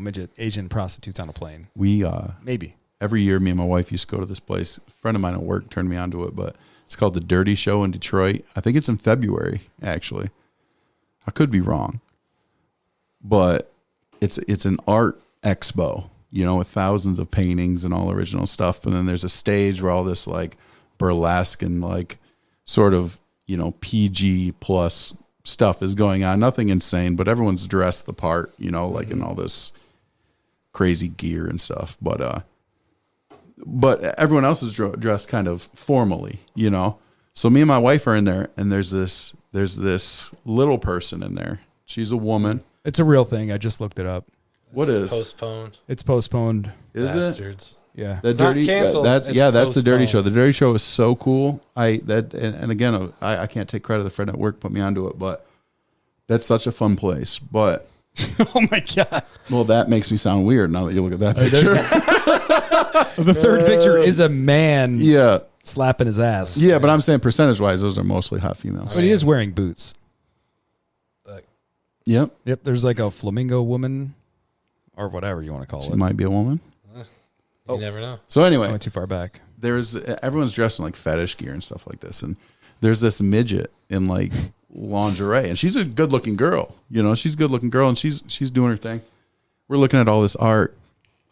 midget Asian prostitutes on a plane. We Maybe. every year me and my wife used to go to this place. A friend of mine at work turned me onto it, but it's called the Dirty Show in Detroit. I think it's in February, actually. I could be wrong. But it's an art expo, with thousands of paintings and all original stuff. And then there's a stage where all this like burlesque and like sort of, PG plus stuff is going on. Nothing insane, but everyone's dressed the part, like in all this crazy gear and stuff. But everyone else is dressed kind of formally, So me and my wife are in there, and there's this little person in there. She's a woman. It's a real thing. I just looked it up. What is postponed? It's postponed. Is Bastards. it? Yeah. The It's not dirty. canceled. That's It's that's the Dirty Show. postponed. The Dirty Show is so cool. And again, I can't take credit. The friend at work put me onto it, but that's such a fun place. But Oh my God. well, that makes me sound weird now that you look at that picture. The third picture is a man Yeah, slapping his ass. yeah, but I'm saying percentage wise, those are mostly hot females. But he is wearing boots. Yep, Yep. There's like a flamingo woman or whatever you want to call she it. might be a woman. You never know. So I anyway, went too far back. everyone's dressed in like fetish gear and stuff like this, and there's this midget in like lingerie, and she's a good looking girl. She's a good looking girl, and she's doing her thing. We're looking at all this art.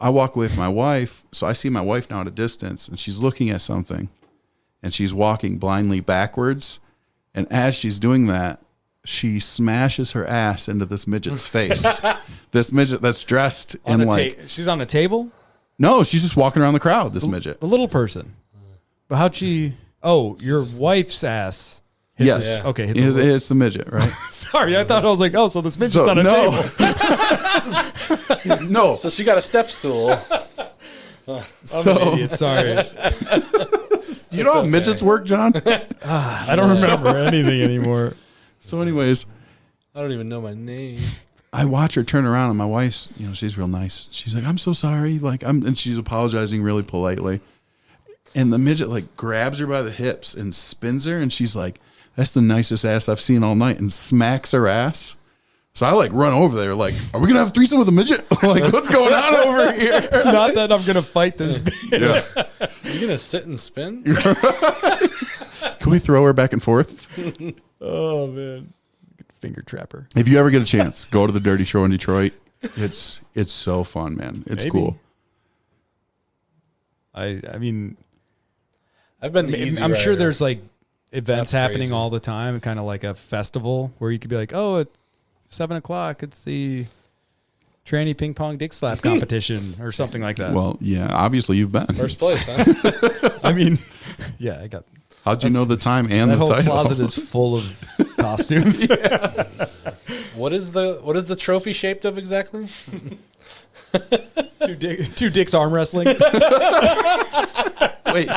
I walk away from my wife, so I see my wife now at a distance, and she's looking at something, and she's walking blindly backwards, and as she's doing that, she smashes her ass into this midget's face. This midget that's dressed in like she's on a table. no, she's just walking around the crowd. This midget. The little person. But how'd she? Oh, your wife's ass. hit Yes. the- okay. Hit It- the, it's the midget, right? sorry, I thought I was like, oh, so this midget's So, on a no. table. No. So she got a step stool. I'm an idiot. Sorry, You know how midgets work, John? I don't remember anything anymore. So anyways, I don't even know my name. I watch her turn around, and my wife's, she's real nice. She's like, I'm so sorry. And she's apologizing really politely. And the midget like grabs her by the hips and spins her. And she's like, that's the nicest ass I've seen all night, and smacks her ass. So I like run over there. Like, are we going to have a threesome with a midget? Like, what's going on over here? Not that I'm gonna fight this. Yeah. You gonna sit and spin? Can we throw her back and forth? Oh man, finger trapper. If you ever get a chance, go to the Dirty Show in Detroit. It's so fun, man. It's Maybe. cool. I mean, I've been to Easy I'm sure Rider. there's like events That's happening crazy. all the time, kind of like a festival where you could be like, oh, at 7:00, it's the tranny ping pong dick slap competition or something like that. Well, yeah, obviously you've been. First place, huh? I mean, yeah, I got How'd you know the time and that the whole title? closet is full of costumes. What is the trophy shaped of exactly? Two dicks arm wrestling. Wait,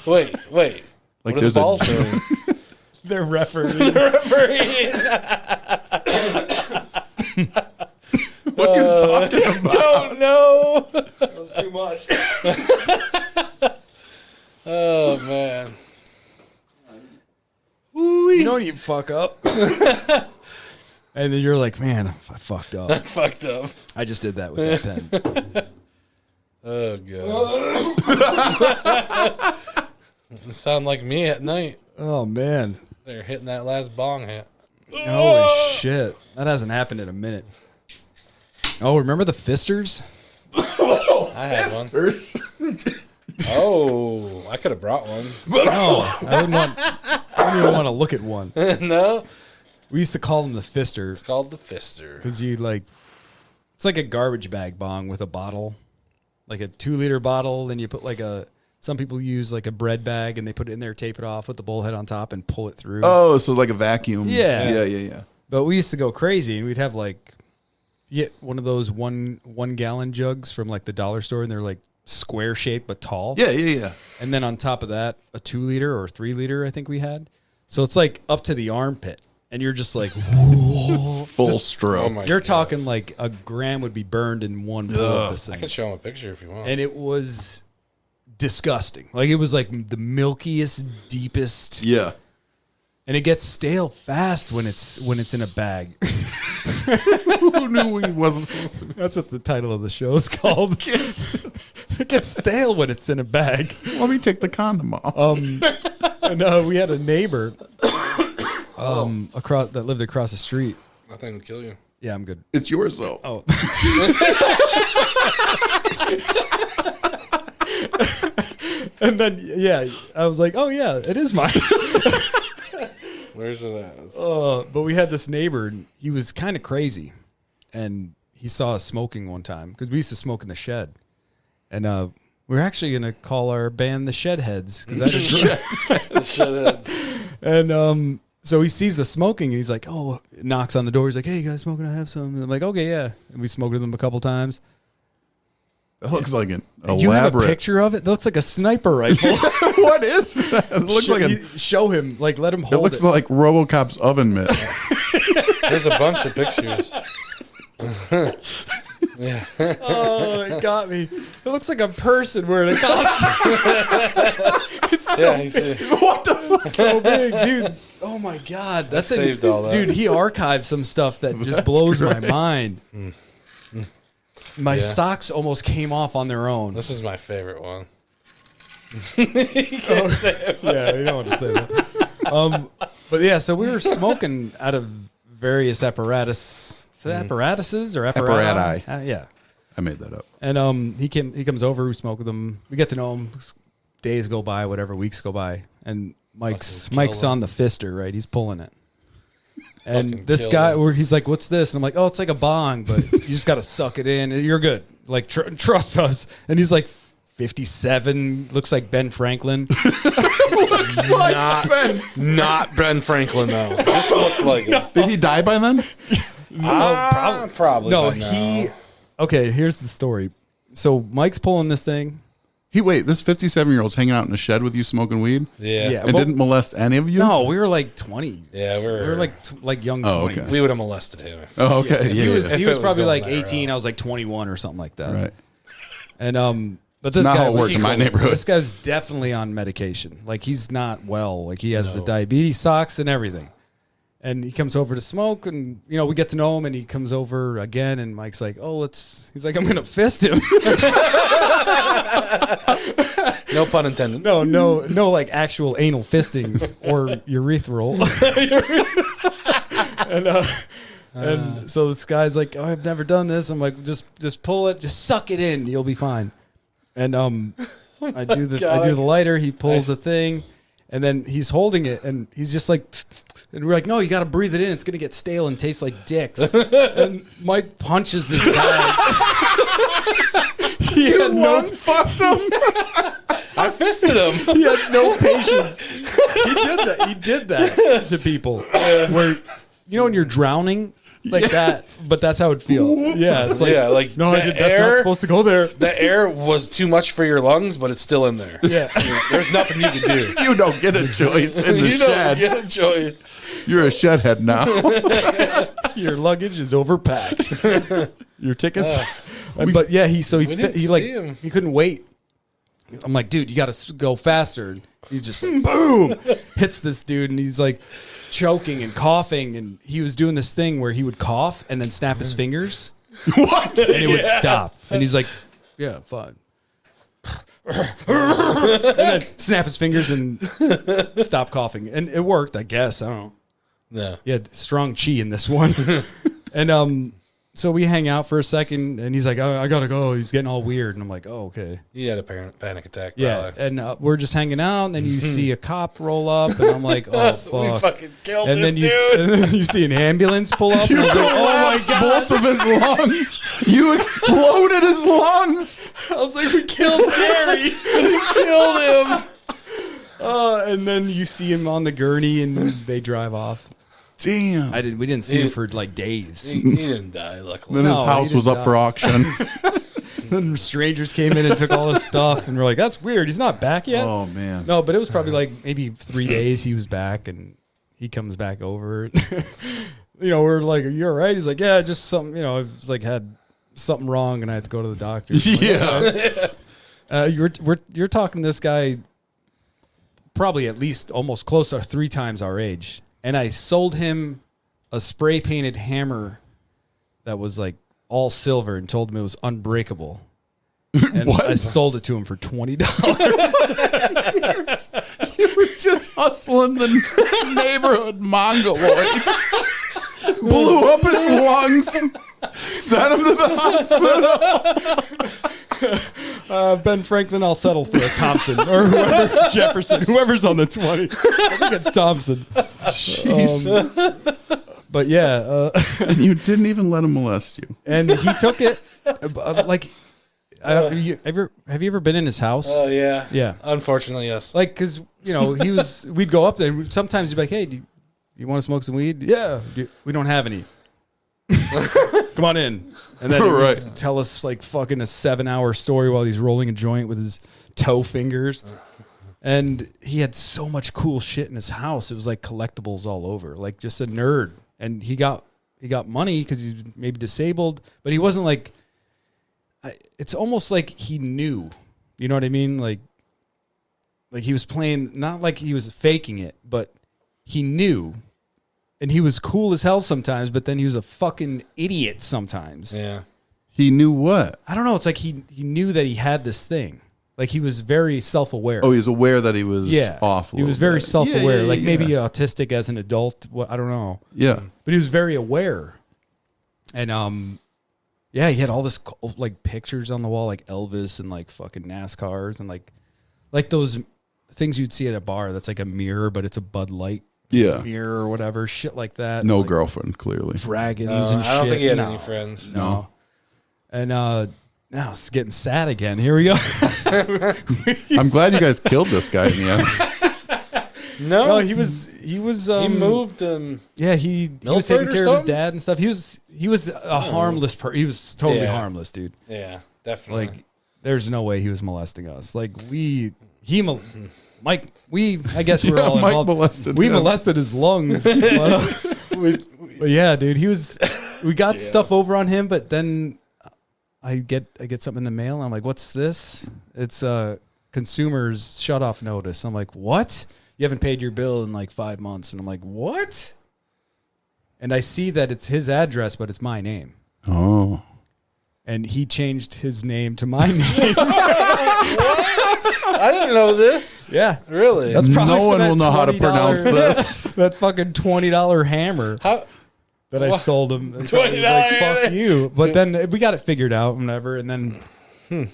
Wait. like What are there's the balls doing? They're refereeing. what are you talking about? Don't know. That was too much. Oh man. You know when you fuck up, and then you're like, man, I fucked up. Fucked up. I just did that with that pen. Oh god. You sound like me at night. Oh man. They're hitting that last bong hit. Holy shit. That hasn't happened in a minute. Oh, remember the fisters? I had one. Oh, I could have brought one. No, I didn't even want to look at one. No, We used to call them the fisters it's called the Fister. because it's like a garbage bag bong with a bottle, like a 2-liter bottle. Then you put some people use like a bread bag and they put it in there, tape it off with the bullhead on top and pull it through. Oh, so like a vacuum. Yeah. Yeah. But we used to go crazy and we'd have you get one of those one gallon jugs from like the dollar store and they're like square shaped but tall. Yeah. And then on top of that, a 2-liter or 3-liter, I think we had. So it's like up to the armpit. And you're just like, Full stroke. Oh my you're God. talking like a gram would be burned in one pull of this I thing. can show him a picture if you want. And it was disgusting. Like it was like the milkiest, deepest. Yeah. And it gets stale fast when it's in a bag. Who knew he wasn't supposed to? That's what the title of the show is called. It gets stale when it's in a bag. Let me take the condom off. And we had a neighbor that lived across the street. Nothing would kill you. Yeah, I'm good. It's yours though. Oh. And then I was like, oh yeah, it is mine. Where's it at? But we had this neighbor, and he was kind of crazy, and he saw us smoking one time because we used to smoke in the shed, and we're actually gonna call our band the Shedheads because that is The shitheads. And so he sees us smoking, and he's like, oh, knocks on the door. He's like, hey, you guys smoking? I have some. And I'm like, okay, yeah. And we smoked with him a couple times. That looks like an You have a elaborate. picture of it? It looks like a sniper rifle. What is that? It looks like Show him, like, let him It hold looks like RoboCop's oven mitt. There's a bunch of pictures. Yeah. Oh, it got me. It looks like a person wearing a costume. It's so, Yeah, you see. What the fuck? so big, dude. Oh my god, that's saved all that. Dude, he archived some stuff that just blows my mind. My Yeah. socks almost came off on their own. This is my favorite one. Yeah, you don't want to say that. But yeah, so we were smoking out of various apparatuses or Apparati. yeah. I made that up. And he comes over, we smoke with him. We get to know him. Days go by, whatever, weeks go by. And Mike's Fucking kill on the fister, right? He's pulling it. And Fucking this kill guy, him. where he's like, "What's this?" And I'm like, "Oh, it's like a bong, but you just got to suck it in. You're good. Like, trust us." And he's like, 57, looks like Ben Franklin. Not Ben Franklin though. Just looked like it. Did he die by then? Probably. No, by now. he. Okay, here's the story. So Mike's pulling this thing. This 57-year-old's hanging out in a shed with you smoking weed Yeah. Yeah. and Well- didn't molest any of you? No, we were like 20. Yeah, we were like young. Oh, 20s. okay. We would have molested him. Oh, okay. He Yeah, was yeah. he If was it was probably going like that 18. route. I was like 21 or something like that. Right. And but this Not guy how it works in my neighborhood. This guy's definitely on medication. Like he's not well. Like he has the No. diabetes socks and everything. And he comes over to smoke, and we get to know him. And he comes over again, and Mike's like, "Oh, he's like, I'm gonna fist him." No pun intended. No, like actual anal fisting or urethral. And so this guy's like, oh, I've never done this. I'm like, just pull it, just suck it in, you'll be fine. And I do the lighter. He pulls the thing, and then he's holding it, and he's just like, and we're like, no, you got to breathe it in. It's gonna get stale and taste like dicks. And Mike punches this guy. Fucked him. I fisted him. He had no patience. He did that to people. Where, when you're drowning like that, but that's how it feels. Yeah, it's like, no, that's not supposed to go there. The air was too much for your lungs, but it's still in there. Yeah. There's nothing you can do. You don't get a choice in the You shed. don't get a choice. You're a shed head now. Your luggage is overpacked. Your tickets. But yeah, he couldn't wait. I'm like, dude, you got to go faster. And he's just like, boom, hits this dude, and he's like choking and coughing, and he was doing this thing where he would cough and then snap his fingers. What? And it would stop, and he's like, yeah, fine. And then snap his fingers and stop coughing, and it worked, I guess. I don't know. Yeah, he had strong chi in this one. And so we hang out for a second, and he's like, oh, I gotta go. He's getting all weird, and I'm like, oh, okay. he had a panic attack. Yeah, Probably. and we're just hanging out, and then you see a cop roll up, and I'm like, oh, fuck. We fucking killed And this then dude. and then you see an ambulance pull up, and I was like, oh my God. Both of his lungs. You exploded his lungs. I was like, we killed Gary. We killed him. And then you see him on the gurney, and they drive off. Damn. We didn't see him for like days. He didn't die, luckily. Then No, his he house was didn't up for auction. Then strangers came in and took all his stuff, and we're like, that's weird. He's not back yet. Oh, man. No, but it was probably like maybe 3 days he was back, and he comes back over. We're like, are you all right? He's like, yeah, just something, I was like, had something wrong, and I had to go to the doctor. Yeah. You're talking this guy probably at least almost close to 3 times our age. And I sold him a spray painted hammer that was like all silver and told him it was unbreakable. And What? I sold it to him for $20. You were just hustling the neighborhood mongoloid. Blew up his lungs. Sent him to the hospital. Ben Franklin, I'll settle for a Thompson or whoever, Jefferson, whoever's on the 20. I think it's Thompson. Jesus. But yeah. And you didn't even let him molest you. And he took it. Have you ever been in his house? Oh, yeah. Yeah. Unfortunately, yes. Like, because, we'd go up there, and sometimes he'd be like, hey, do you want to smoke some weed? Yeah. We don't have any. Come on in. And then he would tell us like fucking a 7-hour story while he's rolling a joint with his toe fingers. And he had so much cool shit in his house. It was like collectibles all over, like just a nerd. And he got money because he's maybe disabled, but he wasn't like, it's almost like he knew, you know what I mean? Like he was playing, not like he was faking it, but he knew. And he was cool as hell sometimes, but then he was a fucking idiot sometimes. Yeah. He knew what? I don't know. It's like he knew that he had this thing. Like he was very self-aware. Oh, he was aware that he was off a He was little very bit. self-aware. Yeah, like maybe autistic as an adult. I don't know. Yeah. But he was very aware. And he had all this like pictures on the wall, like Elvis and like fucking NASCARs and like those things you'd see at a bar that's like a mirror, but it's a Bud Light. Yeah. Mirror or whatever, shit like that. No like girlfriend, clearly. dragons and shit. I don't think he had any friends. No. And now it's getting sad again. Here we go. I'm glad you guys killed this guy in the end. No, he was he moved. Yeah, he was taking care of his dad and stuff. He was a harmless person. He was totally harmless, dude. Yeah, definitely. Like, there's no way he was molesting us. Like Mike, I guess we were all Mike involved. molested we him. molested his lungs. But yeah, dude, we got stuff over on him, but then I get something in the mail, and I'm like, what's this? It's a consumer's shut-off notice. I'm like, what? You haven't paid your bill in like 5 months. And I'm like, what? And I see that it's his address, but it's my name. Oh. And he changed his name to my name. I didn't know this. Yeah. Really? That's probably No for one that will know how to $20 pronounce this. That fucking $20 hammer. that I sold him. And so he was like, fuck you. But then we got it figured out, whatever. And then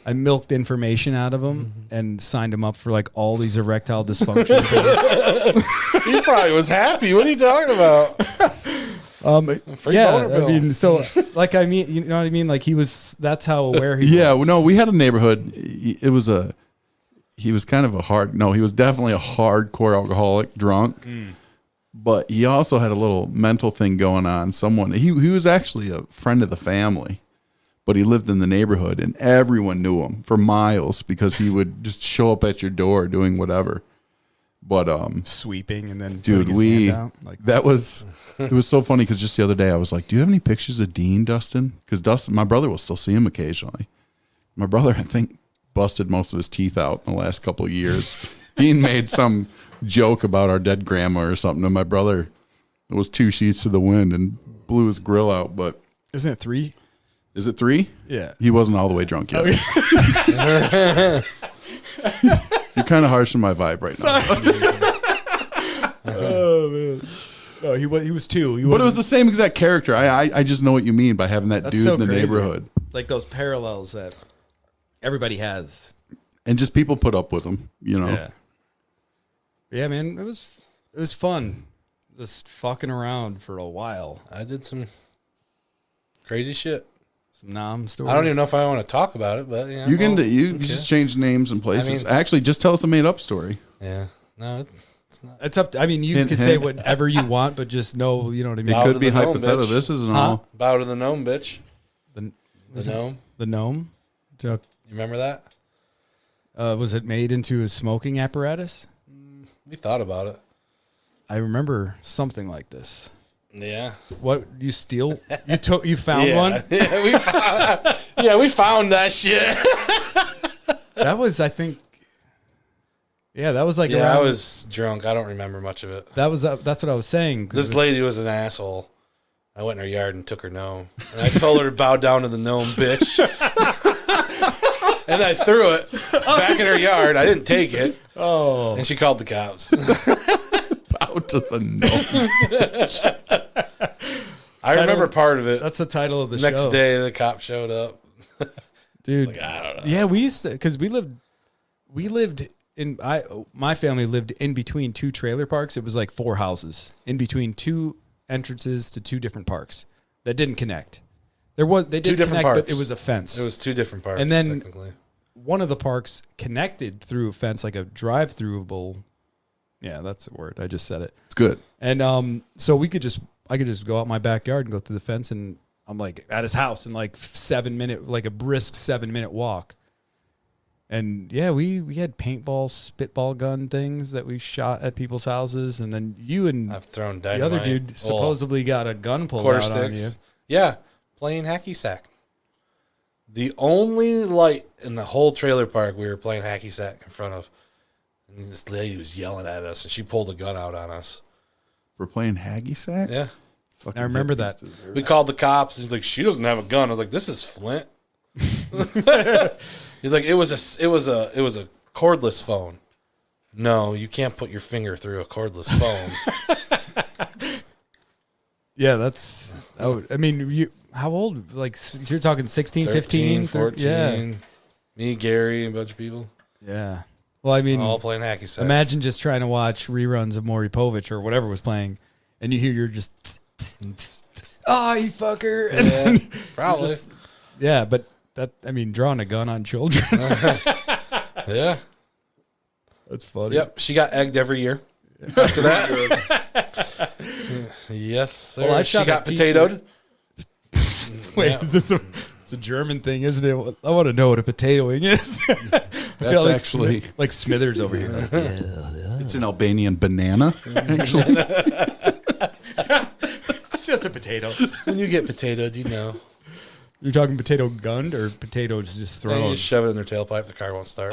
I milked information out of him and signed him up for like all these erectile dysfunction things. He probably was happy. What are you talking about? Yeah, I mean, so like, I mean, you know what I mean? Like that's how aware he was. Yeah, no, we had a neighborhood. He was kind of he was definitely a hardcore alcoholic, drunk. But he also had a little mental thing going on. He was actually a friend of the family, but he lived in the neighborhood and everyone knew him for miles because he would just show up at your door doing whatever. But sweeping and then dude, it was so funny because just the other day I was like, "Do you have any pictures of Dean, Dustin?" Because Dustin, my brother, will still see him occasionally. My brother, I think, busted most of his teeth out in the last couple of years. Dean made some joke about our dead grandma or something, and my brother was 2 sheets to the wind and blew his grill out. But isn't it 3? Is it 3? Yeah, he wasn't all the way drunk yet. You're kind of harsh on my vibe right now. Oh man, no, he was 2. But it was the same exact character. I just know what you mean by having that dude so in the crazy. neighborhood. Like those parallels that everybody has, and just people put up with him. You know. Yeah, man, it was fun, just fucking around for a while. I did some crazy shit. Some nom stories. I don't even know if I want to talk about it, but yeah, you can just change names and places. I mean, actually, just tell us a made up story. Yeah, no, it's not. It's up to, I mean, you can say whatever you want, but just know, you know what I mean. It could be hypothetical. This isn't all. Bow to the gnome, bitch. The gnome. The gnome. You remember that? Was it made into a smoking apparatus? We thought about it. I remember something like this. Yeah. What, you steal? You found one? Yeah, we found that shit. That was, I think. Yeah, that was like. Yeah, I was drunk. I don't remember much of it. That's what I was saying. This lady was an asshole. I went in her yard and took her gnome. And I told her to bow down to the gnome, bitch. And I threw it back in her yard. I didn't take it. Oh. And she called the cops. Bow to the gnome. I remember part of it. That's the title of the Next show. day, the cop showed up. Dude. Like, I don't know. Yeah, we used to, because we lived in, my family lived in between 2 trailer parks. It was like 4 houses in between 2 entrances to 2 different parks that didn't connect. They did connect, parks. but it was a fence. It was 2 different parks. And then technically, one of the parks connected through a fence, like a drive-throughable. Yeah, that's the word. I just said it. It's good. And so I could just go out my backyard and go through the fence, and I'm like at his house in like 7-minute, like a brisk 7-minute walk. And yeah, we had paintball, spitball gun things that we shot at people's houses, and then you and I've thrown the dynamite. other dude supposedly got a gun pulled quarter out on you. sticks. Yeah, playing hacky sack. The only light in the whole trailer park we were playing hacky sack in front of. And this lady was yelling at us, and she pulled a gun out on us. We're playing Haggy Sack? Yeah. Fucking I remember that. We called the cops, and he's like, she doesn't have a gun. I was like, this is Flint. He's like, it was a cordless phone. No, you can't put your finger through a cordless phone. Yeah, that's. I mean, how old? Like, you're talking 16, 15, 14. Yeah. Me, Gary, a bunch of people. Yeah. Well, I mean, All playing hacky sack. imagine just trying to watch reruns of Maury Povich or whatever was playing, and you hear you're just, oh, you fucker. And then Probably. yeah, but that, I mean, drawing a gun on children. Yeah. That's funny. Yep. She got egged every year. After that. Yes, sir. Well, She got potatoed. Wait, Yeah. is this it's a German thing, isn't it? I want to know what a potatoing is. I feel like actually- like Smithers over here. Like, It's an Albanian banana, actually. it's just a potato. When you get potatoed, you know. You're talking potato gunned or potatoes just And you thrown? just shove it in their tailpipe, the car won't start.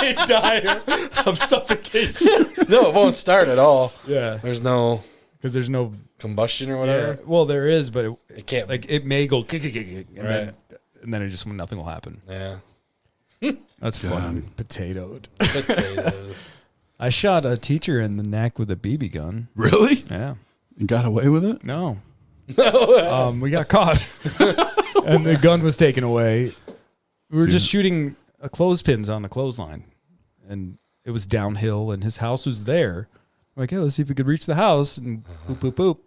They die of suffocation. No, it won't start at all. Yeah, There's no because there's no. combustion or Yeah, whatever. well, there is, but It can't. like it may go and Right. then it just nothing will happen. Yeah. That's fun. Potatoed. Potatoed. I shot a teacher in the neck with a BB gun. Really? Yeah. You got away with it? No. We got caught. And the gun was taken away. We were just shooting clothespins on the clothesline. And it was downhill, and his house was there. I'm like, hey, let's see if we could reach the house. And boop, boop, boop.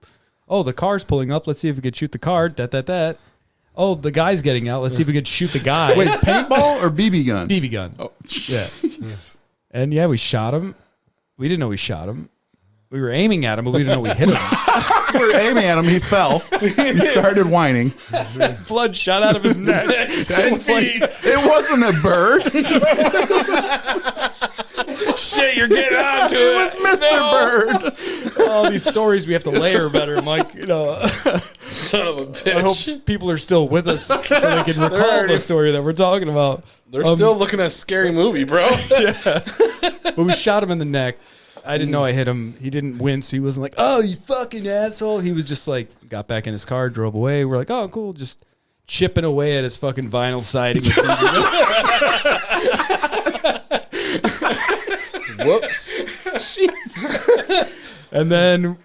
Oh, the car's pulling up. Let's see if we could shoot the car. That. Oh, the guy's getting out. Let's see if we could shoot the guy. Wait, paintball or BB gun? BB gun. Oh, yeah. And yeah, we shot him. We didn't know we shot him. We were aiming at him, but we didn't know we hit him. We were aiming at him. He fell. He started whining. Blood shot out of his neck. 10 feet. It wasn't a bird. Shit, you're getting on to it. It was Mr. Bird. All these stories we have to layer better, Mike. Son of a bitch. I hope people are still with us so they can recall the story that we're talking about. They're still looking at a scary movie, bro. Yeah. But we shot him in the neck. I didn't know I hit him. He didn't wince. He wasn't like, oh, you fucking asshole. He was just like, got back in his car, drove away. We're like, oh, cool. Just chipping away at his fucking vinyl siding. Whoops. And then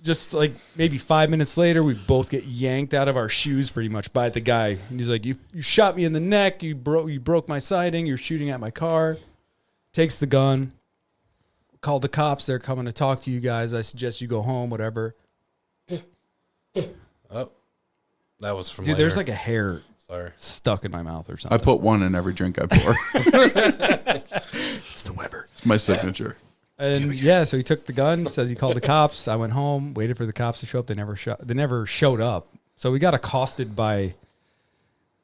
just like maybe 5 minutes later, we both get yanked out of our shoes pretty much by the guy. And he's like, you shot me in the neck. You broke my siding. You're shooting at my car. Takes the gun. Called the cops. They're coming to talk to you guys. I suggest you go home, whatever. Oh, that was from Dude, later. there's like a hair Sorry. stuck in my mouth or something. I put one in every drink I pour. It's the Webber. It's my signature. And yeah, so he took the gun, said he called the cops. I went home, waited for the cops to show up. They never showed up. So we got accosted by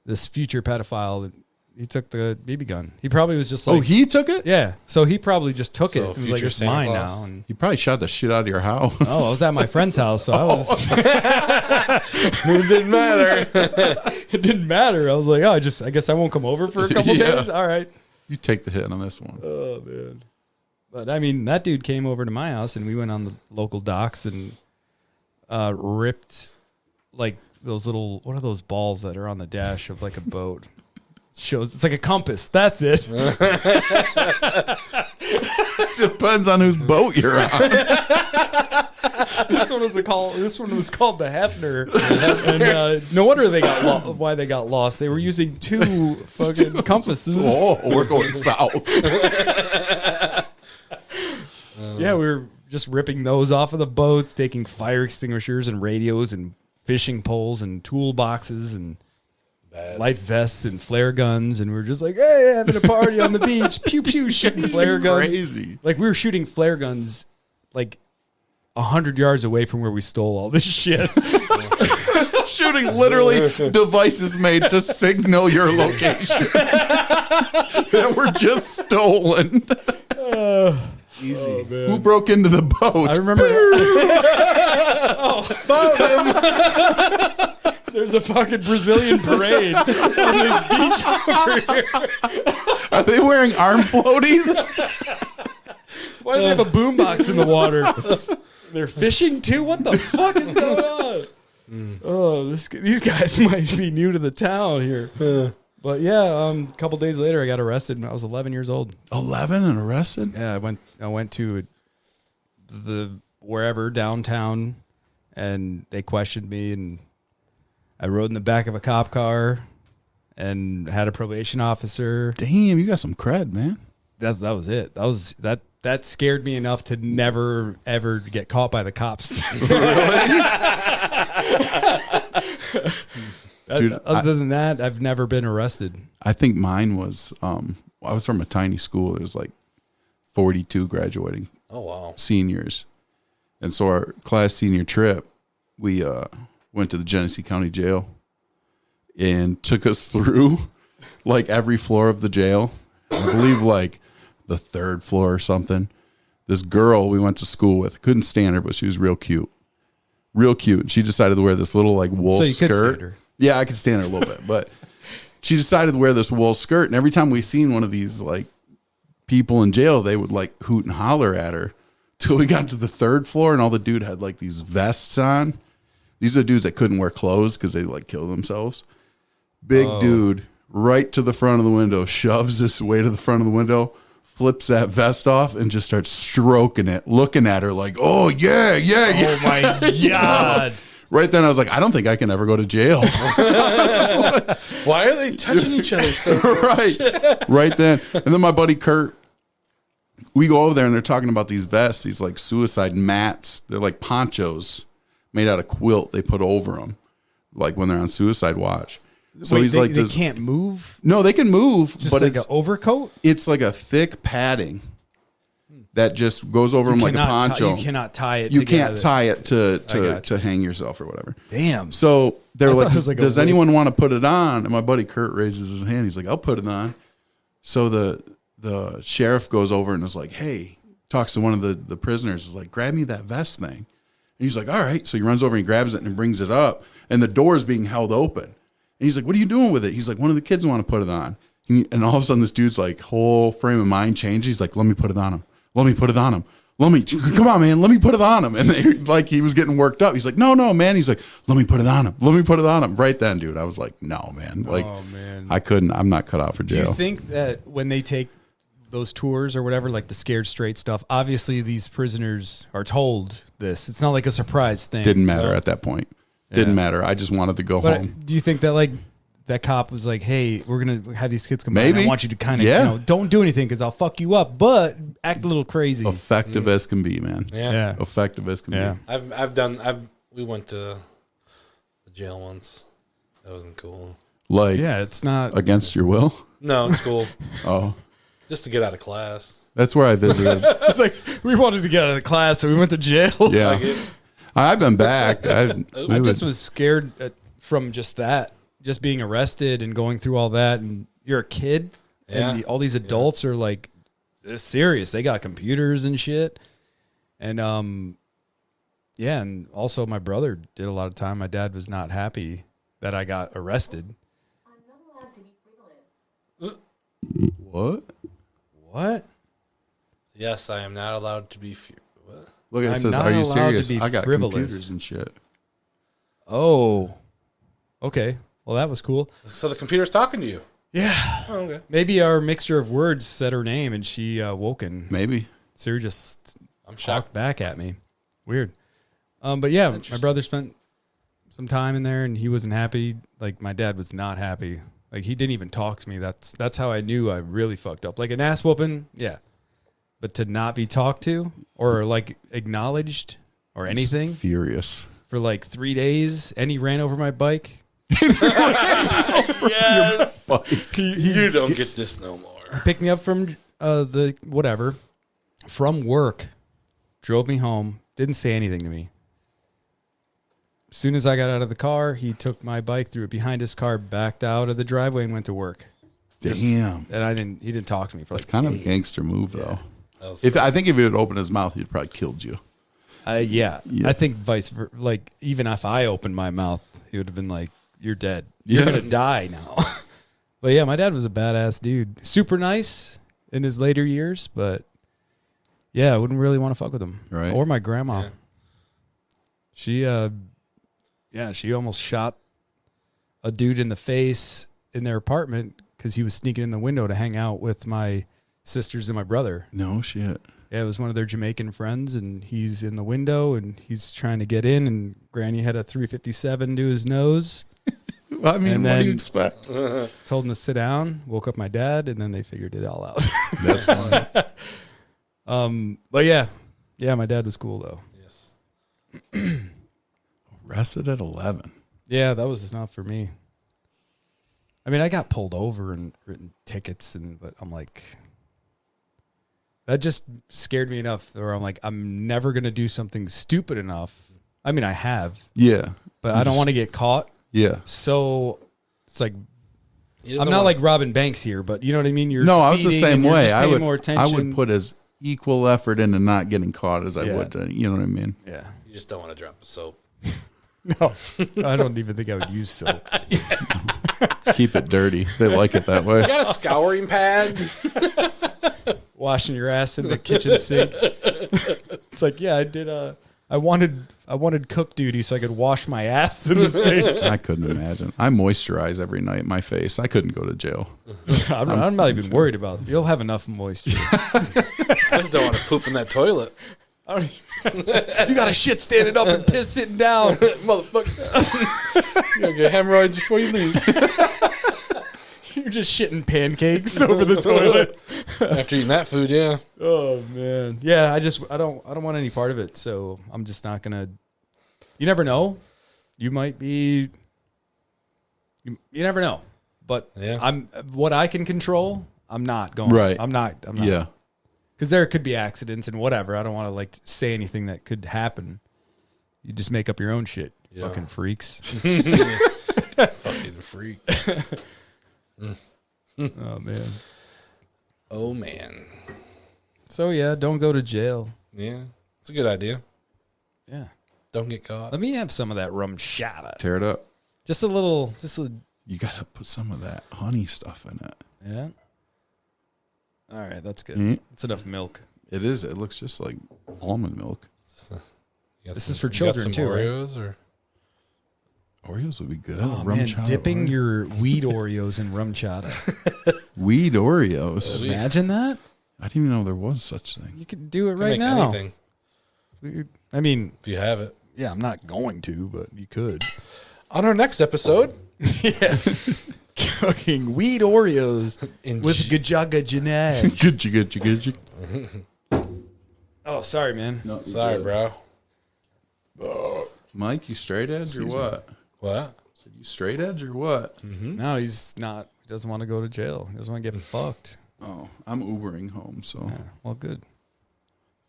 this future pedophile. He took the BB gun. He probably was just like, Oh, he took it? yeah. So he probably just took So it. He was like, future it's Santa mine Claus? now. And He probably shot the shit out of your house. oh, I was at my friend's house, so I was. It didn't matter. It didn't matter. I was like, oh, I guess I won't come over for a couple Yeah. days. All right. You take the hit on this one. Oh man. But I mean, that dude came over to my house, and we went on the local docks and ripped like those little, what are those balls that are on the dash of like a boat? Shows it's like a compass. That's it. Depends on whose boat you're on. This one was called the Hefner, and no wonder they got why they got lost. They were using two fucking compasses. Oh, we're going south. Yeah, we were just ripping those off of the boats, taking fire extinguishers and radios and fishing poles and toolboxes and life vests and flare guns, and we were just like, hey, having a party on the beach, pew pew, shooting flare guns. Crazy. Like we were shooting flare guns like 100 yards away from where we stole all this shit. Shooting literally devices made to signal your location that were just stolen. Easy. Who broke into the boat? I remember. Found him. There's a fucking Brazilian parade on this beach over here. Are they wearing arm floaties? Why do they have a boombox in the water? They're fishing too? What the fuck is going on? Oh, these guys might be new to the town here. But yeah, a couple days later, I got arrested when I was 11 years old. 11 and arrested? Yeah, I went to the wherever downtown, and they questioned me, and I rode in the back of a cop car, and had a probation officer. Damn, you got some cred, man. That was it. That scared me enough to never ever get caught by the cops. Dude, Other than that, I've never been arrested. I think mine was, I was from a tiny school. There was like 42 graduating Oh, wow. seniors. And so our class senior trip, we went to the Genesee County Jail and took us through like every floor of the jail. I believe like the third floor or something. This girl we went to school with, couldn't stand her, but she was real cute. Real cute. She decided to wear this little like wool So you skirt. could stand her. Yeah, I could stand her a little bit, but she decided to wear this wool skirt. And every time we seen one of these like people in jail, they would like hoot and holler at her till we got to the third floor, and all the dude had like these vests on. These are the dudes that couldn't wear clothes because they like kill themselves. Big dude, right to the front of the window, shoves this way to the front of the window, flips that vest off and just starts stroking it, looking at her like, oh, yeah. Oh my God. Right then I was like, I don't think I can ever go to jail. Why are they touching each other so much? Right then. And then my buddy Kurt, we go over there and they're talking about these vests, these like suicide mats. They're like ponchos made out of quilt they put over them, like when they're on suicide watch. So Wait, they can't move? No, they can move, Just but like it's an overcoat? it's like a thick padding that just goes over them like a poncho. You cannot tie it You together. can't tie it to hang yourself or whatever. Damn. So they're I like, thought it was like a does wig. anyone want to put it on? And my buddy Kurt raises his hand. He's like, I'll put it on. So the sheriff goes over and is like, hey, talks to one of the prisoners, is like, grab me that vest thing. And he's like, all right. So he runs over and he grabs it and brings it up. And the door is being held open. And he's like, what are you doing with it? He's like, one of the kids want to put it on. And all of a sudden this dude's like, whole frame of mind changes. He's like, let me put it on him. Let me put it on him. Come on, man. Let me put it on him. And they, like, he was getting worked up. He's like, no, man. He's like, let me put it on him. Let me put it on him. Right then, dude, I was like, no, man. Like, Oh, man. I couldn't. I'm not cut out for Do jail. you think that when they take those tours or whatever, like the Scared Straight stuff, obviously these prisoners are told this. It's not like a surprise thing. Didn't matter at that point. Didn't matter. I just wanted to go But home. do you think that like that cop was like, hey, we're going to have these kids come by and Maybe. I want you to kind of, Yeah. don't do anything because I'll fuck you up, but act a little crazy. Effective as can be, man. Yeah. Effective as can Yeah. be. We went to the jail once. That wasn't cool. Like, Yeah, it's not. against your will. No, it's cool. Oh, Just to get out of class. that's where I visited. It's like we wanted to get out of class, so we went to jail. Yeah. Like it. I've been back. I just was scared from just that, just being arrested and going through all that. And you're a kid, and Yeah. all these adults are like, they're serious. They got computers and shit. And yeah, and also my brother did a lot of time. My dad was not happy that I got arrested. I'm not allowed to be frivolous. What? What? Yes, I am not allowed to be. What? Look, it I'm says, not "Are you allowed to serious?" be I got frivolous. computers and shit. Oh, okay. Well, that was cool. So the computer's talking to you. Yeah. Oh, okay. Maybe our mixture of words said her name and she woken. Maybe. Siri just I'm talked shocked. back at me. Weird. But yeah, my Interesting. brother spent some time in there and he wasn't happy. Like my dad was not happy. Like he didn't even talk to me. That's how I knew I really fucked up. Like an ass whooping, yeah. But to not be talked to or like acknowledged or anything Furious. for like 3 days, and he ran over my bike. Yes. You don't get this no more. Picked me up from the whatever from work, drove me home, didn't say anything to me. As soon as I got out of the car, he took my bike, threw it behind his car, backed out of the driveway, and went to work. Damn. And he didn't talk to me for That's like kind of a gangster move, though. That was I think if he had opened his mouth, he'd probably killed you. yeah. Yeah. I think vice versa. Like even if I opened my mouth, he would have been like, "You're dead. You're Yeah. gonna die now." But yeah, my dad was a badass dude. Super nice in his later years, but yeah, I wouldn't really want to fuck with him. Right. Or my grandma. Yeah. She almost shot a dude in the face in their apartment because he was sneaking in the window to hang out with my sisters and my brother. No shit. Yeah, it was one of their Jamaican friends, and he's in the window, and he's trying to get in, and Granny had a 357 to his nose, I mean, And what do then- you expect? told him to sit down, woke up my dad, and then they figured it all out. That's funny. But yeah, my dad was cool, though. Yes. Arrested at 11. Yeah, that was enough for me. I mean, I got pulled over and written tickets, but I'm like, that just scared me enough where I'm like, I'm never going to do something stupid enough. I mean, I have, Yeah. but I don't want to get caught. Yeah. So it's like, He I'm doesn't not want- like Robin Banks here, but you know what I mean? You're No, I was the speeding same and you're way. just I paying more would attention. put as equal effort into not getting caught as I Yeah. would to, you know what I mean? Yeah. You just don't want to drop the soap. No, I don't even think I would use soap. Keep it dirty. They like it that way. You got a scouring pad? Washing your ass in the kitchen sink. It's like, yeah, I did I wanted cook duty so I could wash my ass in the sink. I couldn't imagine. I moisturize every night my face. I couldn't go to jail. I'm not even worried about it. You'll have enough moisture. I just don't want to poop in that toilet. I don't even, you got to shit standing up and piss sitting down. Motherfucker. You gotta get hemorrhoids before you leave. You're just shitting pancakes over the toilet. After eating that food, yeah. Oh man. Yeah, I don't want any part of it, so I'm just not gonna. You never know. You might be. You never know. But Yeah. I'm what I can control, I'm not going. Right. I'm not. Yeah. Because there could be accidents and whatever. I don't want to like say anything that could happen. You just make up your own shit, Yeah. fucking freaks. Fucking freak. Oh man. Oh, man. So yeah, don't go to jail. Yeah. It's a good idea. Yeah. Don't get caught. Let me have some of that rum shata. Tear it up. Just a little. You got to put some of that honey stuff in it. Yeah. All right, that's good. Mm. That's enough milk. It is. It looks just like almond milk. This is for children, too, right? Oreos or Oreos would be good. Oh Rum man, chata dipping Oreo. your weed Oreos in rum chata. Weed Oreos. Sweet. Imagine that. I didn't even know there was such thing. You could do it you can right make now. anything I mean, if you have it. yeah, I'm not going to, but you could. On our next episode, Yeah. Cooking weed Oreos In with ch- Gajaga Janaj. Good you. Oh, sorry, man. No, sorry, bro. Mike, you straight edge or what? What? Said you straight edge or what? No, he's not. He doesn't want to go to jail. He doesn't want to get fucked. Oh, I'm Ubering home, so Yeah, well, good.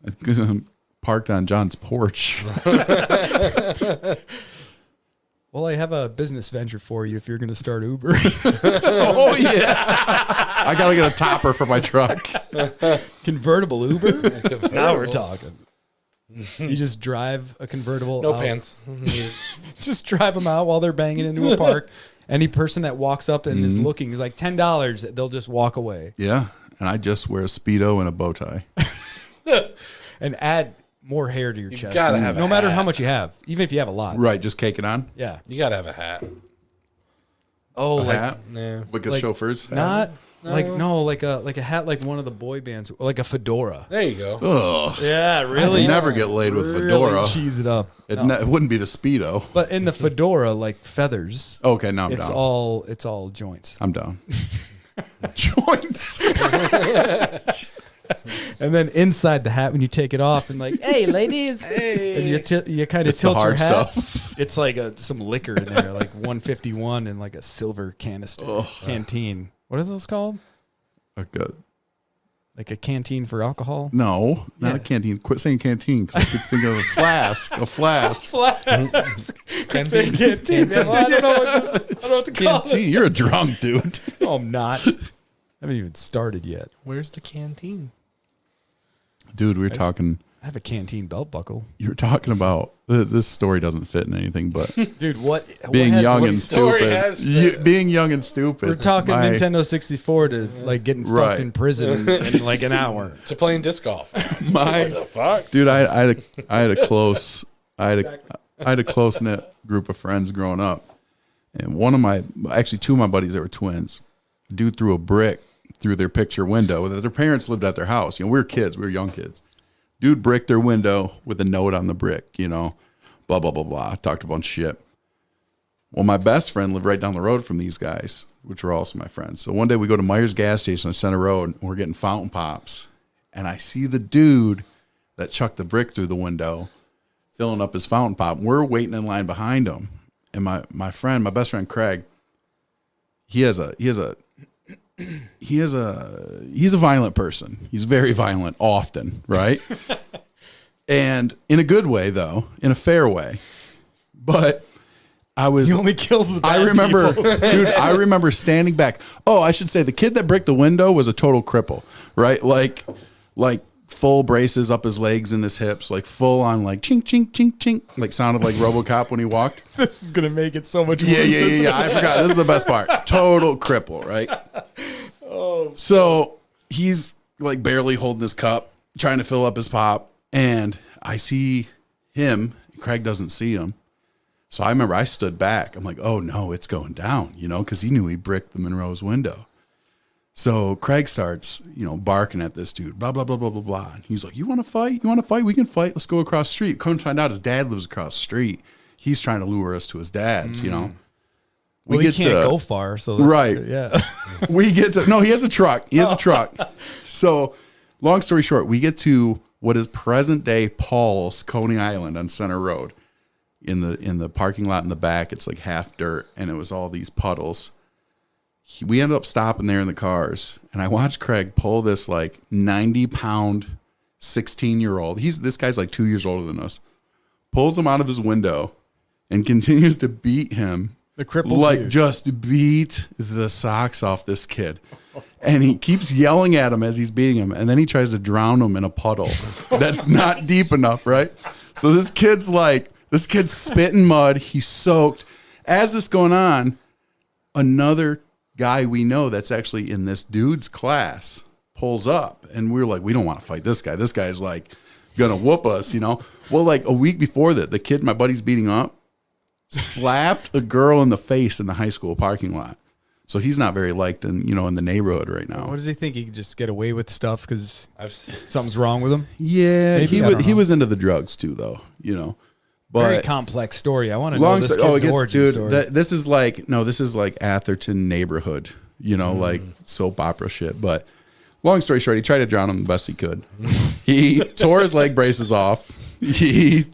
because I'm parked on John's porch. Well, I have a business venture for you if you're going to start Uber. Oh yeah, I gotta get a topper for my truck. Convertible Uber? Now we're talking. You just drive a convertible No out. pants. Just drive them out while they're banging into a park. Any person that walks up and is looking, you're like $10, they'll just walk away. Yeah, and I just wear a Speedo and a bow tie. And add more hair to your chest. gotta have a no matter hat. how much you have, even if you have a lot. Right, just cake it on. Yeah. You gotta have a hat. Oh, A like hat. Yeah. Like a like- chauffeur's hat. not like like a hat like one of the boy bands, like a fedora. There you go. Ugh. Yeah, really. I'd never get laid with fedora. Really cheese it up. It, No. it wouldn't be the Speedo. But in the fedora, like feathers, Okay, now I'm it's down. all joints. I'm down. Joints. And then inside the hat, when you take it off, and like, hey, ladies, and you kind of It's the tilt your hard hat. stuff. It's like some liquor in there, like 151 and like a silver canister canteen. What are those called? Okay. Like a canteen for alcohol? No, not Yeah. a canteen. Quit saying canteen because I could think of a flask. A flask. Flask. Canteen. Well, I don't know what to call it. Canteen. You're a drunk, dude. No, I'm not. I haven't even started yet. Where's the canteen? Dude, we were talking. I have a canteen belt buckle. You were talking about this story doesn't fit in anything, but Dude, what? being what young what and story stupid. has fit? Being young and stupid. We're talking My- Nintendo 64 to like getting fucked Right. in prison in like an hour. To playing disc golf. My What the fuck? dude, I had a close, I had a close knit group of friends growing up, and two of my buddies that were twins, dude threw a brick through their picture window. Their parents lived at their house. You know, we were kids, we were young kids. Dude bricked their window with a note on the brick. You know, blah blah blah blah. Talked a bunch of shit. Well, my best friend lived right down the road from these guys, which were also my friends. So one day we go to Myers gas station on Center Road, and we're getting fountain pops, and I see the dude that chucked the brick through the window filling up his fountain pop. We're waiting in line behind him. And my best friend Craig, he's a violent person. He's very violent often, right? And in a good way though, in a fair way. But He only kills the bad I remember, people. dude, I remember standing back. Oh, I should say the kid that bricked the window was a total cripple, right? Like full braces up his legs and his hips, like full on like chink, chink, chink, chink, like sounded like RoboCop when he walked. This is gonna make it so much worse. Yeah. I forgot. This is the best part. Total cripple, right? So he's like barely holding his cup, trying to fill up his pop, and I see him. Craig doesn't see him. So I remember I stood back. I'm like, oh no, it's going down, because he knew he bricked the Monroe's window. So Craig starts, barking at this dude, blah, blah, blah, blah, blah, blah. And he's like, you want to fight? You want to fight? We can fight. Let's go across the street. Come to find out his dad lives across the street. He's trying to lure us to his dad's, Well, he can't go far. So right. Yeah. He has a truck. He has a truck. So long story short, we get to what is present day Paul's Coney Island on Center Road. In the parking lot in the back, it's like half dirt, and it was all these puddles. We ended up stopping there in the cars, and I watched Craig pull this like 90-pound 16-year-old. This guy's like 2 years older than us. Pulls him out of his window and continues to beat him. The crippled dude. Just beat the socks off this kid. And he keeps yelling at him as he's beating him, and then he tries to drown him in a puddle that's not deep enough, right? So this kid's spitting mud. He's soaked. As this going on, another guy we know that's actually in this dude's class pulls up, and we're like, we don't want to fight this guy. This guy's like gonna whoop us, Well, like a week before that, the kid my buddy's beating up slapped a girl in the face in the high school parking lot. So he's not very liked in the neighborhood right now. What does he think? He can just get away with stuff because I've seen, something's wrong with him? Yeah, Maybe, he was into the drugs too, though. But very complex story. I want to know this kid's origin story. This is like Atherton neighborhood, like soap opera shit. But long story short, he tried to drown him the best he could. He tore his leg braces off. He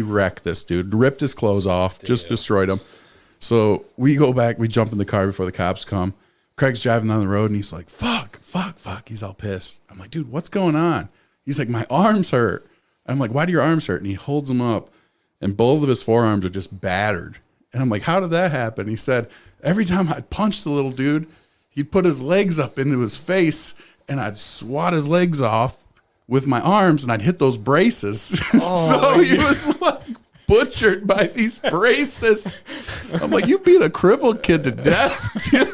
wrecked this dude, ripped his clothes off, just destroyed him. So we go back, we jump in the car before the cops come. Craig's driving down the road and he's like, fuck. He's all pissed. I'm like, dude, what's going on? He's like, my arms hurt. I'm like, why do your arms hurt? And he holds them up and both of his forearms are just battered. And I'm like, how did that happen? He said, every time I'd punch the little dude, he'd put his legs up into his face and I'd swat his legs off with my arms and I'd hit those braces. So he was like butchered by these braces. I'm like, you beat a crippled kid to death, dude.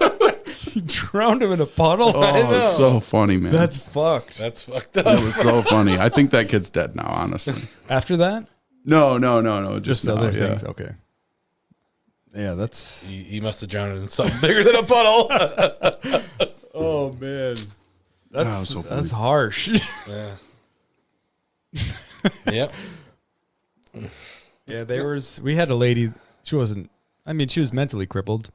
You drowned him in a puddle. Oh, it's so funny, man. That's fucked. that's fucked up. It was so funny. I think that kid's dead now, honestly. After that, No. just now, other yeah. things. Okay. Yeah, that's. He must have drowned in something bigger than a puddle. Oh man, That was so funny. that's harsh. Yeah. Yep. Yeah, we had a lady. She wasn't. She was mentally crippled.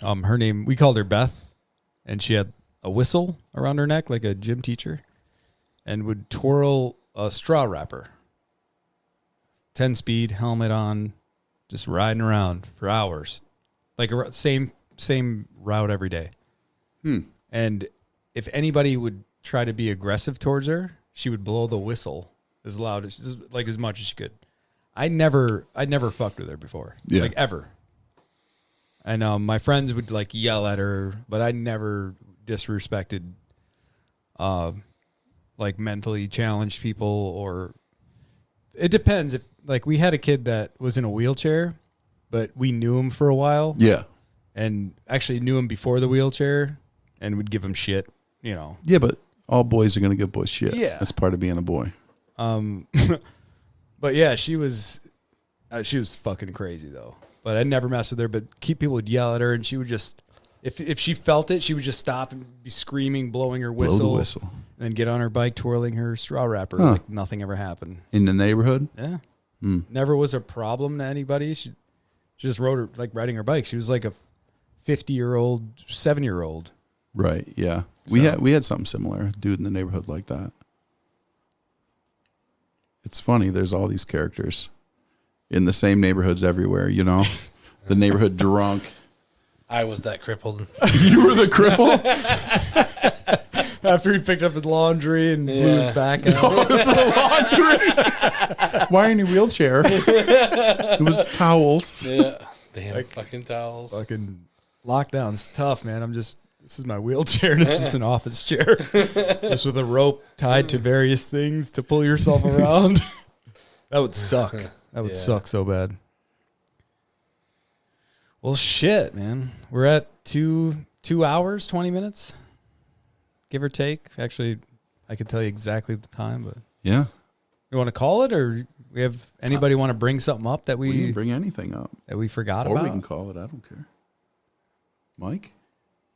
Her name, we called her Beth, and she had a whistle around her neck like a gym teacher, and would twirl a straw wrapper. 10-speed, helmet on, just riding around for hours, like same route every day. And if anybody would try to be aggressive towards her, she would blow the whistle as loud as much as she could. I never fucked with her before, like ever. And my friends would like yell at her, but I never disrespected, like mentally challenged people. Or it depends. If like we had a kid that was in a wheelchair, but we knew him for a while. Yeah. And actually knew him before the wheelchair, and would give him shit. Yeah, but all boys are going to give boys shit. Yeah. That's part of being a boy. But yeah, she was fucking crazy though. But I never messed with her. But people would yell at her, and she would just, if she felt it, she would just stop and be screaming, blowing her whistle, Blow the whistle. and then get on her bike, twirling her straw wrapper Huh. like nothing ever happened. In the neighborhood? Yeah, never was a problem to anybody. She just rode her like riding her bike. She was like a 50-year-old, 7-year-old. Right, yeah. So- We had something similar, a dude in the neighborhood like that. It's funny, there's all these characters in the same neighborhoods everywhere, The neighborhood drunk. I was that crippled. You were the cripple? After he picked up his laundry and blew his back out. Why in your wheelchair? It was towels. Yeah. Damn fucking towels. Fucking lockdown's tough, man. This is my wheelchair, and it's just an office chair. Just with a rope tied to various things to pull yourself around. That would suck. That would suck so bad. Well, shit, man. We're at 2 hours, 20 minutes, give or take. Actually, I could tell you exactly the time, but Yeah. you want to call it, or We have anybody want to bring something up that We we can bring anything up. forgot Or about? we can call it. I don't care. Mike,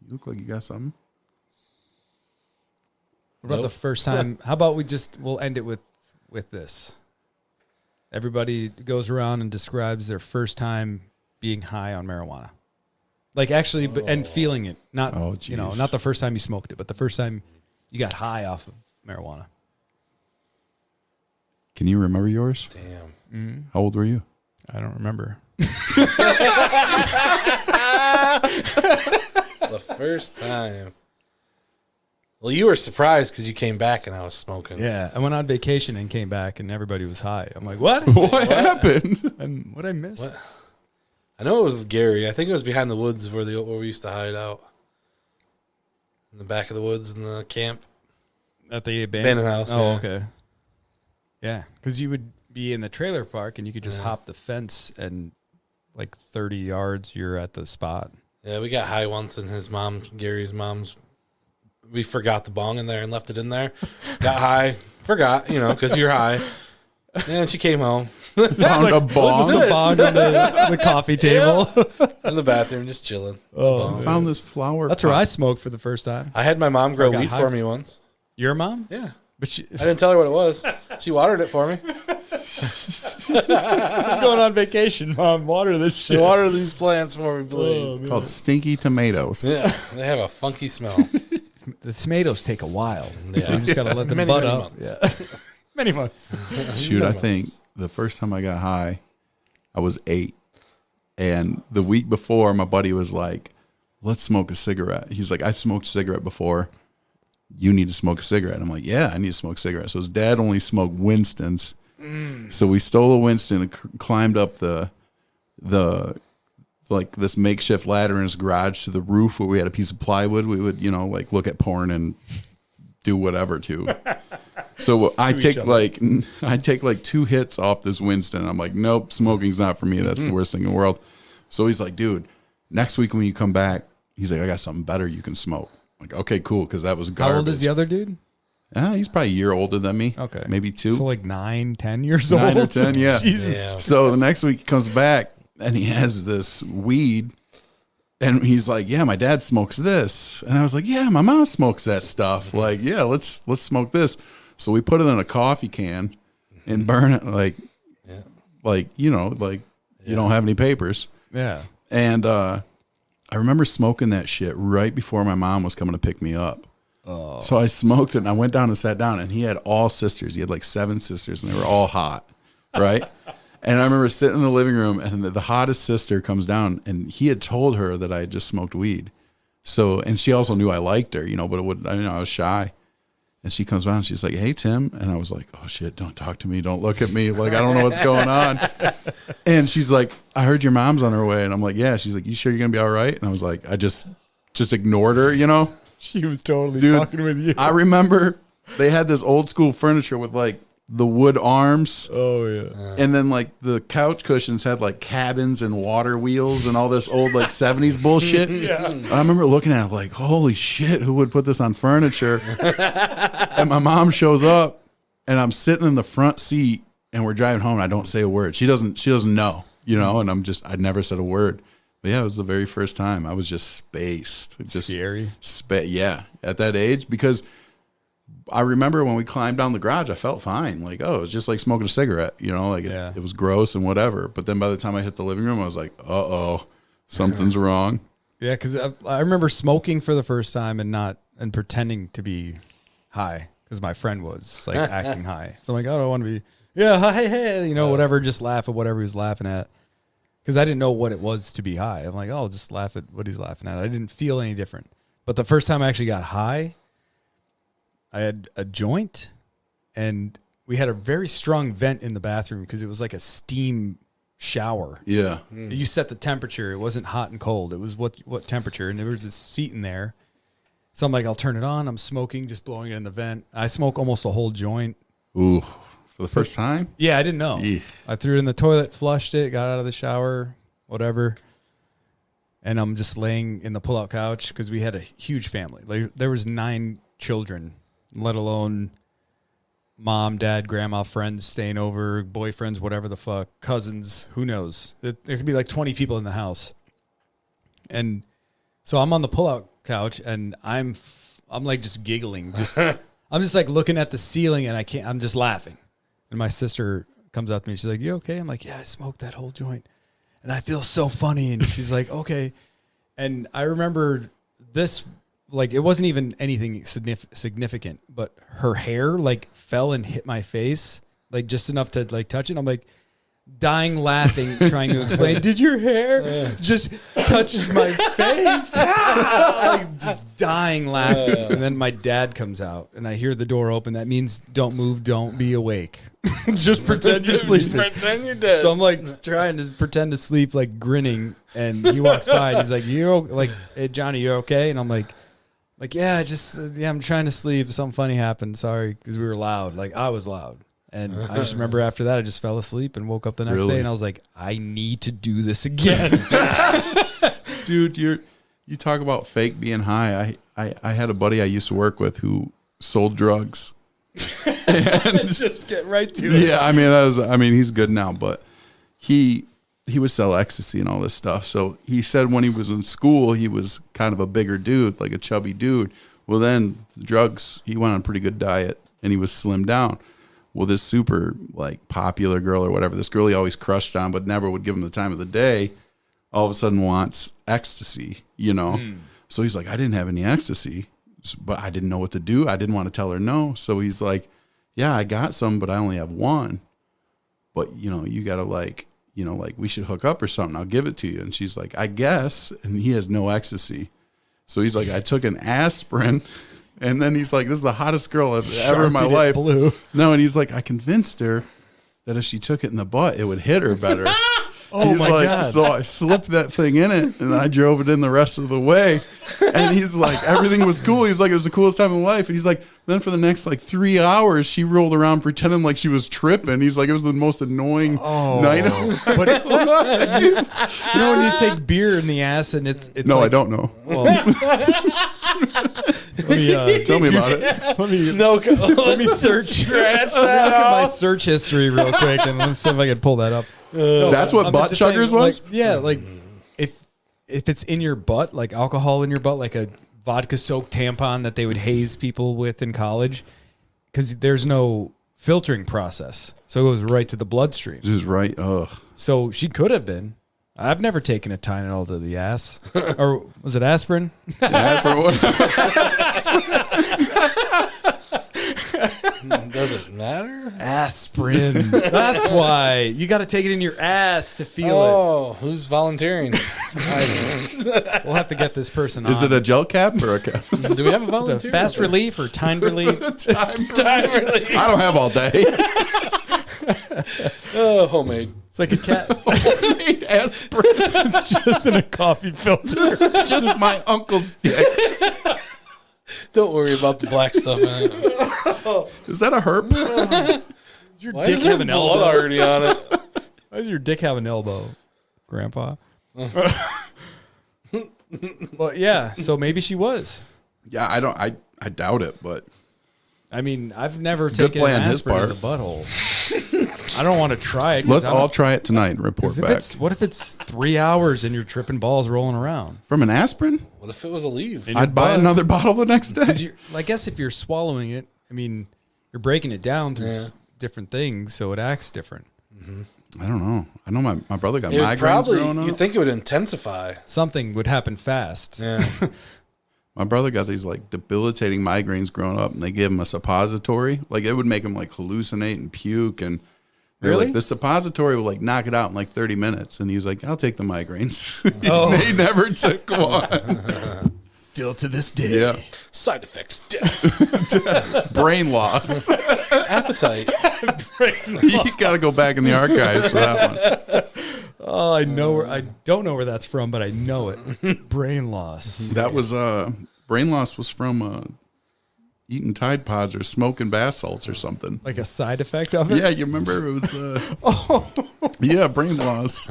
you look like you got something. What about the first time? How about we'll end it with this. Everybody goes around and describes their first time being high on marijuana. Like actually, and feeling it. Not, not the first time you smoked it, but the first time you got high off of marijuana. Can you remember yours? Damn. Mm-hmm. How old were you? I don't remember. The first time. Well, you were surprised because you came back and I was smoking. Yeah, I went on vacation and came back and everybody was high. I'm like, what? What happened? And what I miss? What? I know it was with Gary. I think it was behind the woods where we used to hide out. In the back of the woods in the camp. At the abandoned House. Oh, yeah. okay. Yeah, because you would be in the trailer park and you could just hop the fence and like 30 yards, you're at the spot. Yeah, we got high once and Gary's mom's, we forgot the bong in there and left it in there. Got high, forgot, because you're high. And she came home Found a bong. Just a bong on the coffee table. in the bathroom, just chilling. Oh, Found this flower. that's where I smoked for the first time. I had my mom grow got weed high. for me once. Your mom? Yeah. But she I didn't tell her what it was. She watered it for me. I'm going on vacation, Mom. Water this She shit. watered these plants for me, please. called stinky tomatoes. Yeah, they have a funky smell. The tomatoes take a while. Yeah. You just got to let them Many, bud many up. months. Yeah. Many months. Shoot, I think the first time I got high, I was 8. And the week before, my buddy was like, let's smoke a cigarette. He's like, I've smoked a cigarette before. You need to smoke a cigarette. I'm like, yeah, I need to smoke a cigarette. So his dad only smoked Winston's. So we stole a Winston and climbed up the like this makeshift ladder in his garage to the roof where we had a piece of plywood. We would, like look at porn and do whatever to. So I take like 2 hits off this Winston. I'm like, nope, smoking's not for me. That's the worst thing in the world. So he's like, dude, next week when you come back, he's like, I got something better you can smoke. I'm like, okay, cool, because that was garbage. How old is the other dude? He's probably a year older than me. Okay. Maybe 2. So like 9, 10 years old? 9 or 10, yeah. Jesus. Yeah. So the next week he comes back and he has this weed and he's like, yeah, my dad smokes this. And I was like, yeah, my mom smokes that stuff. Like, yeah, let's smoke this. So we put it in a coffee can and burn it you don't have any papers. Yeah. And I remember smoking that shit right before my mom was coming to pick me up. Oh. So I smoked it and I went down and sat down and he had all sisters. He had like 7 sisters and they were all hot. Right. And I remember sitting in the living room and the hottest sister comes down and he had told her that I had just smoked weed. So, and she also knew I liked her, but I was shy. And she comes down and she's like, hey, Tim. And I was like, oh shit, don't talk to me. Don't look at me. Like, I don't know what's going on. And she's like, I heard your mom's on her way. And I'm like, yeah. She's like, you sure you're going to be all right? And I was like, I just ignored her, She was totally Dude, fucking with you. I remember they had this old school furniture with like the wood arms. Oh, yeah. And then like the couch cushions had like cabins and water wheels and all this old like 70s bullshit. Yeah. And I remember looking at it like, holy shit, who would put this on furniture? And my mom shows up and I'm sitting in the front seat and we're driving home and I don't say a word. She doesn't know, and I never said a word. But yeah, it was the very first time. I was just spaced. Just scary. Yeah, at that age, because I remember when we climbed down the garage, I felt fine. Like, oh, it was just like smoking a cigarette, it was gross and whatever. But then by the time I hit the living room, I was like, uh-oh, something's wrong. Yeah, because I remember smoking for the first time and pretending to be high because my friend was like acting high. So I'm like, oh, I don't want to be, hey, whatever, just laugh at whatever he was laughing at. Because I didn't know what it was to be high. I'm like, oh, just laugh at what he's laughing at. I didn't feel any different. But the first time I actually got high, I had a joint, and we had a very strong vent in the bathroom because it was like a steam shower. Yeah. You set the temperature. It wasn't hot and cold. It was what temperature, and there was this seat in there. So I'm like, I'll turn it on. I'm smoking, just blowing it in the vent. I smoke almost a whole joint. Ooh, for the first time? Yeah, I didn't know. Eek. I threw it in the toilet, flushed it, got out of the shower, whatever. And I'm just laying in the pull-out couch because we had a huge family. Like, there was 9 children, let alone mom, dad, grandma, friends staying over, boyfriends, whatever the fuck, cousins, who knows? It could be like 20 people in the house. And so I'm on the pull-out couch, and I'm like just giggling. I'm just like looking at the ceiling, and I'm just laughing. And my sister comes up to me. She's like, "You okay?" I'm like, "Yeah, I smoked that whole joint, and I feel so funny." And she's like, "Okay." And I remember this, like, it wasn't even anything significant, but her hair like fell and hit my face, like just enough to like touch it. I'm like dying laughing, trying to explain, "Did your hair just touch my face?" Like, just dying laughing. And then my dad comes out, and I hear the door open. That means don't move, don't be awake. Just pretend you're sleeping. Pretend you're dead. So I'm like trying to pretend to sleep, like grinning, and he walks by and he's like, "Hey Johnny, you okay?" And I'm like, "Yeah, I'm trying to sleep. Something funny happened. Sorry," because we were loud. Like, I was loud. And I just remember after that, I just fell asleep and woke up the next day, and I was like, "I need to do this again." Dude, you talk about fake being high. I had a buddy I used to work with who sold drugs. And just get right to it. Yeah, I mean he's good now, but he would sell ecstasy and all this stuff. So he said when he was in school, he was kind of a bigger dude, like a chubby dude. Well, then the drugs, he went on a pretty good diet, and he was slimmed down. Well, this super like popular girl or whatever, this girl he always crushed on but never would give him the time of the day, all of a sudden wants ecstasy, you know? So he's like, "I didn't have any ecstasy, but I didn't know what to do. I didn't want to tell her no." So he's like, "Yeah, I got some, but I only have one. But, you got to like we should hook up or something. I'll give it to you." And she's like, "I guess." And he has no ecstasy. So he's like, "I took an aspirin." And then he's like, "This is the hottest girl I've ever in my life." Blue. No, and he's like, "I convinced her that if she took it in the butt, it would hit her better." He's my like, God. "So I slipped that thing in it, and I drove it in the rest of the way." And he's like, everything was cool. He's like, it was the coolest time of life. And he's like, then for the next like 3 hours, she rolled around pretending like she was tripping. He's like, it was the most annoying night. But when you take beer in the ass and it's No, like, I don't know. Well, Tell me about it. let me search. Scratch Look that at my off. search history real quick, and let's see if I can pull that up. That's what I'm butt just saying, chuggers was? like, yeah, like if it's in your butt, like alcohol in your butt, like a vodka soaked tampon that they would haze people with in college, because there's no filtering process, so it goes right to the bloodstream. He was right. Ugh. So she could have been. I've never taken a Tylenol to the ass, or was it aspirin? That's what Does it matter? Aspirin. That's why you got to take it in your ass to feel Oh, who's volunteering? it. We'll have to get this person on. Is it a gel cap or a cap? Do we have a The volunteer? fast relief or time relief? Time relief. I don't have all day. Oh, homemade. It's like a cat. Aspirin. It's just in a coffee filter. This is just my uncle's dick. Don't worry about the black stuff in it. Is that a herp? Your Why dick does there have an blood elbow? already on it? Why does your dick have an elbow, Grandpa? Well, yeah. So maybe she was. Yeah, I doubt it, but I mean, I've never Good taken play an on his aspirin in the part. butthole. I don't want to try it. 'cause let's I all don't- try it tonight and report 'cause back. what if it's 3 hours and you're tripping balls rolling around? From an aspirin? What if it was a leave? In I'd buy butt. another bottle the next Because day. I guess if you're swallowing it, I mean, you're breaking it down through Yeah. different things, so it acts different. I don't know. I know my brother got It would migraines probably, growing you up. think it would intensify. Something would happen fast. Yeah. My brother got these like debilitating migraines growing up, and they gave him a suppository. Like it would make him like hallucinate and puke, and they're Really? like the suppository will like knock it out in like 30 minutes. And he was like, "I'll take the migraines." Oh. They never took one. Still to this day. Yeah, Side effects: death, brain loss. appetite. You got to go back in the archives for that one. Oh, I know I don't know where that's from, but I know it. Brain loss. That was brain loss was from eating Tide Pods or smoking bath salts or something. Like a side effect of it? Yeah, you remember it was yeah, brain loss.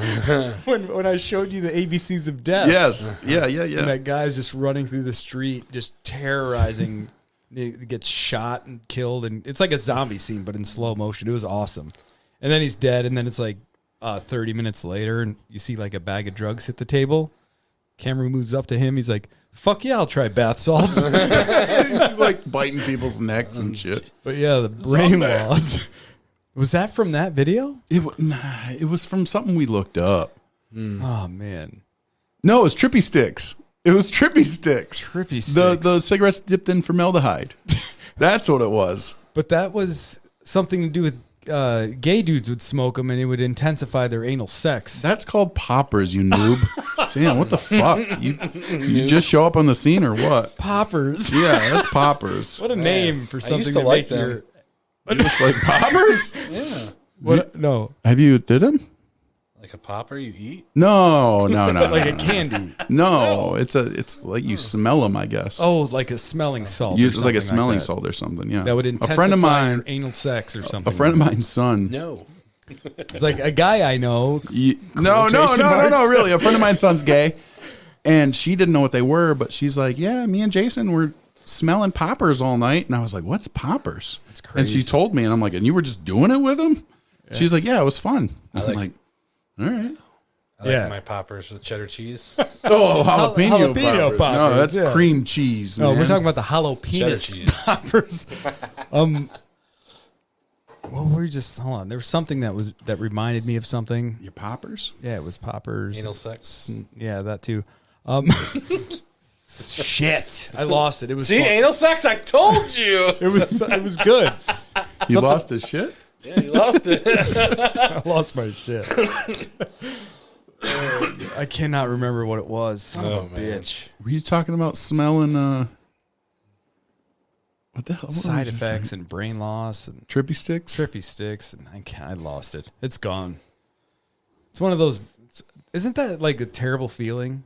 When I showed you the ABCs of death. Yes. Yeah. And that guy's just running through the street, just terrorizing He gets shot and killed, and it's like a zombie scene, but in slow motion. It was awesome. And then he's dead, and then it's like 30 minutes later, and you see like a bag of drugs hit the table. Camera moves up to him. He's like, "Fuck yeah, I'll try bath salts." He's like biting people's necks and shit. But yeah, the brain loss. Was that from that video? It was from something we looked up. Oh man, No, it was Trippy Sticks. It was Trippy Sticks. Trippy Sticks. The cigarettes dipped in formaldehyde. That's what it was. But that was something to do with gay dudes would smoke them, and it would intensify their anal sex. That's called poppers, you noob. Damn, what the fuck? You just show up on the scene or what? Poppers. Yeah, that's poppers. What a name for something used to to like make them. your. You just like poppers? Yeah. What? No, Have you did them? Like a popper you eat? No. like a candy. No, it's like you smell them, I guess. Oh, like a smelling salt. It's like a something smelling that. salt or something. Yeah, That would intensify a friend of mine, your anal sex or something. a friend of mine's son. No. It's like a guy I know. No, Quotation marks. really. A friend of mine's son's gay, and she didn't know what they were, but she's like, "Yeah, me and Jason were smelling poppers all night," and I was like, "What's poppers?" That's And crazy. she told me, and I'm like, "And you were just doing it with him?" She's like, "Yeah, it was fun." I'm like, "All right." I like Yeah. my poppers with cheddar cheese. Oh, jalapeno, Jalapeno poppers. No, poppers, that's yeah. cream cheese. No, man. we're talking about the Cheddar jalapeno cheese. poppers. Well, we just hold on. There was something that reminded me of something. your poppers. Yeah, it was poppers. Anal sex. Yeah, that too. Shit, I lost it. It was See, fun. anal sex? I told you. It was good. You lost his shit. Yeah, you lost it. I lost my shit. I cannot remember what it was. Son of a man. bitch. Were you talking about smelling? What the hell? What Side was you saying? effects and brain loss and Trippy Sticks. trippy sticks, and I lost it. It's gone. It's one of those. Isn't that like a terrible feeling?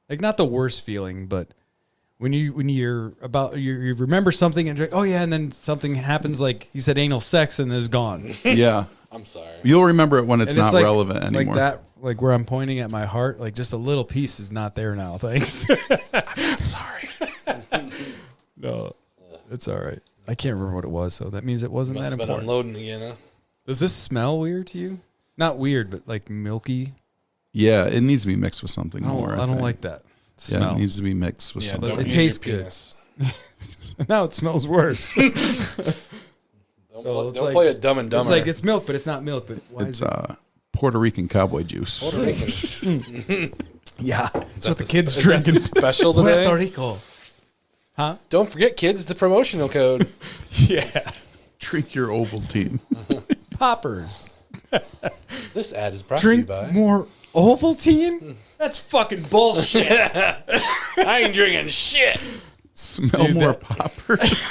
Like not the worst feeling, but when you remember something and you're like, oh yeah, and then something happens, like you said, anal sex, and it's gone. Yeah, I'm sorry. you'll remember it when it's And not like, relevant anymore. Like that, like where I'm pointing at my heart, like just a little piece is not there now. Thanks. Sorry. No, it's all right. I can't remember what it was, so that means it wasn't Must that have been important. unloading again, huh? Does this smell weird to you? Not weird, but like milky. Yeah, it needs to be mixed with something I don't, more. I don't think. like that Yeah, smell. it needs to be mixed with Yeah, something. but don't it use your tastes good. penis. Now it smells worse. Don't, So it's don't like- play a Dumb and Dumber. It's like it's milk, but it's not milk. But why It's is it? Puerto Rican cowboy juice. Puerto Rican. Yeah, that's that what the the kids sp- is that drinking. the special today? Puerto Rico. Huh? Don't forget, kids, it's the promotional code. Yeah. Drink your Ovaltine. Poppers. This ad is brought Drink to you by. more Ovaltine? That's fucking bullshit. I ain't drinking shit. Smell Dude, more that- poppers.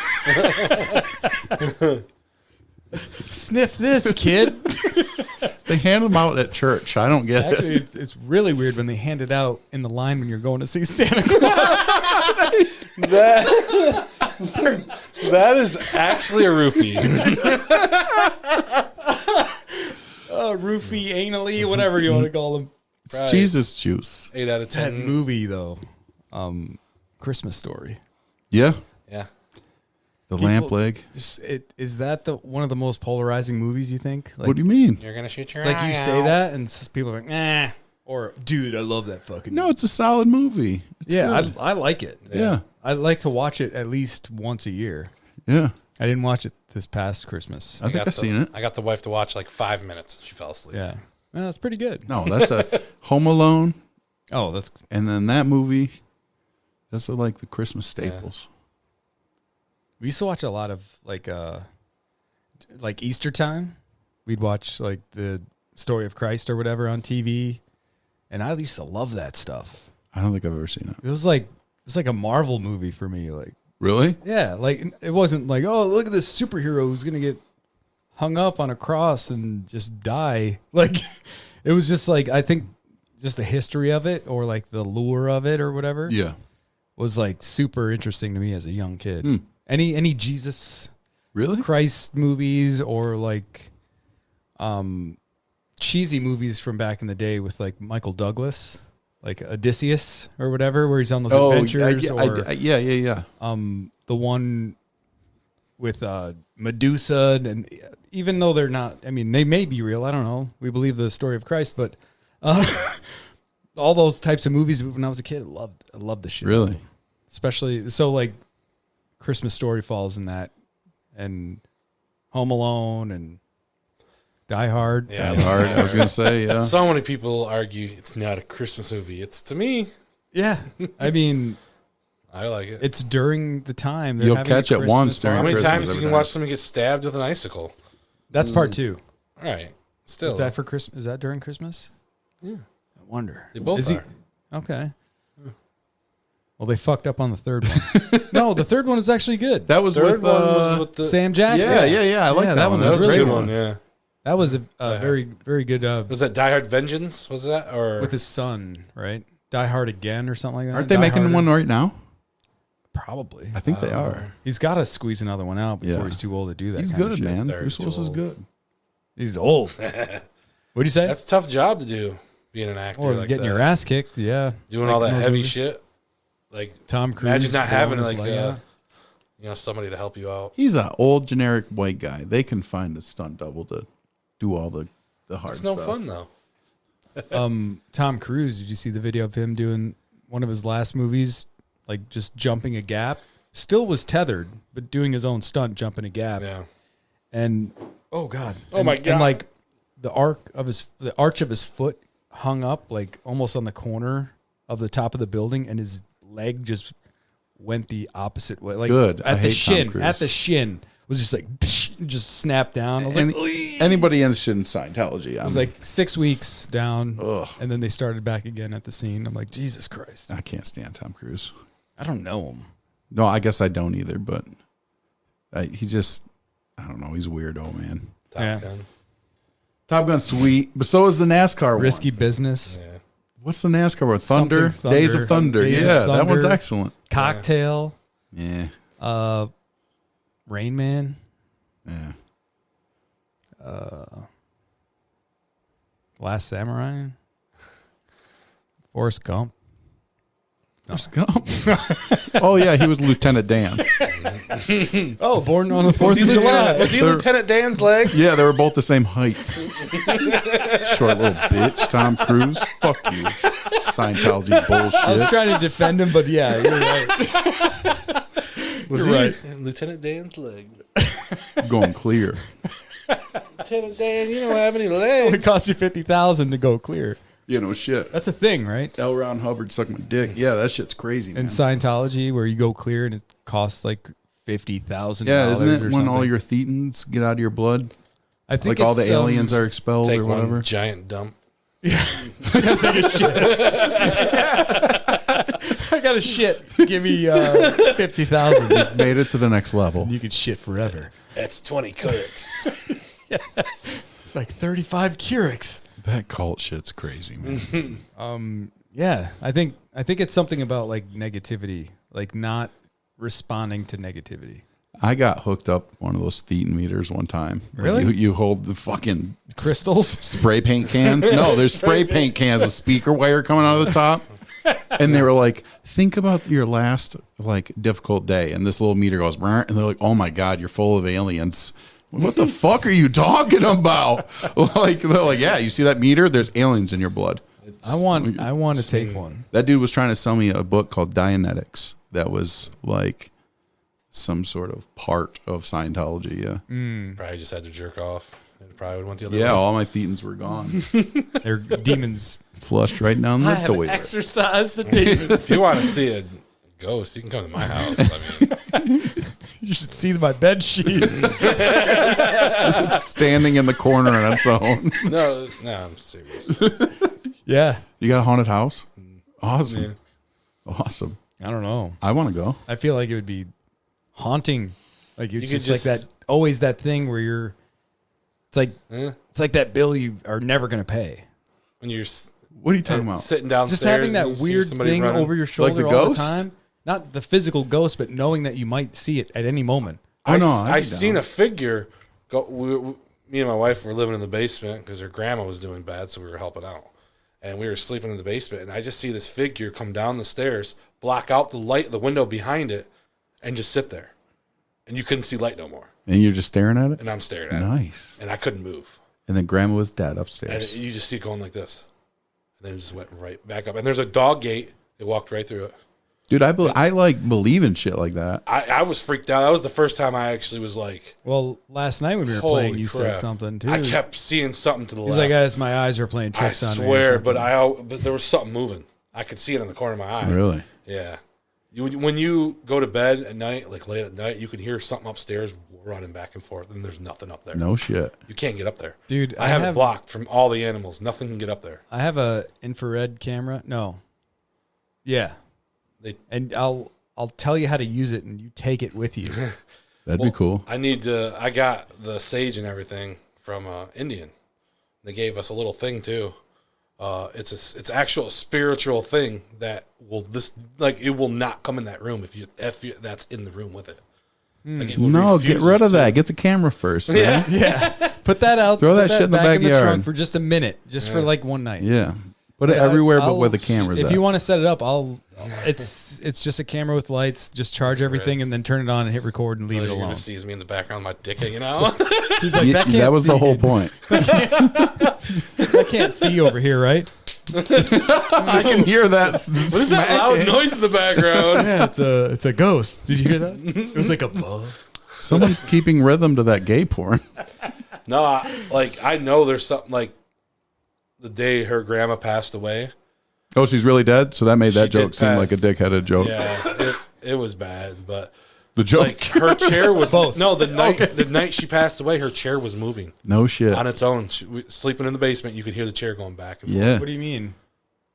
Sniff this, kid. They hand them out at church. I don't get Actually, it. it's really weird when they hand it out in the line when you're going to see Santa Claus. That is actually a roofie. Roofie, anally, whatever you want to call them. It's Right. Jesus juice. 8 out of That 10. movie, though, Christmas Story. Yeah. Yeah. The People- lamp leg. Is that one of the most polarizing movies you think? Like, What do you mean? You're going to shoot your it's like eye you say out. that, and people are like, nah. Or, dude, I love that fucking No, it's a solid movie. It's yeah, good. I like it. Yeah. I like to watch it at least once a year. Yeah. I didn't watch it this past Christmas. I think got I've seen it. I got the wife to watch like 5 minutes. She fell asleep. Yeah. Well, that's pretty good. No, that's a Home Alone. Oh, that's And then that movie, that's like the Christmas staples. we used to watch a lot of like Easter time. We'd watch like the Story of Christ or whatever on TV, and I used to love that stuff. I don't think I've ever seen it. It was like a Marvel movie for me. Like, Really? yeah, like it wasn't like, oh, look at this superhero who's gonna get hung up on a cross and just die. Like, it was just like, I think just the history of it or like the lure of it or whatever Yeah. was like super interesting to me as a young kid. Hmm. Any Jesus Really? Christ movies or like cheesy movies from back in the day with like Michael Douglas. like Odysseus or whatever, where he's on those Oh, adventures, yeah. the one with Medusa, and even though they're not, I mean, they may be real. I don't know. We believe the story of Christ, but all those types of movies when I was a kid, I loved the shit. Really? Especially so like Christmas Story falls in that, and Home Alone and Die Hard. Yeah, Die Hard. I was gonna say, yeah. So many people argue it's not a Christmas movie. It's, to me, Yeah, I mean, I like it. it's during the time they're You'll having a catch it Christmas once during How many Christmas times you every can time. watch somebody get stabbed with an icicle? That's part 2. All right, still Is that for Christmas? Is that during Christmas? Yeah. I wonder. They both Is he- are. Okay. Well, they fucked up on the third one. No, the third one was actually good. That was Third with, one was with the Sam Jackson. yeah. I like Yeah, that, that one. one That was was a really good good. one. Yeah. That was a very, very good Was that Die Hard Vengeance? Was that or with his son, right? Die Hard Again or something like that. Aren't they Die making Harder? one right now? Probably. I think they are. He's got to squeeze another one out before Yeah. he's too old to do that. He's kind of good, shit. man. Sorry, Bruce he's Willis too is old. good. He's old. What'd you say? That's a tough job to do, being an actor or like getting that. your ass kicked. Yeah. doing Like all that in those heavy movies. shit. Like Tom Cruise. imagine not having blowing his like leg out. somebody to help you out. He's an old generic white guy. They can find a stunt double to do all the hard It's no stuff. fun though. Tom Cruise, did you see the video of him doing one of his last movies, like just jumping a gap? Still was tethered, but doing his own stunt, jumping a gap. Yeah. And oh god, Oh, my God. And like the arch of his foot hung up like almost on the corner of the top of the building, and his leg just went the opposite way. Like Good. I at the hate Tom shin, Cruise. at the shin was just like just snapped down. I was like, Anybody interested in Scientology? it was like 6 weeks down, Ugh. and then they started back again at the scene. I'm like, Jesus Christ, I can't stand Tom Cruise. I don't know him. No, I guess I don't either, but he just, I don't know. He's a weirdo, man. Top Yeah. Gun. Top Gun's sweet, but so is the NASCAR one. Risky business, Yeah. What's the NASCAR one? Thunder? Something Days of Thunder. Days of Yeah, that one's Thunder. excellent. cocktail, Yeah. Rain Man, Yeah. Last Samurai, Forrest Gump. Where's Gump? Oh, yeah, he was Lieutenant Dan. Oh, born on the 4th of Lieutenant, July. was he They're- Lieutenant Dan's leg? Yeah, they were both the same height. Short little bitch, Tom Cruise. Fuck you. Scientology I was bullshit. trying to defend him, but yeah, you're right. Was You're he right. Lieutenant Dan's leg? Going clear. Lieutenant Dan, you don't have any It legs. cost you $50,000 to go clear. You know, shit. That's a thing, right? L. Ron Hubbard sucked my dick. Yeah, that shit's crazy, man. In Scientology, where you go clear and it costs like $50,000. Yeah, isn't it or when all something. your thetans get out of your blood? I think Like all the it's, aliens are expelled Take or whatever? one giant dump. I got a shit. Give me 50,000. Made it to the next level. You could shit forever. That's 20 clicks. It's like 35 Keurigs. That cult shit's crazy, man. Yeah, I think it's something about like negativity, like not responding to negativity. I got hooked up one of those thetan meters one time. Really? You hold the fucking Crystals. spray paint cans. No, there's spray paint cans with speaker wire coming out of the top. And they were like, think about your last like difficult day. And this little meter goes, "Brr," and they're like, oh my God, you're full of aliens. What the fuck are you talking about? Like, they're like, yeah, you see that meter? There's aliens in your blood. I want to take one. That dude was trying to sell me a book called Dianetics that was like some sort of part of Scientology. Yeah. Probably just had to jerk off. It probably would went the other Yeah, way. all my thetans were gone. They're demons. Flushed right down the toilet. Exercise the demons. If you want to see a ghost, you can come to my house. I mean, You should see my bed sheets. Standing in the corner on its own. no, I'm serious. Yeah, You got a haunted house? Awesome. Yeah. Awesome. I don't know. I want to go. I feel like it would be haunting. Like it's You could just like just- that. Always that thing where you're. It's like Eh? it's like that bill you are never gonna pay. When you're What are you talking about? sitting downstairs, Just having and that you see weird somebody thing running. over your shoulder the all ghost? the time. Not the physical ghost, but knowing that you might see it at any moment. Oh, no, I I'd be seen down. a figure go. Me and my wife were living in the basement because her grandma was doing bad, so we were helping out. and we were sleeping in the basement, and I just see this figure come down the stairs, block out the window behind it, and just sit there. And you couldn't see light no more. And you're just staring at it? And I'm staring at it. Nice. And I couldn't move. And then grandma was dead And upstairs. you just see it going like this. And then it just went right back up. And there's a dog gate. It walked right through it. Dude, I like believe in shit like that. I was freaked out. That was the first time I actually was like, Well, last night when we were holy playing, you crap. said something too. I kept seeing something to the He's left. like, as my eyes are playing I tricks on me. or swear, something. but there was something moving. I could see it in the corner of my eye. Really? Yeah. When you go to bed at night, like late at night, you can hear something upstairs running back and forth, and there's nothing up there. No shit. You can't get up there. Dude, I have it blocked from all the animals. Nothing can get up there. I have a infrared camera. No. Yeah. And I'll tell you how to use it, and you take it with you. That'd be cool. I got the sage and everything from Indian. They gave us a little thing too. It's actual spiritual thing that it will not come in that room if that's in the room with it. Like, it No, get refuses rid of to. that. Get the camera first. man. Yeah. Put that out. Throw put that shit in the back in the backyard. trunk for just a minute, just for like one night. Yeah. Put it everywhere but where the camera's If at. you want to set it up, it's just a camera with lights. Just charge everything and then turn it on and hit record and leave All it you're alone. gonna see is me in the background, my dick hanging out. He's like, that, can't that was see. the whole point. I can't see over here, right? I can hear that. What is that loud noise in the background? Yeah, it's a ghost. Did you hear that? It was like a bug. Someone's keeping rhythm to that gay porn. No, I know there's something like the day her grandma passed away. Oh, she's really dead? So that made that She did joke seem like a dickheaded joke. Yeah, it was bad, but The joke. like her chair was Both. no the night she passed away, her chair was moving No shit. on its own. Sleeping in the basement, you could hear the chair going back and forth. Yeah. What do you mean?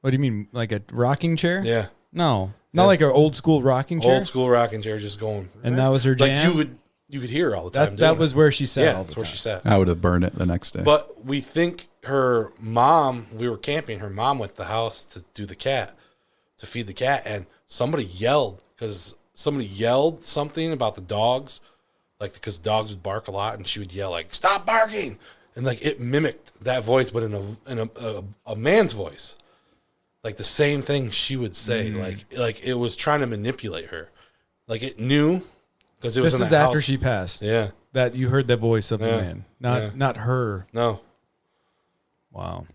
What do you mean? Like a rocking chair? Yeah, No, not like an old school rocking chair. old school rocking chair just going. And that was her jam. Like you could hear her all the time. that doing was it. where she sat. Yeah, all the that's where time. she sat. I would have burned it the next day. But we think her mom, we were camping, her mom went to the house to do the cat, to feed the cat, and somebody yelled something about the dogs, like because dogs would bark a lot, and she would yell like, "Stop barking!" And like it mimicked that voice, but in a man's voice, like the same thing she would say, like it was trying to manipulate her, like it knew because it was. This in is that after house. she passed. Yeah. That you heard the voice of the Yeah. man, Yeah. not her. No, Wow.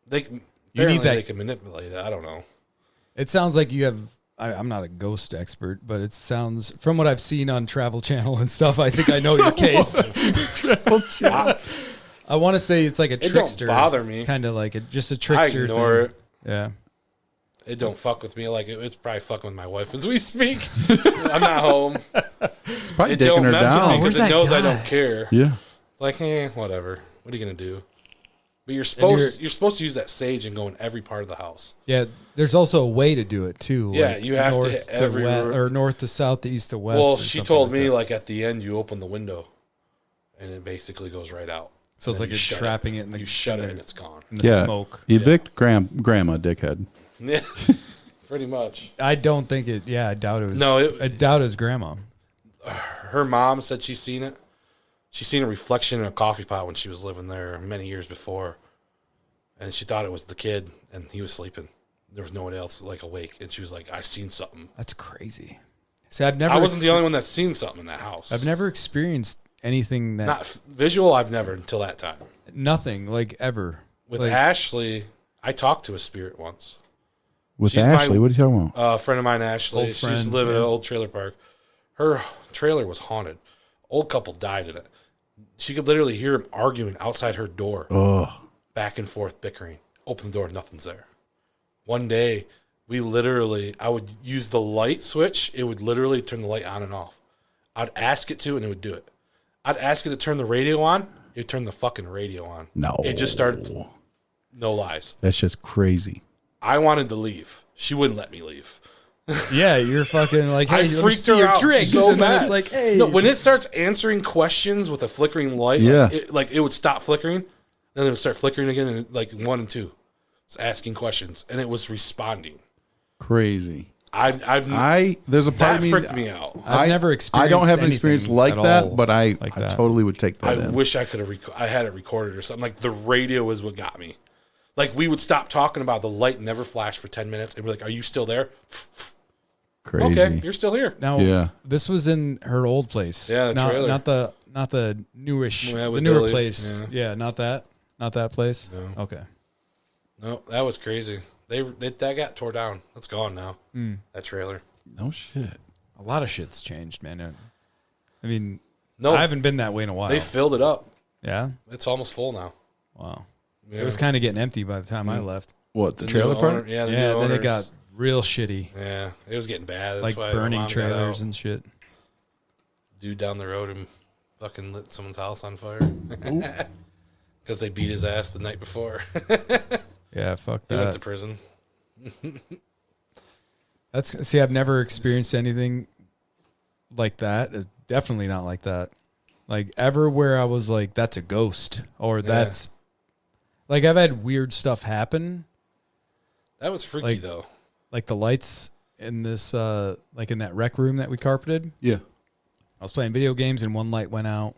they You need apparently that- they can manipulate it. I don't know. It sounds like you have. I'm not a ghost expert, but it sounds from what I've seen on Travel Channel and stuff. I think I know your case. I want to say it's like a It trickster. don't bother me. Kind of like just a I trickster. ignore thing. it. Yeah. It don't fuck with me. Like it's probably fucking with my wife as we speak. I'm not home. It's probably It dicking don't her mess with me down. Where's because it that knows I guy? don't care. Yeah. It's like, whatever. What are you gonna do? But you're supposed to use that sage and go in every part of the house. Yeah. There's also a way to do it too. Yeah, like you have to north hit every west, room. or north to south to east to west. Well, or she something told like me that. like at the end you open the window, and it basically goes right out. So it's And like you you're shut trapping it in the You shut it in and the- it's gone. in the Yeah. smoke. Evict grandma, dickhead. Yeah, pretty much. I don't think it. Yeah, I doubt it was. No, I doubt it was grandma. Her mom said she's seen it. She's seen a reflection in a coffee pot when she was living there many years before. And she thought it was the kid, and he was sleeping. There was no one else like awake. And she was like, I seen something. That's crazy. See, I've never. I wasn't the only one that's seen something in that house. I've never experienced anything that. Not visual, I've never until that time. Nothing like ever. With Like, Ashley, I talked to a spirit once. With She's Ashley, my- what are you talking about? A friend of mine, Ashley, Old she used to friend, live in yeah. an old trailer park. Her trailer was haunted. Old couple died in it. She could literally hear him arguing outside her door, Oh, back and forth bickering. Open the door, nothing's there. One day, I would use the light switch. It would literally turn the light on and off. I'd ask it to, and it would do it. I'd ask it to turn the radio on. It would turn the fucking radio on. no. It just started. No lies. That's just crazy. I wanted to leave. She wouldn't let me leave. Yeah, you're fucking like, hey, I let me freaked see her your out tricks. so And then bad. it's like, hey. No, when it starts answering questions with a flickering light, Yeah. it would stop flickering, then it would start flickering again, and like 1 and 2, it's asking questions, and it was responding. Crazy. There's a part That of me freaked me out. I've never experienced I don't have an anything experience like at that, all but I like that. totally would take that I in. wish I could have. I had it recorded or something. Like the radio is what got me. Like, we would stop talking about the light never flashed for 10 minutes, and we're like, are you still there? Crazy. Okay, you're still here. Now, Yeah. this was in her old place. Yeah, the trailer. Not the newish, Yeah, the with newer Billy. place. Yeah. Not that place. No. Okay. No, that was crazy. That got tore down. That's gone now. That trailer. No shit. A lot of shit's changed, man. I mean, No, I haven't been that way in a while. they filled it up. Yeah. It's almost full now. Wow. Yeah. It was kind of getting empty by the time I left. What, the The trailer new park? owner- Yeah, the Yeah. new Then it owners. got real shitty, Yeah, it was getting bad. That's like why my burning mom got trailers out. and shit. Dude down the road and fucking lit someone's house on fire because they beat his ass the night before. Yeah. Fuck He went to that. prison. See, I've never experienced anything like that. Definitely not like that. Like ever where I was like, that's a ghost, or that's like I've had weird stuff happen. That was freaky Like- though. Like the lights in this, like in that rec room that we carpeted. Yeah. I was playing video games and one light went out.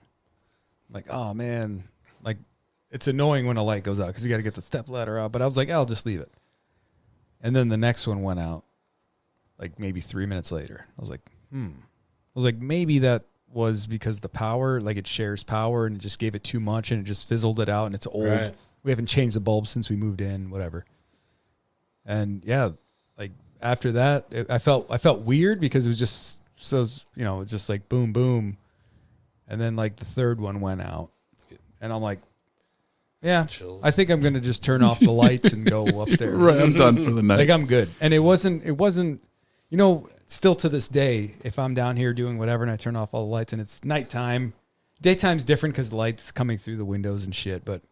I'm like, oh man, like it's annoying when a light goes out because you got to get the step ladder out. But I was like, I'll just leave it. And then the next one went out, like maybe 3 minutes later. I was like, I was like, maybe that was because the power, like it shares power and it just gave it too much and it just fizzled it out and it's old. Right. We haven't changed the bulb since we moved in, whatever. And yeah, like after that, I felt weird because it was just so, just like boom, boom. And then like the third one went out and I'm like, yeah, Chills. I think I'm going to just turn off the lights and go upstairs. Right. I'm done for the night. Like I'm good. And it wasn't, still to this day, if I'm down here doing whatever and I turn off all the lights and it's nighttime, daytime's different because the light's coming through the windows and shit. But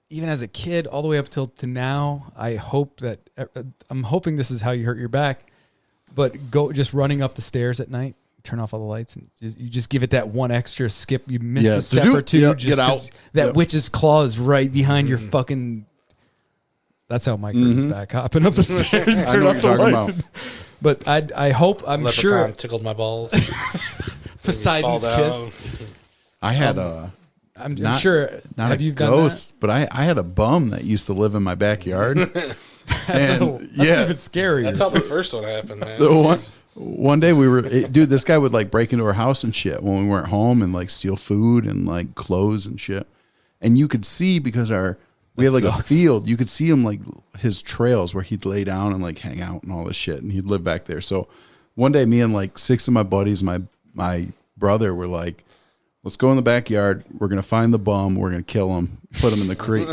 even as a kid, all the way up till to now, I'm hoping this is how you hurt your back, but just running up the stairs at night, turn off all the lights and you just give it that one extra skip. You miss a step or two. Yep, just get out. 'cause that Yep. witch's claw is right behind your fucking. That's how Mike hurt his back, hopping up the stairs. I Turn know off what the you're talking lights. about. But I hope, I'm Leprechaun sure tickled my balls. Poseidon's Fall kiss. down. I had I'm not- sure. not Have a you done ghost, but I had a bum that used to live in my backyard. that? That's and yeah, even scarier. That's how the first one happened, man. so one day dude, this guy would like break into our house and shit when we weren't home and like steal food and like clothes and shit. And you could see because we had like sucks. a field, you could see him like his trails where he'd lay down and like hang out and all this shit. And he'd live back there. So one day me and like 6 of my buddies, my brother were like, let's go in the backyard. We're going to find the bum. We're going to kill him, put him in the creek.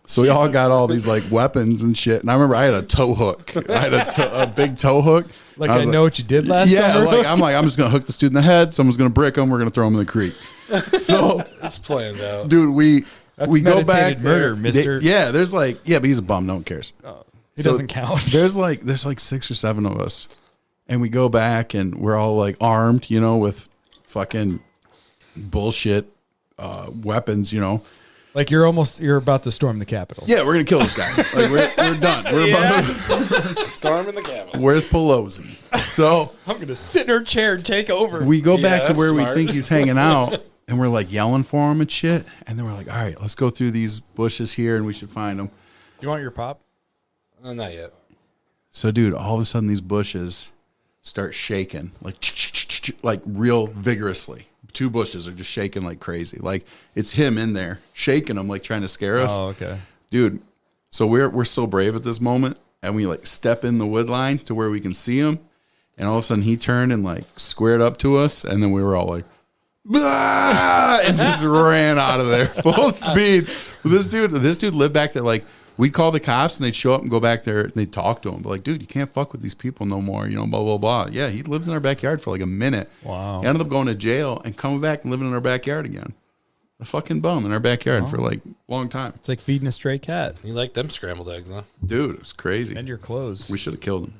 So we all got all these like weapons and shit. And I remember I had a tow hook. I had a big tow hook. like I I was know what you did last summer. I'm just going to hook this dude in the head. Someone's going to brick him. We're going to throw him in the creek. So It's planned out. dude, we That's go back meditated murder, there. mister. Yeah, but he's a bum. No one cares. He So doesn't count. There's like 6 or 7 of us, and we go back and we're all like armed, with fucking bullshit weapons, Like you're about to storm the Capitol. Yeah, we're gonna kill this guy. Like we're done. We're about Storm in the cabin. where's Pelosi? So I'm gonna sit in her chair and take over. we go back to that's where smart. we think he's hanging out, and we're like yelling for him and shit. And then we're like, all right, let's go through these bushes here, and we should find him. You want your pop? Not yet. So, dude, all of a sudden these bushes start shaking, like real vigorously. 2 bushes are just shaking like crazy. Like it's him in there shaking them, like trying to scare us. Oh, okay. Dude, so we're so brave at this moment, and we like step in the wood line to where we can see him, and all of a sudden he turned and like squared up to us, and then we were all like, "Blah!" and just ran out of there full speed. This dude lived back there. Like we'd call the cops and they'd show up and go back there and they'd talk to him. But like, dude, you can't fuck with these people no more. Blah blah blah. Yeah, he lived in our backyard for like a minute. Wow. He ended up going to jail and coming back and living in our backyard again. A fucking bum in our backyard for like a long time. It's like feeding a stray cat. You like them scrambled eggs, huh? Dude, it was crazy. And your clothes. We should have killed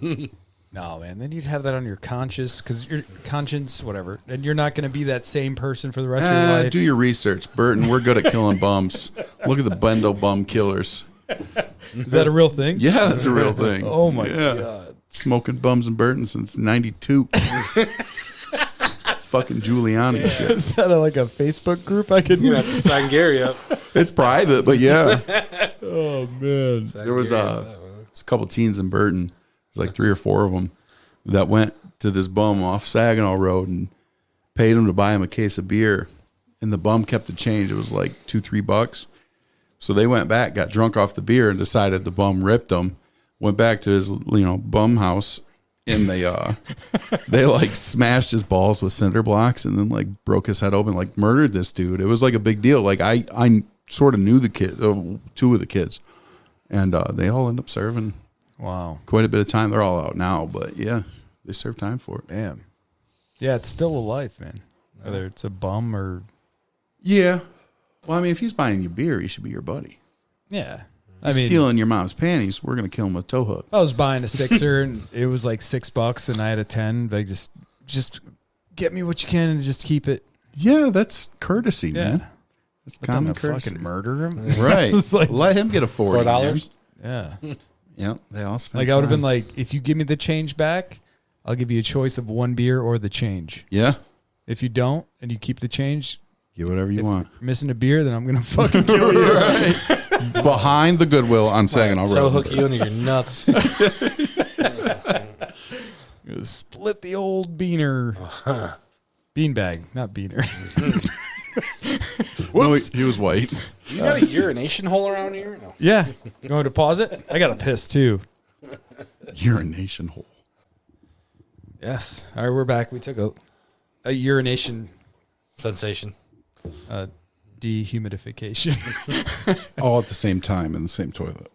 him. No, man. Then you'd have that on your conscience, whatever. And you're not going to be that same person for the rest of your life. Do your research, Burton. We're good at killing bums. Look at the Bendo bum killers. Is that a real thing? Yeah, that's a real thing. Oh my Yeah. God. Smoking bums in Burton since '92. fucking Giuliani shit. Is that like a Facebook group I could? You're gonna have to sign Gary up. It's private, but yeah. Oh man. There was a couple teens in Burton. There's like 3 or 4 of them that went to this bum off Saginaw Road and paid him to buy him a case of beer. And the bum kept the change. It was like $2-3. So they went back, got drunk off the beer, and decided the bum ripped them. Went back to his, bum house, and they like smashed his balls with cinder blocks, and then like broke his head open, like murdered this dude. It was like a big deal. Like I sort of knew the kid, 2 of the kids, and they all end up serving. Wow. Quite a bit of time. They're all out now, but yeah, they served time for it. Damn. Yeah, it's still a life, man. Whether it's a bum or Yeah. Well, I mean, if he's buying you beer, he should be your buddy. yeah. He's stealing your mom's panties, we're going to kill him with a tow hook. I was buying a sixer and it was like $6 and I had a 10. Like just get me what you can and just keep it. Yeah, that's courtesy, Yeah. man. That's But then common to courtesy. fucking murder him. Right. It's like- Let him get a $40. $4. Yeah. Yep. They all spend Like I would have time. been like, if you give me the change back, I'll give you a choice of 1 beer or the change. Yeah. If you don't and you keep the change, Get whatever you if want. you're missing a beer, then I'm gonna fucking kill you. Behind the Goodwill on Saginaw Road. So hook you into your nuts. Split the old beaner. Beanbag, not beaner. No, he was white. You got a urination hole around here? No. Yeah. You want to pause it? I got to piss too. Urination hole. Yes. All right, we're back. We took a urination Sensation. dehumidification. All at the same time in the same toilet.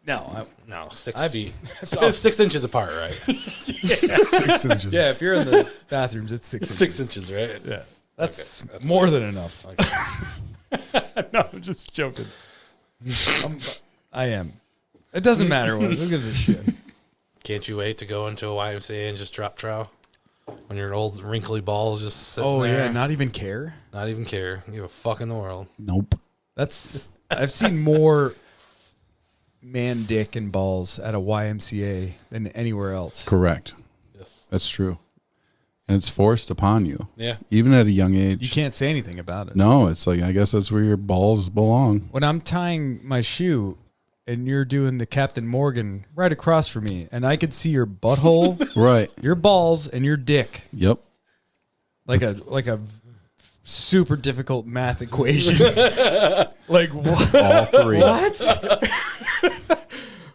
No. No, 6 feet. Oh, 6 inches apart, right? 6 inches. Yeah, if you're in the bathrooms, it's 6 inches. 6 inches, right? Yeah. That's Okay, that's more than enough. Okay. No, I'm just joking. I am. It doesn't matter what. Who gives a shit? Can't you wait to go into a YMCA and just drop trow? When your old wrinkly balls just sitting Oh, there. yeah. Not even care. Not even care. Give a fuck in the world. Nope. I've seen more man dick and balls at a YMCA than anywhere else. Correct. Yes. That's true. And it's forced upon you. Yeah. Even at a young age. You can't say anything about it. No, it's like, I guess that's where your balls belong. When I'm tying my shoe and you're doing the Captain Morgan right across from me and I could see your butthole, Right. your balls, and your dick Yep. like a super difficult math equation. Like what? All 3. What?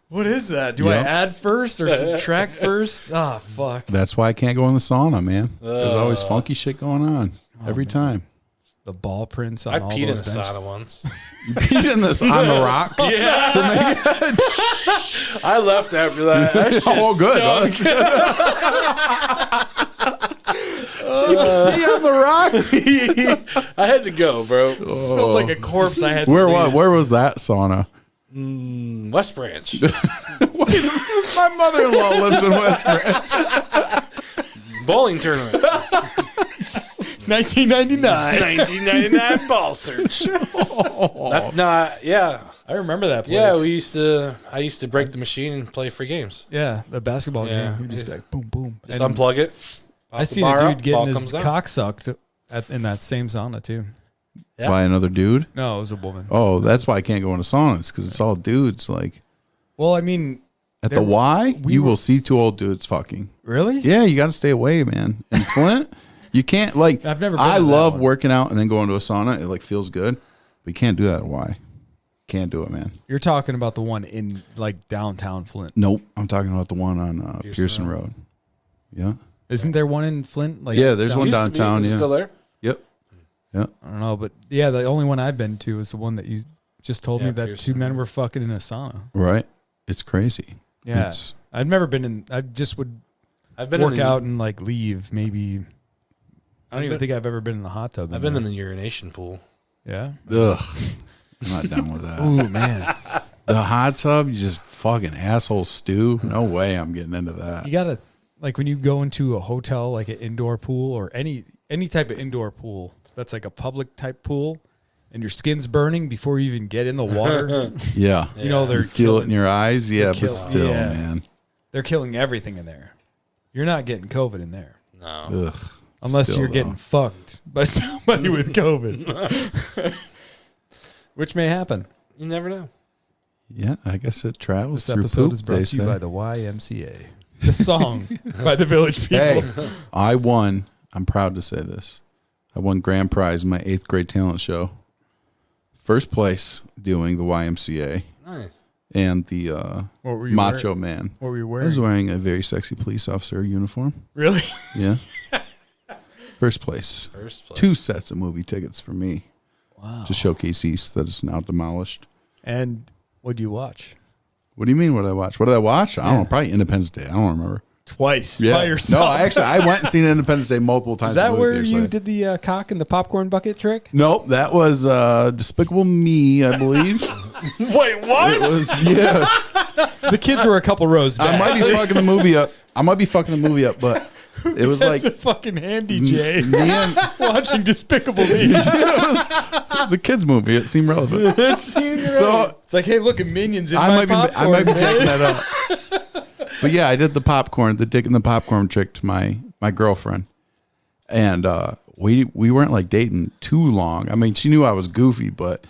What is that? Do Yep. I add first or subtract first? Ah, fuck. That's why I can't go in the sauna, man. There's always funky shit going on every time. The ball prints on I all peed in those the benches. sauna once. You peed in this on the rocks? Yeah. I left after that. That shit Oh, good. Pee on the rocks? I had to go, bro. Smelled like a corpse. I had. Where to leave. Where was that sauna? West Branch. My mother-in-law lives in West Branch. Bowling tournament. 1999. 1999 ball search. That's not, yeah. I remember that place. Yeah, I used to break the machine and play free games. Yeah, the basketball Yeah. game. You just be like boom, boom. Just And unplug it. I seen a dude getting his cock sucked in that same sauna too. Yeah. By another dude? No, it was a woman. Oh, that's why I can't go into saunas, because it's all dudes. Like, Well, I mean, at There the were- Y, we you were- will see 2 old dudes fucking. really? Yeah, you got to stay away, man. In Flint, you can't, like, I've never been I to that love one. working out and then going to a sauna. It, like, feels good. But you can't do that at Y. Can't do it, man. You're talking about the one in like downtown Flint. Nope. I'm talking about the one on Pearson Pearson Road. Yeah. Isn't there one in Flint? Like Yeah, there's one Used to be. downtown. Is it Yeah. still there? Yep. Yeah. I don't know, but yeah, the only one I've been to is the one that you just told Yeah, me that Pearson. 2 men were fucking in a sauna. Right. It's crazy. Yeah, It's- I've never been in. I just would I've been work in the, out and like leave. Maybe I don't even been- think I've ever been in the hot tub. I've been in the urination pool. yeah. Ugh. I'm not down with that. Ooh man, The hot tub, you just fucking asshole stew. No way I'm getting into that. you gotta like when you go into a hotel, like an indoor pool or any type of indoor pool that's like a public type pool, and your skin's burning before you even get in the water. Yeah. You know they're You feel it killing, in your eyes. Yeah, but killing- still, yeah. man. they're killing everything in there. You're not getting COVID in there. No. Ugh. Unless Still, you're though. getting fucked by somebody with COVID. Which may happen. You never know. Yeah, I guess it travels This through episode poop, is brought they to you say. by the YMCA. The song by the Village People. Hey, I won. I'm proud to say this. I won grand prize in my 8th grade talent show. First place doing the YMCA Nice. and the What were you Macho wearing? Man. What were you I wearing? was wearing a very sexy police officer uniform. Really? Yeah. First place. First place. 2 sets of movie tickets for me Wow. to showcase East that is now demolished. And what do you watch? What do you mean? What did I watch? What did I watch? I don't Yeah. know. Probably Independence Day. I don't remember. Twice by yourself. No, I went and seen Independence Day multiple times. Is that in movie where theaters, you so- did the cock and the popcorn bucket trick? Nope, that was Despicable Me, I believe. Wait, what? It was, yeah. The kids were a couple rows back. I might be fucking the movie up. But it was That's like a fucking handy, Jay. me and Watching Despicable Me. it was a kids movie. It seemed relevant. So It's like, hey, look at Minions in I my might be popcorn. taking that up. But yeah, I did the popcorn, the dick in the popcorn trick to my girlfriend, and we weren't like dating too long. I mean, she knew I was goofy, but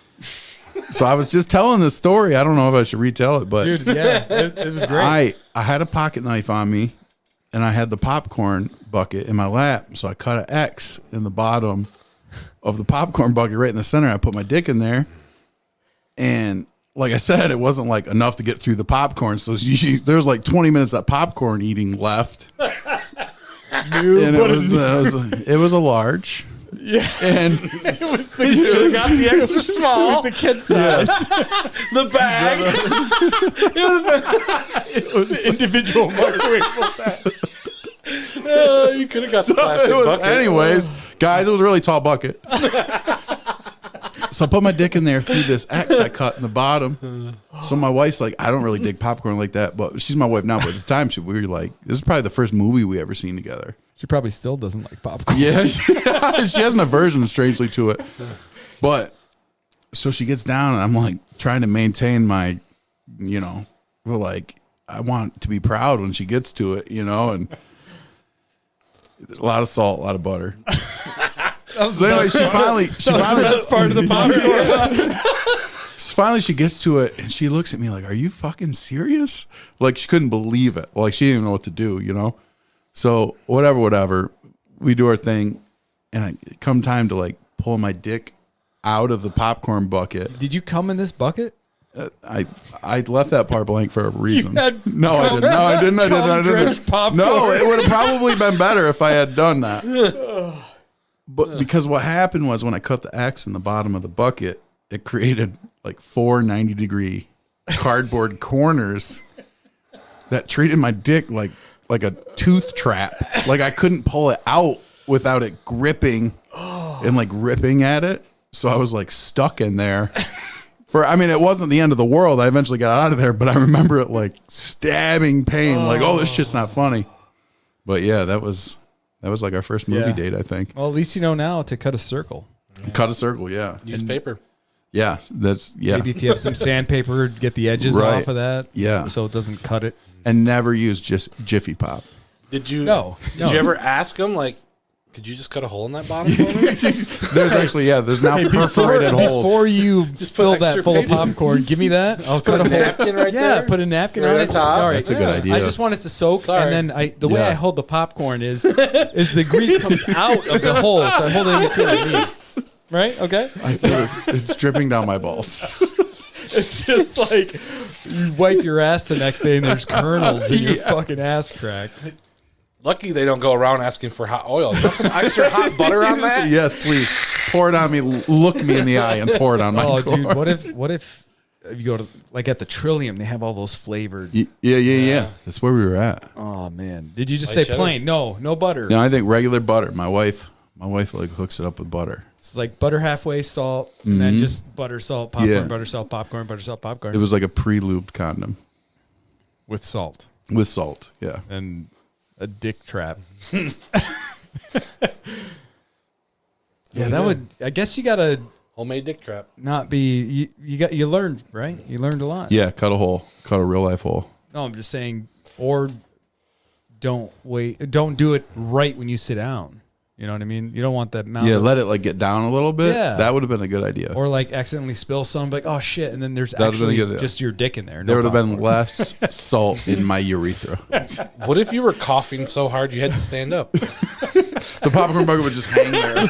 so I was just telling this story. I don't know if I should retell it, but Dude, yeah, it was great. I had a pocket knife on me, and I had the popcorn bucket in my lap, so I cut an X in the bottom of the popcorn bucket right in the center. I put my dick in there, and like I said, it wasn't like enough to get through the popcorn. So there was like 20 minutes of popcorn eating left, and it was a large. Yeah. And It was the, You got the extra small. It was the kid size. The bag. It was the individual microwavable bag. You could have got the plastic it was, bucket. anyways, guys, it was a really tall bucket. So I put my dick in there through this X I cut in the bottom. So my wife's like, I don't really dig popcorn like that, but she's my wife now. But at the time, we were like, this is probably the first movie we ever seen together. She probably still doesn't like popcorn. Yeah, she has an aversion, strangely, to it. But so she gets down, and I'm like trying to maintain my, we're like, I want to be proud when she gets to it, and there's a lot of salt, a lot of butter. So anyway, she finally That's part of the popcorn. finally she gets to it, and she looks at me like, "Are you fucking serious?" Like she couldn't believe it. Like she didn't even know what to do, So whatever, we do our thing, and come time to like pull my dick out of the popcorn bucket. Did you come in this bucket? I left that part blank for a reason. had No, I didn't. No, I didn't. I didn't. cum-drenched popcorn. No, it would have probably been better if I had done that. But because what happened was when I cut the X in the bottom of the bucket, it created like 4 90-degree cardboard corners that treated my dick like a tooth trap. Like I couldn't pull it out without it gripping and like ripping at it. So I was like stuck in there. It wasn't the end of the world. I eventually got out of there, but I remember it like stabbing pain. Like, oh, this shit's not funny. But yeah, that was like our first movie date, I think. Well, at least you know now to cut a circle. Cut a circle, yeah. Use paper. Yeah, Maybe if you have some sandpaper, get the edges Right. off of that. Yeah. So it doesn't cut it. And never use just Jiffy Pop. Did you? No. Did you ever ask him like, could you just cut a hole in that bottom for me? There's actually, there's now perforated holes. Before you Just put fill extra that full of paper. popcorn, give me that. I'll cut Put a a hole. napkin right Yeah, there. put a napkin Right on on it. top. All right. That's a good idea. I just want it to soak, Sorry. and then the way Yeah. I hold the popcorn is the grease comes out of the hole, so I hold it in between my knees. Right? Okay. I feel it's dripping down my balls. It's just like you wipe your ass the next day, and there's kernels in your fucking ass crack. Lucky they don't go around asking for hot oil. You want some ice or hot butter on that? Yes, please. Pour it on me. Look me in the eye and pour it on my Oh, corn. dude, what if you go to like at the Trillium, they have all those flavored. Yeah. That's where we were at. Oh man, did you just White say cheddar? plain? No butter. No, I think regular butter. My wife like hooks it up with butter. It's like butter halfway, salt, and then just butter, salt, popcorn, Yeah. butter, salt, popcorn, butter, salt, popcorn. It was like a pre-lubed condom with salt with salt. Yeah. and a dick trap. Yeah, that would. I guess you gotta Homemade dick trap. not be. You learned, right? You learned a lot. Yeah, cut a hole. Cut a real life hole. No, I'm just saying. Or don't wait. Don't do it right when you sit down. You know what I mean? You don't want that mount. Yeah, let it like get down a little bit. Yeah. That would have been a good idea. Or like accidentally spill some, like, oh shit, and then there's That would've been a actually good idea. just your dick in there. There No would have been popcorn. less salt in my urethra. What if you were coughing so hard you had to stand up? The popcorn bucket would just hang there.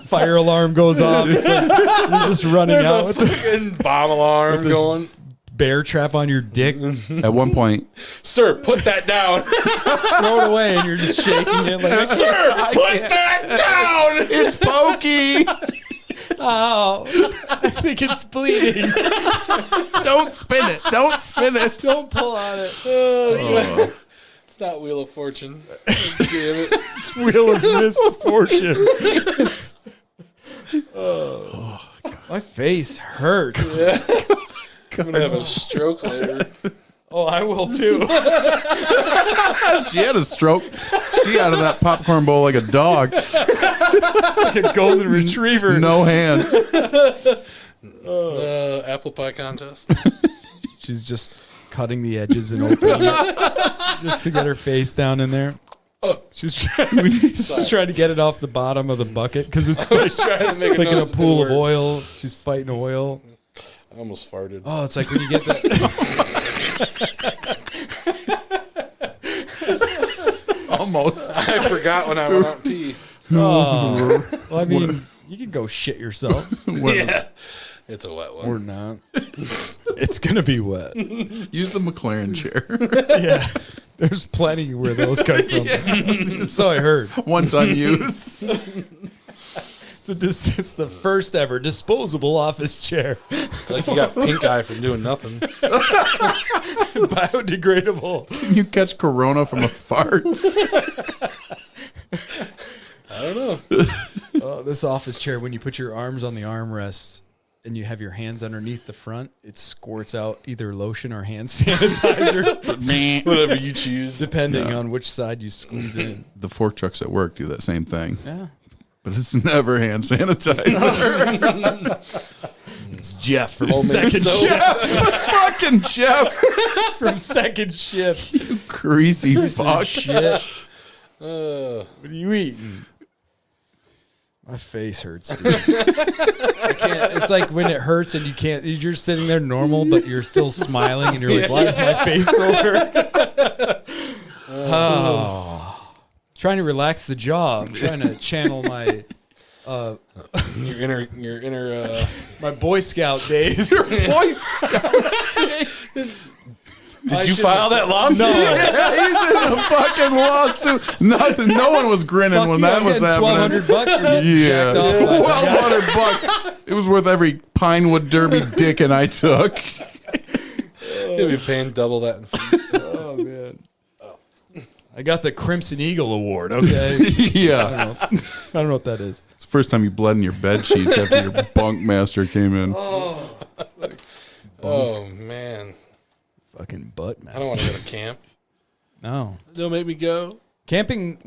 Fire alarm goes off. It's like you're just running There's out a with the fucking bomb alarm this- going. bear trap on your dick. At one point, Sir, put that down. Throw it away, and you're just shaking it like, Sir, put that down. it's pokey. "Ow, I think it's bleeding. Don't spin it. Don't spin it. Don't pull on it." It's not Wheel of Fortune. Damn it. It's Wheel of Misfortune. My face hurts. I'm gonna have a stroke later. Oh, I will too. She had a stroke. She out of that popcorn bowl like a dog. Like a golden retriever. No hands. Apple pie contest. She's just cutting the edges and opening it just to get her face down in there. She's trying to get it off the bottom of the bucket because it's like, Trying to make it's like in a noise, it pool of didn't work. oil. She's fighting oil. I almost farted. Oh, it's like when you get that. Almost. I forgot when I went out to pee. Oh, well, I mean, you can go shit yourself Yeah. It's a wet one. or not. It's gonna be wet. Use the McLaren chair. Yeah, there's plenty where those come from. So I heard. Once unused. It's the first ever disposable office chair, It's like you got pink eye from doing nothing. biodegradable. Can you catch corona from a fart? I don't know. Oh, this office chair, when you put your arms on the armrests and you have your hands underneath the front, it squirts out either lotion or hand sanitizer, Whatever you choose. depending on which side you squeeze in. The fork trucks at work do that same thing. Yeah. But it's never hand sanitizer. It's Jeff from Homemade second soap. shift. Fucking Jeff. From second shift. Greasy fuck. Shit. Uh, What are you eating? My face hurts, dude. I can't, it's like when it hurts and you can't. You're sitting there normal, but you're still smiling, and you're like, "Why does my face so hurt?" Oh, trying to relax the jaw. I'm trying to channel my your inner my Boy Scout days. Boy Scouts. Did you file that lawsuit? No. He's in a fucking lawsuit. Nothing. No one was grinning Fuck when you, that I'm was getting happening. $1,200 for getting Yeah, jacked off. last night. $1,200. It was worth every Pinewood Derby dickin' I took. You'll be paying double that in fees. Oh man. I got the Crimson Eagle Award. Okay. Yeah, I don't know what that is. it's the first time you bled in your bed sheets after your bunk master came in. Oh, man. Fucking butt I don't want mask. to go to camp. No. Don't make me go. Camping's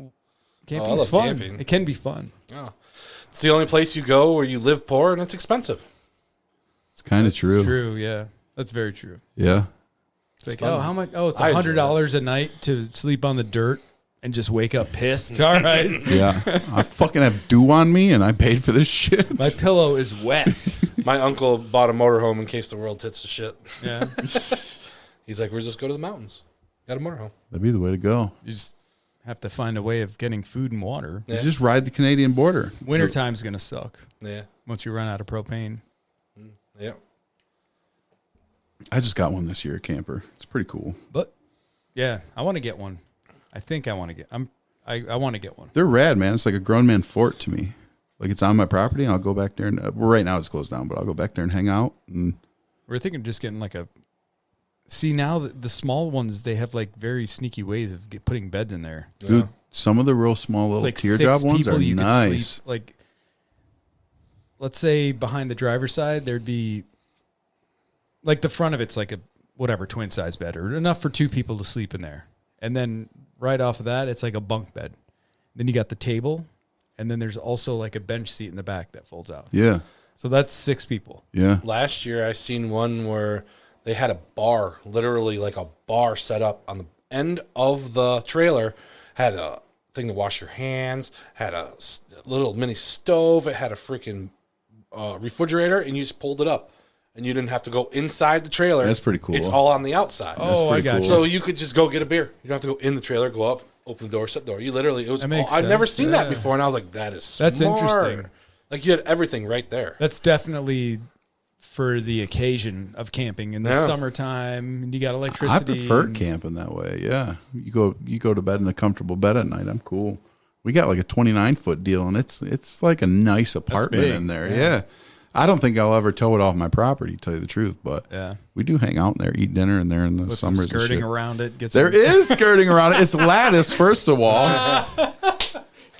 love fun. camping. It can be fun. Oh. It's the only place you go where you live poor and it's expensive. It's kind of That's true. True, yeah. That's very true. Yeah. It's like, fun. oh, how much? Oh, it's I enjoy $100 a night to sleep on the dirt and just wake up pissed. All right. Yeah. I fucking have dew on me and I paid for this shit. My pillow is wet. My uncle bought a motorhome in case the world hits to shit. Yeah. He's like, we'll just go to the mountains. Got a motorhome. That'd be the way to go. You just have to find a way of getting food and water. Yeah. You just ride the Canadian border. Wintertime's going to suck Yeah. once you run out of propane. Yeah. I just got one this year, a camper. It's pretty cool. But yeah, I want to get one. I think I want to get. I want to get one. They're rad, man. It's like a grown man fort to me. Like it's on my property. And I'll go back there and well, right now it's closed down, but I'll go back there and hang out. And We're thinking of just getting like a. See, now the small ones, they have like very sneaky ways of putting beds in there. dude, some of the real small It's little like teardrop six ones people are you could nice. sleep. Like, let's say behind the driver's side, there'd be like the front of it's like a whatever twin size bed or enough for two people to sleep in there. And then right off of that, it's like a bunk bed. Then you got the table, and then there's also like a bench seat in the back that folds out. Yeah. So that's 6 people. Yeah. Last year, I seen one where they had a bar, literally like a bar set up on the end of the trailer. Had a thing to wash your hands, had a little mini stove. It had a freaking refrigerator, and you just pulled it up. And you didn't have to go inside the trailer. That's pretty cool. It's all on the outside. Oh, I got cool. you. So you could just go get a beer. You don't have to go in the trailer, go up, open the door, shut the door. You literally, it was. That makes I've never sense. seen that Yeah. before, and I was like, that is smart. That's interesting. Like you had everything right there. That's definitely for the occasion of camping in the Yeah. summertime. And you got I electricity. prefer and- camping that way. Yeah, you go to bed in a comfortable bed at night. I'm cool. We got like a 29-foot deal, and it's like a nice apartment big. in there. Yeah. I don't think I'll ever tow it off my property, to tell you the truth, but Yeah. we do hang out in there, eat dinner in there in the With some summers. and skirting shit. around it. Get There some, is skirting around it. It's lattice, first of all.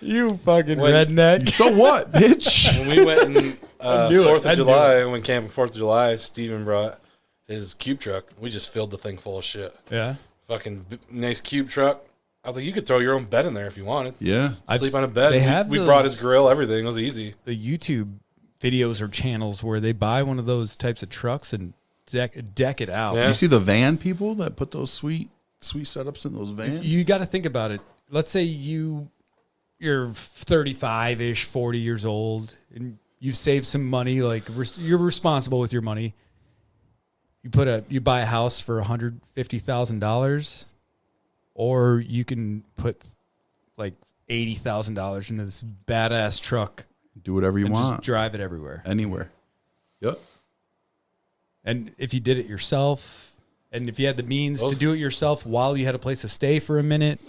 You fucking When- redneck. So what, bitch? When we went in knew it. 4th I of knew July, when camping 4th of July, Steven brought his cube truck. We just filled the thing full of shit. Yeah. Fucking nice cube truck. I was like, you could throw your own bed in there if you wanted. Yeah. Sleep on a bed. they have we brought those- his grill, everything. It was easy. The YouTube videos or channels where they buy one of those types of trucks and deck it out. Yeah. You see the van people that put those sweet setups in those vans? You got to think about it. Let's say you're 35-ish, 40 years old, and you save some money. Like you're responsible with your money. You buy a house for $150,000, or you can put like $80,000 into this badass truck Do whatever you and want. just drive it everywhere. Anywhere. Yep. And if you did it yourself, and if you had the means to Those- do it yourself while you had a place to stay for a minute,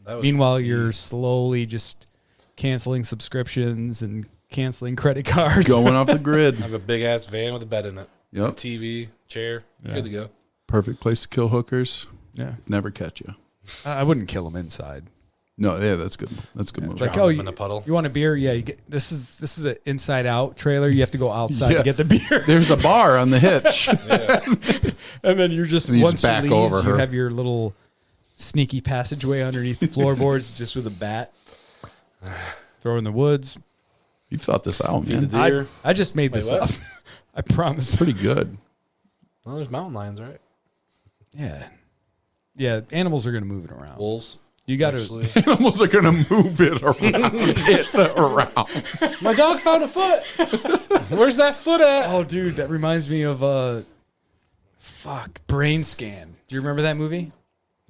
That was meanwhile you're slowly just canceling subscriptions and canceling credit cards. Going off the grid. I have a big ass van with a bed in it. Yep. A TV, chair. Good to go. Perfect place to kill hookers. Yeah, Never catch you. I wouldn't kill them inside. No, yeah, that's good. That's a good move. Like, Drown oh, them in a puddle. you want a beer? Yeah, this is an inside out trailer. You have to go outside Yeah. to get the beer, There's a bar on the hitch. and then you're just And you once just back you leave, over you her. have your little sneaky passageway underneath the floorboards, just with a bat. Throw in the woods. You thought this out, Feed man. the deer. I just made this what? up. I promise. Pretty good. Well, there's mountain lions, right? Yeah. Animals are gonna move it around. Wolves. You got to. Actually. Animals are gonna move it around. It's around. My dog found a foot. Where's that foot at? Oh, dude, that reminds me of Brain Scan. Do you remember that movie?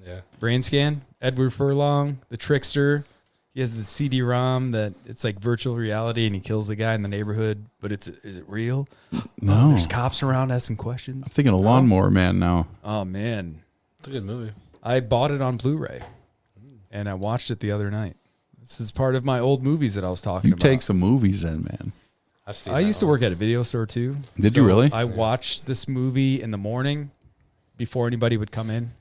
Yeah. Brain Scan. Edward Furlong, the trickster. He has the CD-ROM that it's like virtual reality, and he kills the guy in the neighborhood. But is it real? No. There's cops around asking questions. I'm thinking of Lawnmower Man now. Oh man, It's a good movie. I bought it on Blu-ray, and I watched it the other night. This is part of my old movies that I was talking You about. take some movies in, man. I've seen I that used to one. work at a video store too. Did you really? I watched this movie in the morning before anybody would come in.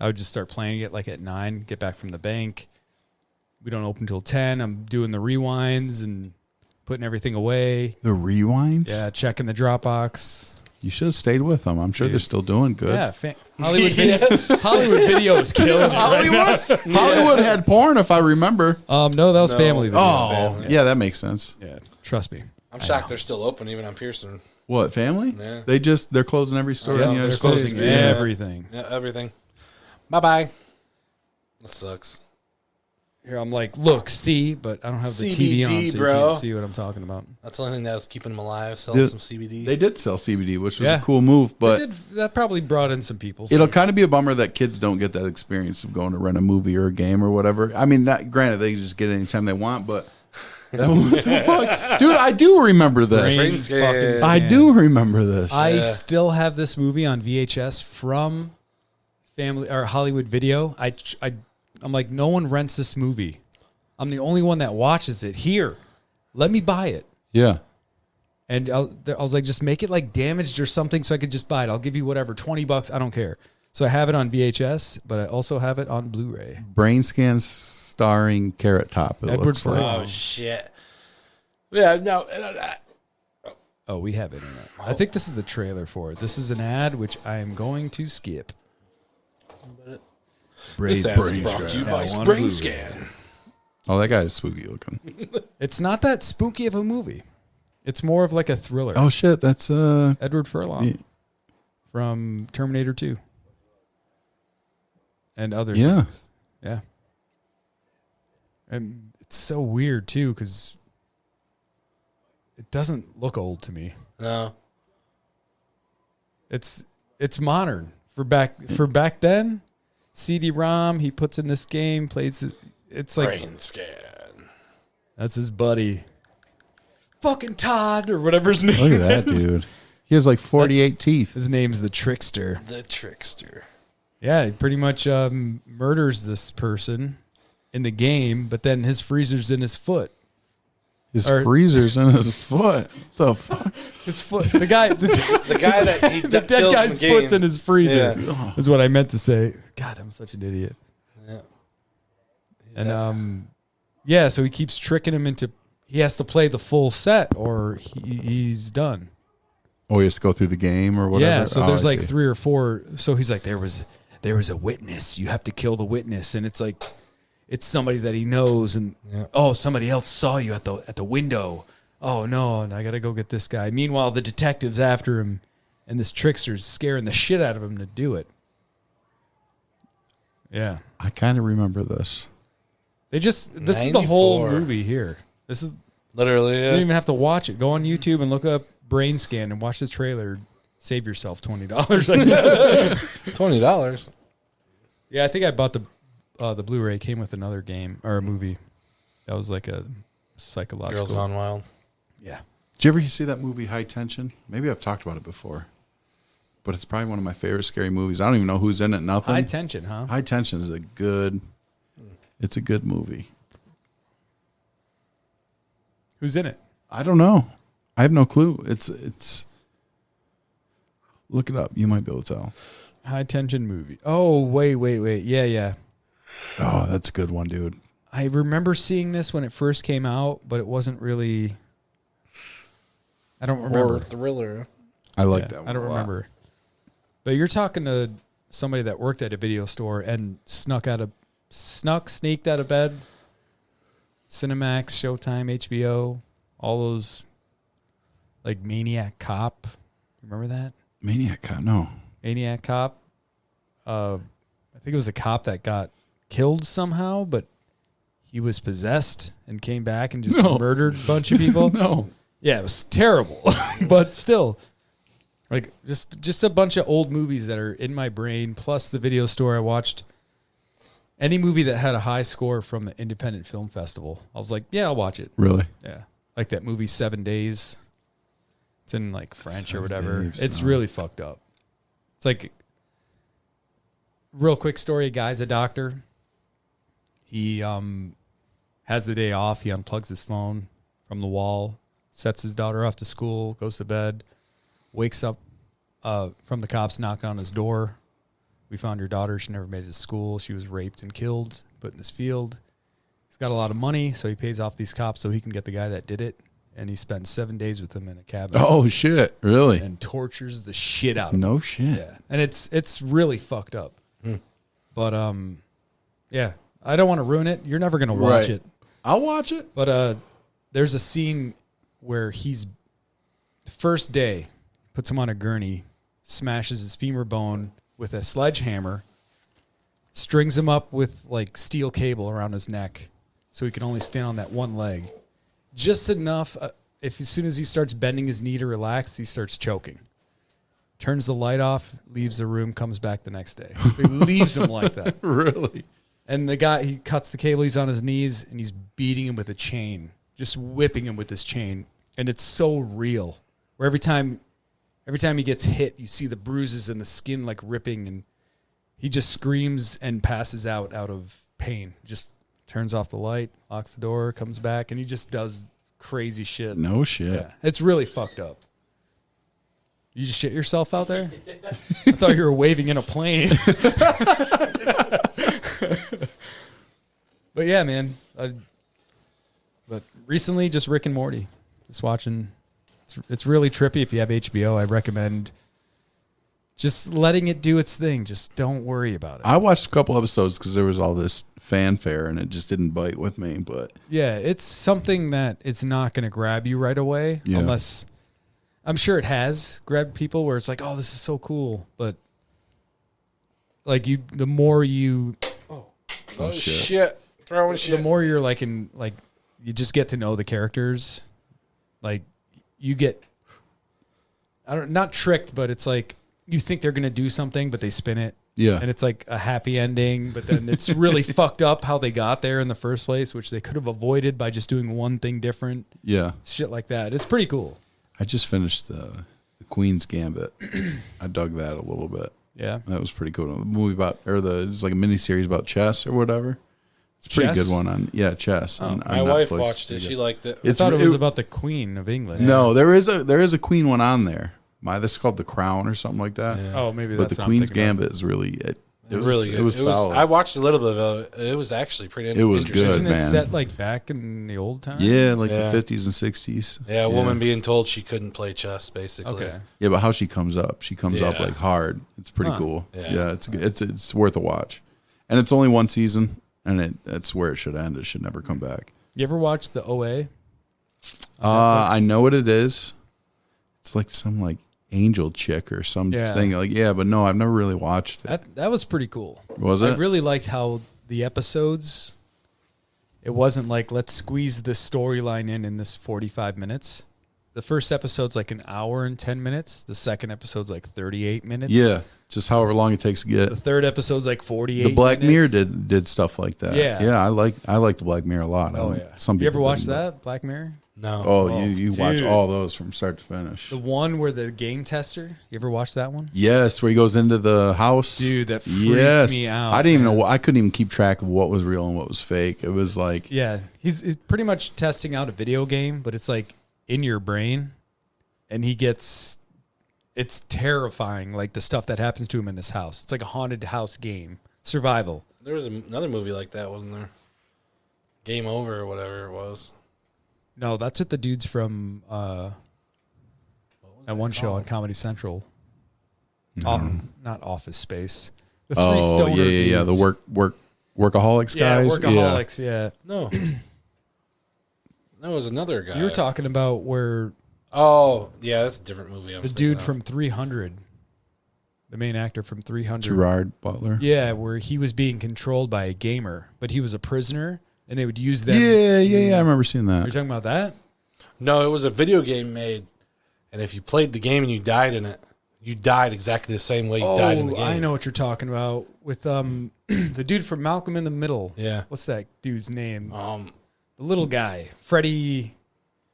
I would just start playing it like at 9, get back from the bank. We don't open till 10. I'm doing the rewinds and putting everything away. The rewinds? Yeah, checking the Dropbox. You should have stayed with them. I'm sure they're still doing good. Yeah, Hollywood Video is killing it right now. Hollywood had porn, if I remember. No, that was No. Family Video. Oh, Family. yeah, that makes sense. Yeah, trust me. I'm shocked they're still open even on Pearson. What, family? Yeah. They're closing every store Yeah, in the they're United closing States. everything. Yeah, everything. Bye-bye. That sucks. Here, I'm like, look, see, but I don't have the TV on, CBD, so you bro. can't see what I'm talking about. That's the only thing that was keeping them alive, selling Yeah. some CBD. They did sell CBD, which was Yeah. a cool move, but That probably brought in some people. so- it'll kind of be a bummer that kids don't get that experience of going to rent a movie or a game or whatever. I mean, granted, they can just get it anytime they want, but what the fuck? Dude, I do remember this. Brain scan. fucking I scan. do remember this. I Yeah. still have this movie on VHS from Family or Hollywood Video. I'm like, no one rents this movie. I'm the only one that watches it. Here, let me buy it. yeah. And I was like, just make it like damaged or something so I could just buy it. I'll give you whatever, $20. I don't care. So I have it on VHS, but I also have it on Blu-ray. Brain scans starring Carrot Top. It Edward looks like. Furlong. Oh, shit. Yeah, no. Oh, we have internet. I think this is the trailer for it. This is an ad, which I am going to skip. This ad is brought to you by Yeah, on Brain Blu-ray. Scan. Oh, that guy is spooky looking. It's not that spooky of a movie. It's more of like a thriller. Oh shit, that's Edward Furlong Yeah. from Terminator 2 and other Yeah. things. Yeah. And it's so weird too because it doesn't look old to me. No. It's modern for back then. CD-ROM he puts in this game, plays it. It's like Brain scan. that's his buddy, fucking Todd or whatever his name. Look at that, is. dude. He has like 48 teeth. His name's the Trickster. The Trickster. Yeah, he pretty much murders this person in the game, but then his freezer's in his foot. His Or- freezer's in his foot. The fuck? His foot. The guy. The guy that he the dead killed guy's in the game. foot's in his freezer. Yeah. Is what I meant to say. God, I'm such an idiot. Yeah. And yeah, so he keeps tricking him into. He has to play the full set, or he's done. Oh, he has to go through the game or whatever. Yeah, so Oh, there's I like see. 3 or 4. So he's like, there was a witness. You have to kill the witness, and it's like, it's somebody that he knows, and somebody else saw you at the window. Oh no, and I gotta go get this guy. Meanwhile, the detective's after him, and this trickster's scaring the shit out of him to do it. Yeah, I kind of remember this. this is the whole 94. movie here. This is Literally, you yeah. don't even have to watch it. Go on YouTube and look up Brain Scan and watch the trailer. Save yourself $20. I guess. $20. Yeah, I think I bought the Blu-ray. Came with another game or a movie. That was like a psychological. Girls Gone Wild. Yeah. Did you ever see that movie High Tension? Maybe I've talked about it before, but it's probably one of my favorite scary movies. I don't even know who's in it. Nothing. High Tension, huh? High Tension is it's a good movie. Who's in it? I don't know. I have no clue. It's. Look it up. You might be able to tell. High Tension movie. Oh, wait. Yeah. Oh, that's a good one, dude. I remember seeing this when it first came out, but it wasn't really. I don't remember. Or thriller. I like Yeah, that one. I don't a lot. remember. But you're talking to somebody that worked at a video store and sneaked out of bed. Cinemax, Showtime, HBO, all those, like Maniac Cop. Remember that? Maniac Cop. No. Maniac Cop. I think it was a cop that got killed somehow, but he was possessed and came back and just No. murdered a bunch of people. No. Yeah, it was terrible, but still, like just a bunch of old movies that are in my brain. Plus the video store I watched. Any movie that had a high score from the Independent Film Festival, I was like, yeah, I'll watch it. Really? Yeah, like that movie 7 Days. It's in like French or 7 whatever. Days, It's no. really fucked up. It's like real quick story. A guy's a doctor. He has the day off. He unplugs his phone from the wall, sets his daughter off to school, goes to bed, wakes up from the cops knocking on his door. We found your daughter. She never made it to school. She was raped and killed, put in this field. He's got a lot of money, so he pays off these cops so he can get the guy that did it. And he spends 7 days with them in a cabin Oh shit! Really? and tortures the shit out of him. No shit. Yeah, and it's really fucked up. But yeah, I don't want to ruin it. You're never gonna watch Right. it. I'll watch it. But there's a scene where he's the first day puts him on a gurney, smashes his femur bone with a sledgehammer, strings him up with like steel cable around his neck, so he can only stand on that one leg, just enough. If as soon as he starts bending his knee to relax, he starts choking. Turns the light off, leaves the room, comes back the next day. He leaves him like that. Really? And the guy, he cuts the cable, he's on his knees, and he's beating him with a chain, just whipping him with this chain. And it's so real, where every time he gets hit, you see the bruises and the skin like ripping, and he just screams and passes out of pain. Just turns off the light, locks the door, comes back, and he just does crazy shit. No shit. Yeah, it's really fucked up. You just shit yourself out there? I thought you were waving in a plane. But yeah, man. But recently, just Rick and Morty. Just watching. It's really trippy. If you have HBO, I recommend just letting it do its thing. Just don't worry about it. I watched a couple episodes because there was all this fanfare and it just didn't bite with me. But Yeah, it's something that it's not going to grab you right away Yeah. unless I'm sure it has grabbed people where it's like, oh, this is so cool. But like the more you, Oh, shit. throwing shit. The more you're like you just get to know the characters. Like you get, not tricked, but it's like you think they're gonna do something, but they spin it. Yeah. And it's like a happy ending, but then it's really fucked up how they got there in the first place, which they could have avoided by just doing one thing different. Yeah. Shit like that. It's pretty cool. I just finished the Queen's Gambit. I dug that a little bit. Yeah. That was pretty cool. The movie it's like a mini series about chess or whatever. It's a pretty Chess? good one on chess. On My wife Netflix. watched it. She liked it. I thought it was about the Queen of England. No, there is a Queen one on there. This is called The Crown or something like that. Yeah. Oh, maybe But that's the what I'm Queen's thinking of. Gambit is really it was really good. It was solid. I watched a little bit of it. It was actually pretty It was interesting. good, Isn't it man. set like back in the old times? Yeah, like Yeah. the 50s and 60s. Yeah, a woman being told she couldn't play chess, basically. Okay. Yeah, but how she comes up up Yeah. like hard. It's pretty Huh. coll. Yeah. Yeah, it's good. It's worth a watch, and it's only one season, and that's where it should end. It should never come back. You ever watch the OA? I know what it is. It's like some like angel chick or something. Yeah. But no, I've never really watched it. That was pretty cool. Was I it? really liked how the episodes, it wasn't like, let's squeeze this storyline in this 45 minutes. The first episode's like an hour and 10 minutes. The second episode's like 38 minutes. Yeah, just however long it takes to get. The third episode's like 48 The Black Mirror minutes. did stuff like that. Yeah. Yeah, I like the Black Mirror a lot. Oh, yeah. Some You ever people watched didn't, but- that, Black Mirror? No. Oh, you watch dude. all those from start to finish. The one where the game tester, you ever watch that one? Yes, where he goes into the house. Dude, that freaked me out. I didn't even man. know. I couldn't even keep track of what was real and what was fake. It was like, Yeah, he's pretty much testing out a video game, but it's like in your brain, and it's terrifying, like the stuff that happens to him in this house. It's like a haunted house game, survival. There was another movie like that, wasn't there? Game Over or whatever it was. No, that's what the dudes from that one show on Comedy Central. Not Office Space. The three stoner yeah. The dudes. workaholics Yeah, guys. workaholics. Yeah. No. That was another guy. You were talking about where Oh, yeah, that's a different movie. the dude from 300, the main actor from 300, Gerard Butler. yeah, where he was being controlled by a gamer, but he was a prisoner, and they would use them. Yeah. I remember seeing Are you that. talking about that? No, it was a video game made, and if you played the game and you died in it, you died exactly the same way you died in the game. I know what you're talking about with the dude from Malcolm in the Middle. Yeah. What's that dude's name? The little guy, Freddie,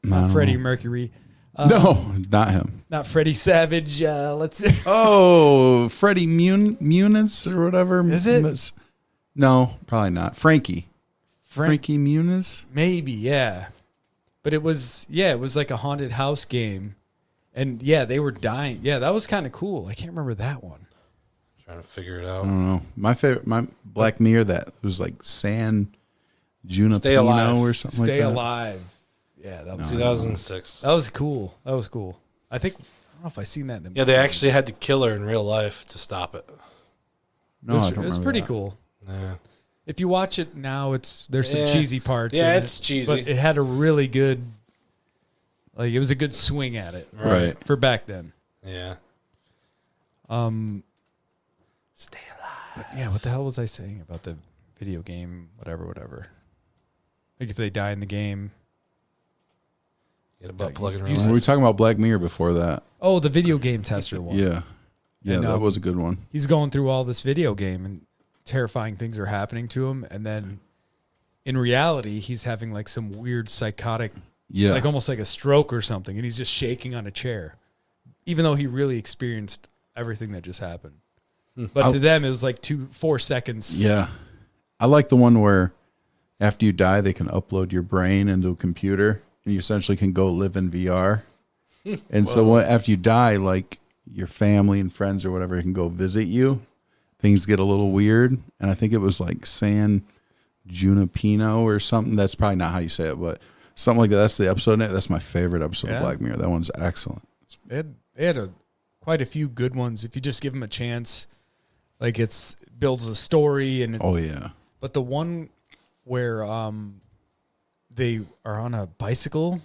not No. Freddie Mercury, No, not him. not Freddie Savage. Let's see. Oh, Freddie Muniz or whatever. Is it? No, probably not. Frankie Muniz. Maybe, yeah. But it was like a haunted house game. And yeah, they were dying. Yeah, that was kind of cool. I can't remember that one. Trying to figure it I out. don't know. My Black Mirror that was like San Junipero Stay Alive. or something Stay like that. alive. Yeah, that was 2006. That was cool. I think I don't know if I seen that in the Yeah, they actually had to kill her in real life to stop it. No, it I was, don't it was remember pretty that. cool. Yeah. If you watch it now, there's some Yeah. cheesy parts. Yeah, in it's it, cheesy. but it had a really good, like it was a good swing at it Right. for back then. Yeah. Stay alive. But yeah, what the hell was I saying about the video game? Whatever. Like if they die in the game. Get a butt plug in You real said- We life. were talking about Black Mirror before that. Oh, the video game tester one. Yeah. Yeah, And, that was a good one. He's going through all this video game and terrifying things are happening to him, and then in reality, he's having like some weird psychotic, Yeah. like almost like a stroke or something, and he's just shaking on a chair, even though he really experienced everything that just happened. But to them, it was like 4 seconds. Yeah. I like the one where after you die, they can upload your brain into a computer and you essentially can go live in VR. And so after you die, like your family and friends or whatever can go visit you. Things get a little weird. And I think it was like San Junipero or something. That's probably not how you say it, but something like that. That's the episode name. That's my favorite episode Yeah. of Black Mirror. That one's excellent. They had quite a few good ones if you just give them a chance. Like builds a story and Oh, yeah. But the one where they are on a bicycle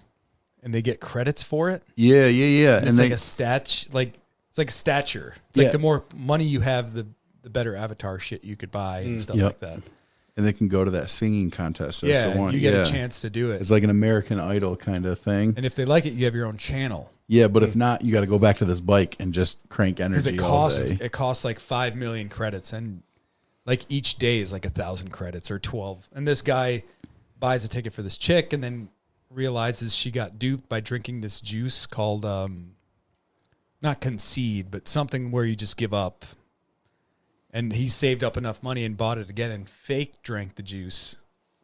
and they get credits for it. Yeah. And it's they, like a it's like a stature. It's Yeah. like the more money you have, the better avatar shit you could buy and stuff Yep. like that. And they can go to that singing contest. That's Yeah, the one. you get a chance to do it. It's like an American Idol kind of thing. And if they like it, you have your own channel. Yeah, but if not, you got to go back to this bike and just crank Because energy all day. it costs like 5 million credits, and like each day is like 1,000 credits or 12. And this guy buys a ticket for this chick, and then realizes she got duped by drinking this juice called not Concede, but something where you just give up. And he saved up enough money and bought it again and fake drank the juice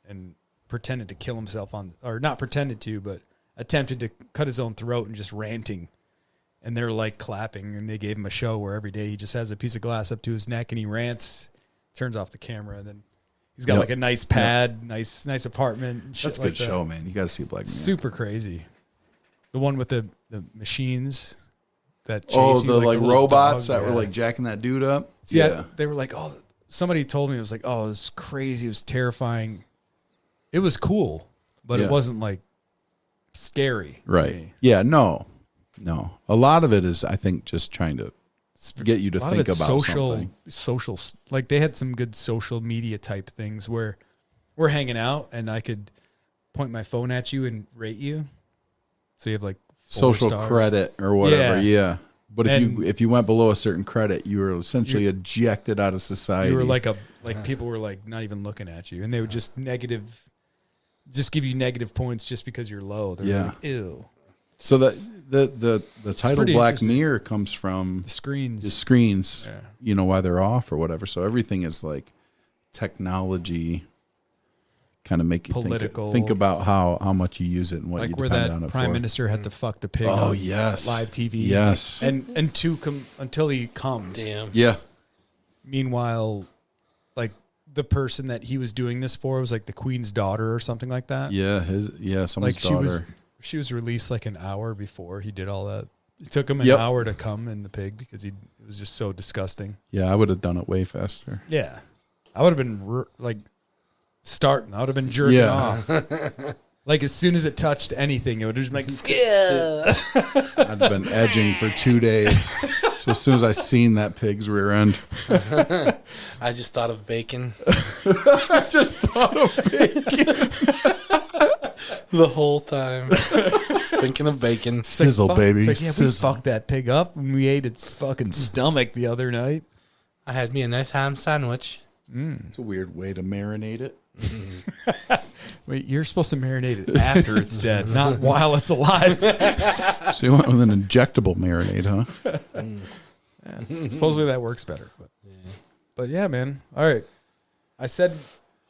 and pretended to kill himself or not pretended to, but attempted to cut his own throat and just ranting. And they're like clapping, and they gave him a show where every day he just has a piece of glass up to his neck and he rants, turns off the camera, and then he's got like a nice pad, nice apartment. And shit. That's a good show, man. You got to see Black Mirror. Super crazy. The one with the machines that chase Oh, you, the like little robots dogs. that were like jacking that dude up. Yeah, they were like, oh, somebody told me it was like, oh, it was crazy, it was terrifying. It was cool, but it wasn't like scary. Right. Yeah, no. A lot of it is, I think, just trying to get you to think about something. Social, like they had some good social media type things where we're hanging out and I could point my phone at you and rate you. So you have like 4 social stars. credit or whatever. Yeah. But And if you went below a certain credit, you were essentially ejected out of society. You were like people were like not even looking at you, and they would just give you negative points just because you're low. They're like, ew. So the title Black Mirror comes from The screens, you know, why they're off or whatever. So everything is like technology, kind of make you political. think about how much you use it and what Like you where depend that on it prime for. minister had to fuck the pig Oh, on yes. live TV. Yes. And until he comes. Damn. Yeah. Meanwhile, like the person that he was doing this for was like the queen's daughter or something like that. Yeah, someone's Like daughter. she was released like an hour before he did all that. It took him an hour to come in the pig because it was just so disgusting. Yeah, I would have done it way faster. Yeah. I would have been like starting. I would have been jerking off. Like as soon as it touched anything, it would have been like, I'd have been edging for 2 days. So as soon as I seen that pig's rear end. I just thought of bacon. I just thought of bacon. The whole time. Just thinking of bacon. Sizzle, baby. It's like, yeah, Sizzle. we fucked that pig up when we ate its fucking stomach the other night. I had me a nice ham sandwich. It's a weird way to marinate it. Wait, you're supposed to marinate it after it's dead, not while it's alive. So you went with an injectable marinade, huh? Yeah, supposedly that works better. But yeah, man. All right. I said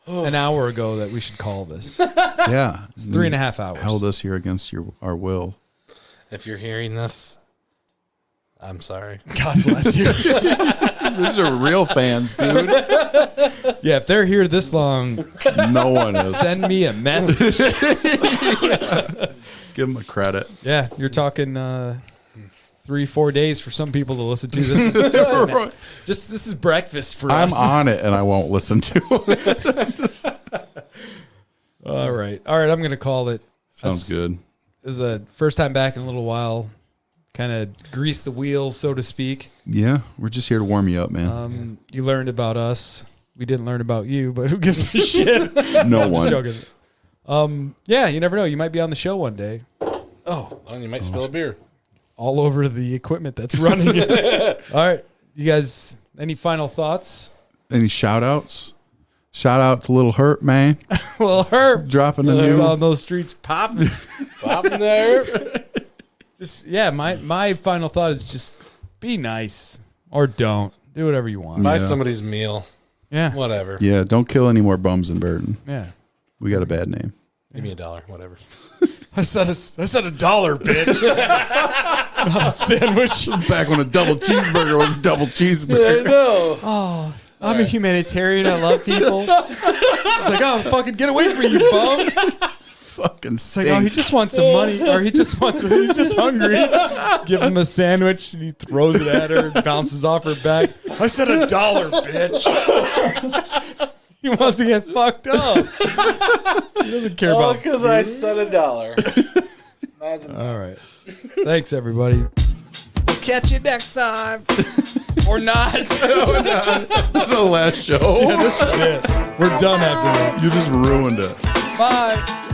an hour ago that we should call this. Yeah. It's 3.5 hours. Held us here against our will. If you're hearing this, I'm sorry. God bless you. These are real fans, dude. Yeah, if they're here this long, No one is. send me a message. Give them a credit. Yeah, you're talking 3-4 days for some people to listen to. This is just this is breakfast for I'm us. on it and I won't listen to it. All right. I'm going to call it. Sounds good. This is the first time back in a little while. Kind of grease the wheels, so to speak. Yeah, we're just here to warm you up, man. You learned about us. We didn't learn about you, but who gives a shit? No I'm just one. joking. Yeah, you never know. You might be on the show one day. Oh, you might spill a beer. All over the equipment that's running it. All right. You guys, any final thoughts? Any shout outs? Shout out to Little Herb, man. Well, Herb. Dropping the He's new. on those streets popping. Popping there. Just, yeah, my final thought is just be nice or don't. Do whatever you want. Buy Yeah. somebody's meal. Yeah. Whatever. Yeah, don't kill any more bums in Burton. Yeah. We got a bad name. Give me $1. Whatever. I said $1, bitch. Not a sandwich. Back when a double cheeseburger was a double cheeseburger. know. Oh, I'm a humanitarian. I love people. It's like, oh, fucking get away from you, bum. Fucking It's like, oh, he just wants some money, or he's just hungry. Give him a sandwich, and he throws it at her, and bounces off her back. I said $1, bitch. He wants to get fucked up. He doesn't care about. Because I said $1. Imagine. All right. Thanks, everybody. We'll catch you next time. Or not. That's the last show. This is it. We're done after this. You just ruined it. Bye.